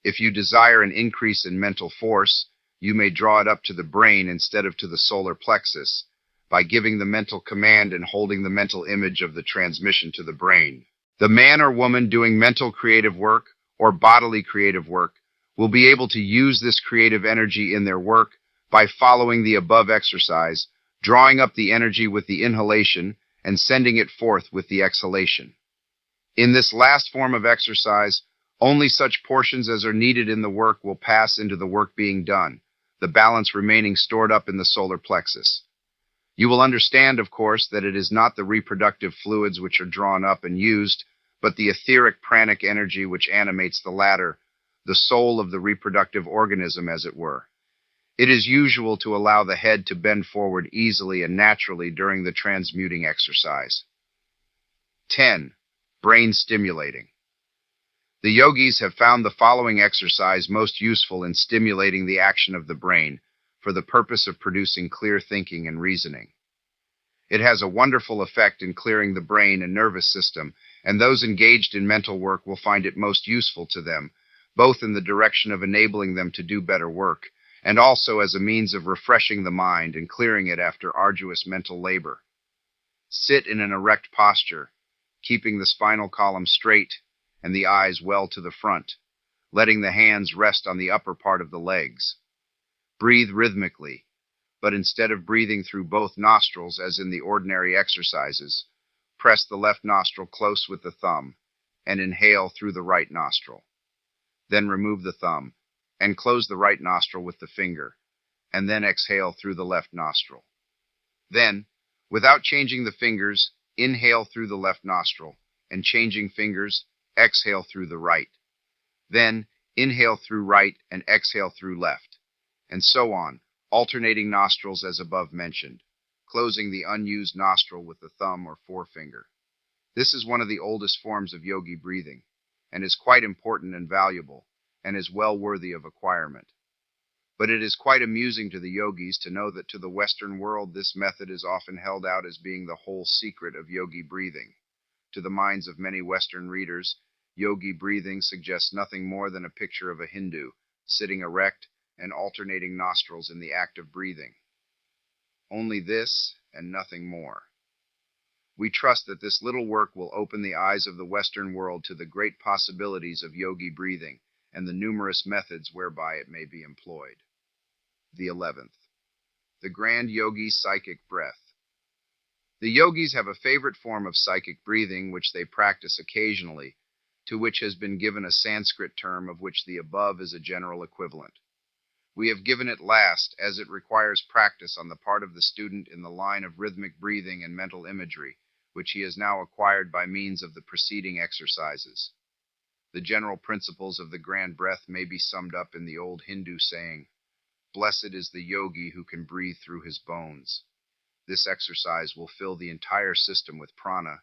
If you desire an increase in mental force, you may draw it up to the brain instead of to the solar plexus, by giving the mental command and holding the mental image of the transmission to the brain. The man or woman doing mental creative work or bodily creative work will be able to use this creative energy in their work by following the above exercise, drawing up the energy with the inhalation and sending it forth with the exhalation. In this last form of exercise, only such portions as are needed in the work will pass into the work being done, the balance remaining stored up in the solar plexus. You will understand, of course, that it is not the reproductive fluids which are drawn up and used, but the etheric pranic energy which animates the latter, the soul of the reproductive organism, as it were. It is usual to allow the head to bend forward easily and naturally during the transmuting exercise. 10. Brain stimulating. The yogis have found the following exercise most useful in stimulating the action of the brain, for the purpose of producing clear thinking and reasoning. It has a wonderful effect in clearing the brain and nervous system, and those engaged in mental work will find it most useful to them, both in the direction of enabling them to do better work, and also as a means of refreshing the mind and clearing it after arduous mental labor. Sit in an erect posture, keeping the spinal column straight and the eyes well to the front, letting the hands rest on the upper part of the legs. Breathe rhythmically, but instead of breathing through both nostrils as in the ordinary exercises, press the left nostril close with the thumb and inhale through the right nostril. Then remove the thumb and close the right nostril with the finger, and then exhale through the left nostril. Then, without changing the fingers, inhale through the left nostril, and changing fingers, exhale through the right. Then, inhale through right and exhale through left, and so on, alternating nostrils as above mentioned, closing the unused nostril with the thumb or forefinger. This is one of the oldest forms of yogi breathing, and is quite important and valuable, and is well worthy of acquirement. But it is quite amusing to the yogis to know that to the Western world this method is often held out as being the whole secret of yogi breathing. To the minds of many Western readers, yogi breathing suggests nothing more than a picture of a Hindu, sitting erect and alternating nostrils in the act of breathing. Only this and nothing more. We trust that this little work will open the eyes of the Western world to the great possibilities of yogi breathing and the numerous methods whereby it may be employed. The 11th. The Grand Yogi Psychic Breath. The yogis have a favorite form of psychic breathing which they practice occasionally, to which has been given a Sanskrit term of which the above is a general equivalent. We have given it last, as it requires practice on the part of the student in the line of rhythmic breathing and mental imagery, which he has now acquired by means of the preceding exercises. The general principles of the grand breath may be summed up in the old Hindu saying, "Blessed is the yogi who can breathe through his bones." This exercise will fill the entire system with prana,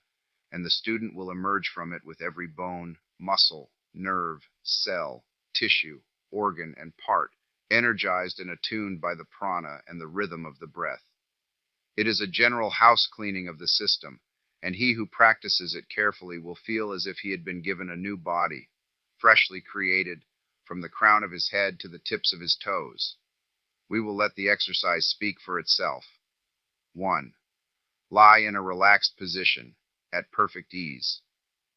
and the student will emerge from it with every bone, muscle, nerve, cell, tissue, organ, and part energized and attuned by the prana and the rhythm of the breath. It is a general house cleaning of the system, and he who practices it carefully will feel as if he had been given a new body, freshly created, from the crown of his head to the tips of his toes. We will let the exercise speak for itself. 1. Lie in a relaxed position, at perfect ease.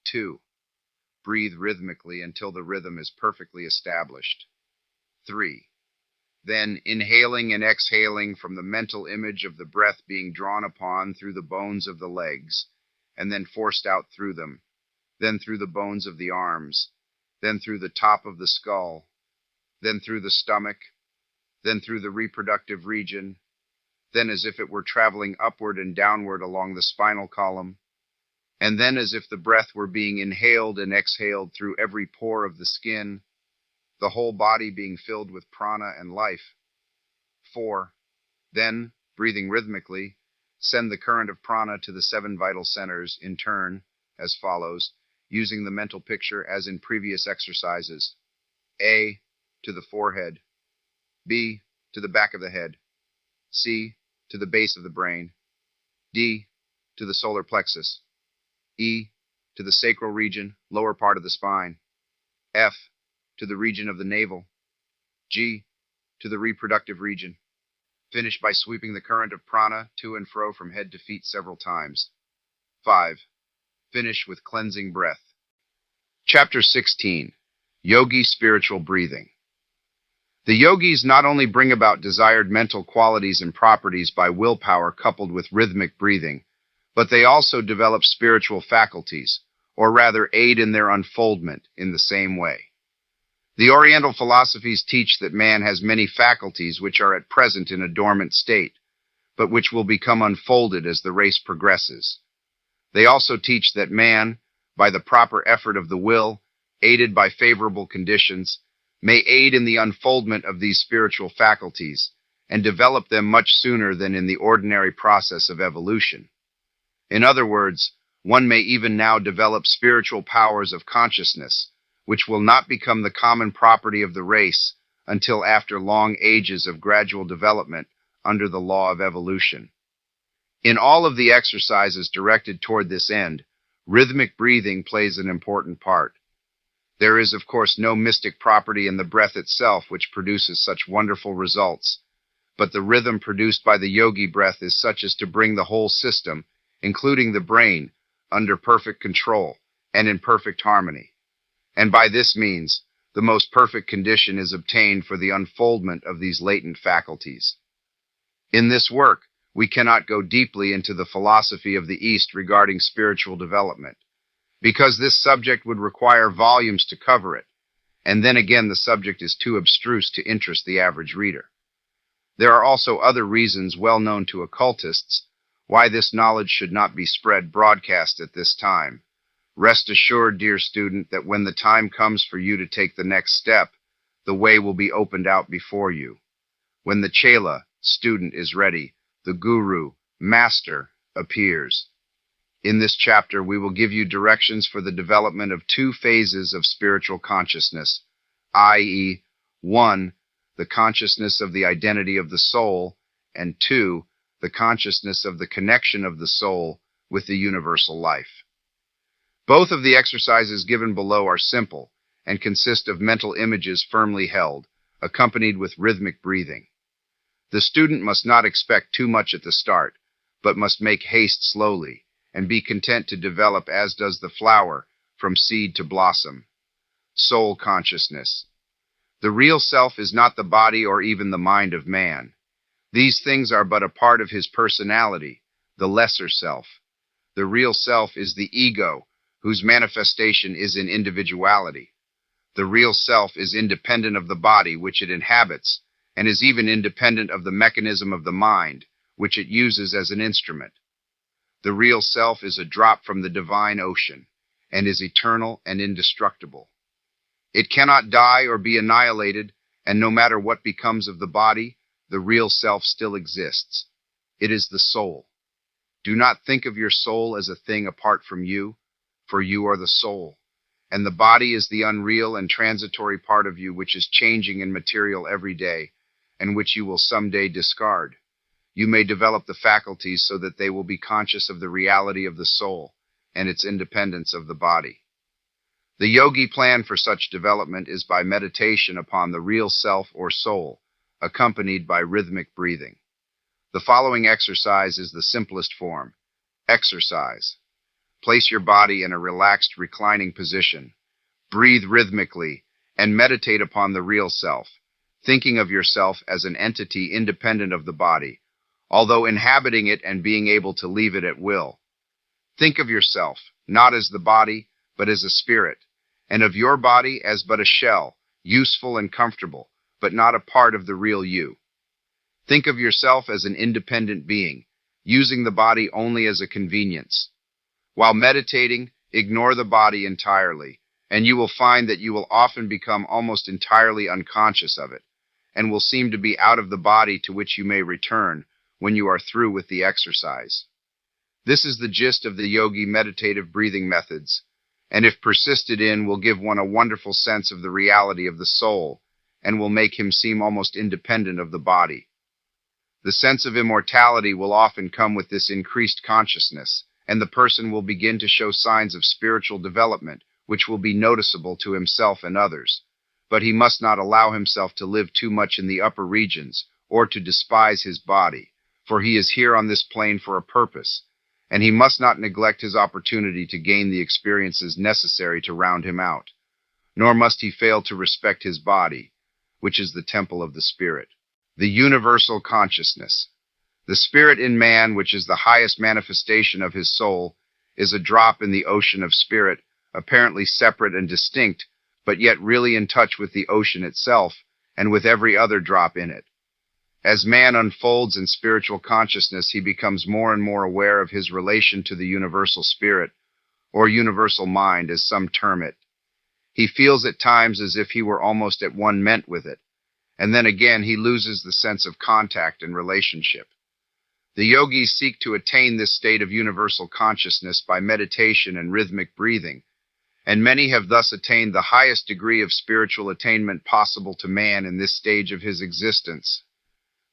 2. Breathe rhythmically until the rhythm is perfectly established. 3. Then, inhaling and exhaling from the mental image of the breath being drawn upon through the bones of the legs, and then forced out through them, then through the bones of the arms, then through the top of the skull, then through the stomach, then through the reproductive region, then as if it were traveling upward and downward along the spinal column, and then as if the breath were being inhaled and exhaled through every pore of the skin, the whole body being filled with prana and life. 4. Then, breathing rhythmically, send the current of prana to the 7 vital centers in turn, as follows, using the mental picture as in previous exercises. A. To the forehead. B. To the back of the head. C. To the base of the brain. D. To the solar plexus. E. To the sacral region, lower part of the spine. F. To the region of the navel. G. To the reproductive region. Finish by sweeping the current of prana to and fro from head to feet several times. 5. Finish with cleansing breath. Chapter 16. Yogi Spiritual Breathing. The yogis not only bring about desired mental qualities and properties by willpower coupled with rhythmic breathing, but they also develop spiritual faculties, or rather aid in their unfoldment in the same way. The Oriental philosophies teach that man has many faculties which are at present in a dormant state, but which will become unfolded as the race progresses. They also teach that man, by the proper effort of the will, aided by favorable conditions, may aid in the unfoldment of these spiritual faculties, and develop them much sooner than in the ordinary process of evolution. In other words, one may even now develop spiritual powers of consciousness, which will not become the common property of the race until after long ages of gradual development under the law of evolution. In all of the exercises directed toward this end, rhythmic breathing plays an important part. There is, of course, no mystic property in the breath itself which produces such wonderful results, but the rhythm produced by the yogi breath is such as to bring the whole system, including the brain, under perfect control and in perfect harmony. And by this means, the most perfect condition is obtained for the unfoldment of these latent faculties. In this work, we cannot go deeply into the philosophy of the East regarding spiritual development, because this subject would require volumes to cover it, and then again the subject is too abstruse to interest the average reader. There are also other reasons well known to occultists why this knowledge should not be spread broadcast at this time. Rest assured, dear student, that when the time comes for you to take the next step, the way will be opened out before you. When the chela, student, is ready, the guru, master, appears. In this chapter, we will give you directions for the development of two phases of spiritual consciousness, i.e., 1, the consciousness of the identity of the soul, and 2, the consciousness of the connection of the soul with the universal life. Both of the exercises given below are simple and consist of mental images firmly held, accompanied with rhythmic breathing. The student must not expect too much at the start, but must make haste slowly, and be content to develop as does the flower, from seed to blossom. Soul consciousness. The real self is not the body or even the mind of man. These things are but a part of his personality, the lesser self. The real self is the ego, whose manifestation is in individuality. The real self is independent of the body which it inhabits, and is even independent of the mechanism of the mind, which it uses as an instrument. The real self is a drop from the divine ocean, and is eternal and indestructible. It cannot die or be annihilated, and no matter what becomes of the body, the real self still exists. It is the soul. Do not think of your soul as a thing apart from you, for you are the soul, and the body is the unreal and transitory part of you which is changing in material every day, and which you will someday discard. You may develop the faculties so that they will be conscious of the reality of the soul and its independence of the body. The yogi plan for such development is by meditation upon the real self or soul, accompanied by rhythmic breathing. The following exercise is the simplest form. Exercise. Place your body in a relaxed, reclining position. Breathe rhythmically and meditate upon the real self, thinking of yourself as an entity independent of the body, although inhabiting it and being able to leave it at will. Think of yourself not as the body, but as a spirit, and of your body as but a shell, useful and comfortable, but not a part of the real you. Think of yourself as an independent being, using the body only as a convenience. While meditating, ignore the body entirely, and you will find that you will often become almost entirely unconscious of it, and will seem to be out of the body, to which you may return when you are through with the exercise. This is the gist of the yogi meditative breathing methods, and if persisted in, will give one a wonderful sense of the reality of the soul, and will make him seem almost independent of the body. The sense of immortality will often come with this increased consciousness, and the person will begin to show signs of spiritual development, which will be noticeable to himself and others. But he must not allow himself to live too much in the upper regions, or to despise his body, for he is here on this plane for a purpose, and he must not neglect his opportunity to gain the experiences necessary to round him out. Nor must he fail to respect his body, which is the temple of the spirit. The universal consciousness. The spirit in man, which is the highest manifestation of his soul, is a drop in the ocean of spirit, apparently separate and distinct, but yet really in touch with the ocean itself, and with every other drop in it. As man unfolds in spiritual consciousness, he becomes more and more aware of his relation to the universal spirit, or universal mind, as some term it. He feels at times as if he were almost at one ment with it, and then again he loses the sense of contact and relationship. The yogis seek to attain this state of universal consciousness by meditation and rhythmic breathing, and many have thus attained the highest degree of spiritual attainment possible to man in this stage of his existence.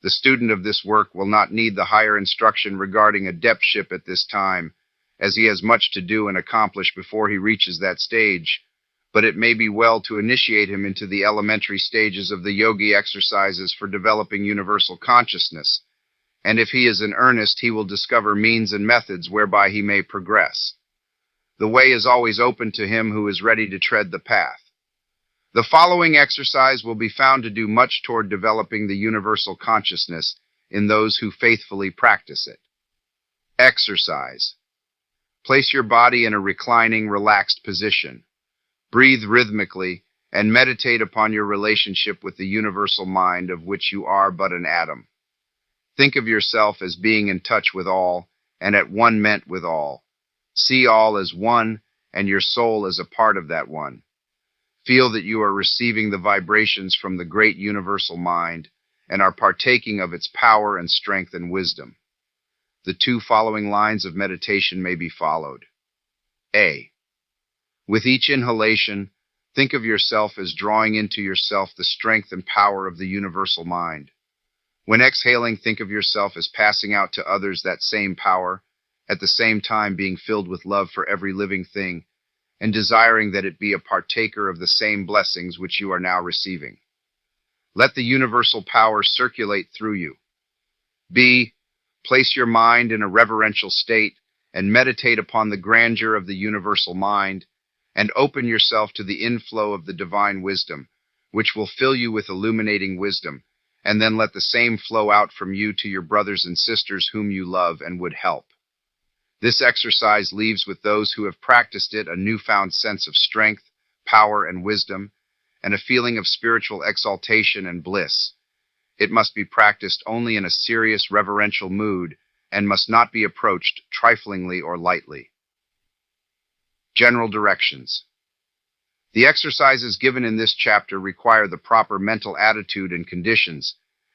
The student of this work will not need the higher instruction regarding adeptship at this time, as he has much to do and accomplish before he reaches that stage, but it may be well to initiate him into the elementary stages of the yogi exercises for developing universal consciousness, and if he is in earnest, he will discover means and methods whereby he may progress. The way is always open to him who is ready to tread the path. The following exercise will be found to do much toward developing the universal consciousness in those who faithfully practice it. Exercise. Place your body in a reclining, relaxed position. Breathe rhythmically and meditate upon your relationship with the universal mind of which you are but an atom. Think of yourself as being in touch with all and at one ment with all. See all as one and your soul as a part of that one. Feel that you are receiving the vibrations from the great universal mind and are partaking of its power and strength and wisdom. The two following lines of meditation may be followed. A. With each inhalation, think of yourself as drawing into yourself the strength and power of the universal mind. When exhaling, think of yourself as passing out to others that same power, at the same time being filled with love for every living thing, and desiring that it be a partaker of the same blessings which you are now receiving. Let the universal power circulate through you. B. Place your mind in a reverential state and meditate upon the grandeur of the universal mind, and open yourself to the inflow of the divine wisdom, which will fill you with illuminating wisdom, and then let the same flow out from you to your brothers and sisters whom you love and would help. This exercise leaves with those who have practiced it a newfound sense of strength, power, and wisdom, and a feeling of spiritual exaltation and bliss. It must be practiced only in a serious, reverential mood and must not be approached triflingly or lightly. General directions. The exercises given in this chapter require the proper mental attitude and conditions,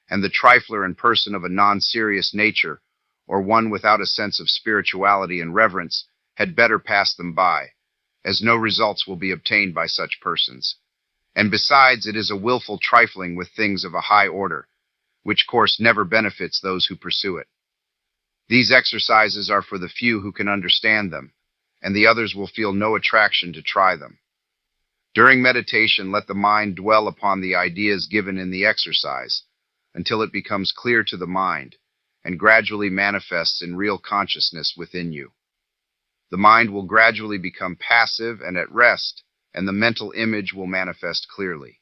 and the trifler and person of a non-serious nature, or one without a sense of spirituality and reverence, had better pass them by, as no results will be obtained by such persons. And besides, it is a willful trifling with things of a high order, which course never benefits those who pursue it. These exercises are for the few who can understand them, and the others will feel no attraction to try them. During meditation, let the mind dwell upon the ideas given in the exercise until it becomes clear to the mind and gradually manifests in real consciousness within you. The mind will gradually become passive and at rest, and the mental image will manifest clearly.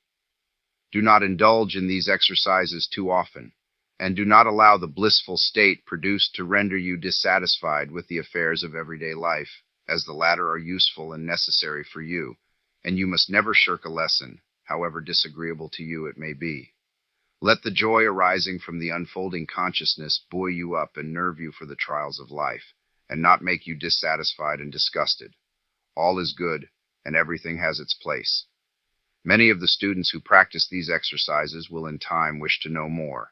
Do not indulge in these exercises too often, and do not allow the blissful state produced to render you dissatisfied with the affairs of everyday life, as the latter are useful and necessary for you, and you must never shirk a lesson, however disagreeable to you it may be. Let the joy arising from the unfolding consciousness buoy you up and nerve you for the trials of life, and not make you dissatisfied and disgusted. All is good, and everything has its place. Many of the students who practice these exercises will in time wish to know more.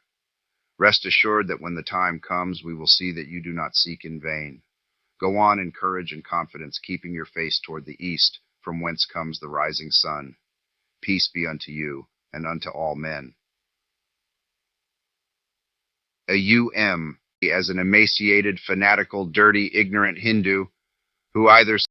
Rest assured that when the time comes, we will see that you do not seek in vain. Go on in courage and confidence, keeping your face toward the east, from whence comes the rising sun. Peace be unto you, and unto all men. As an emaciated, fanatical, dirty, ignorant Hindu, who either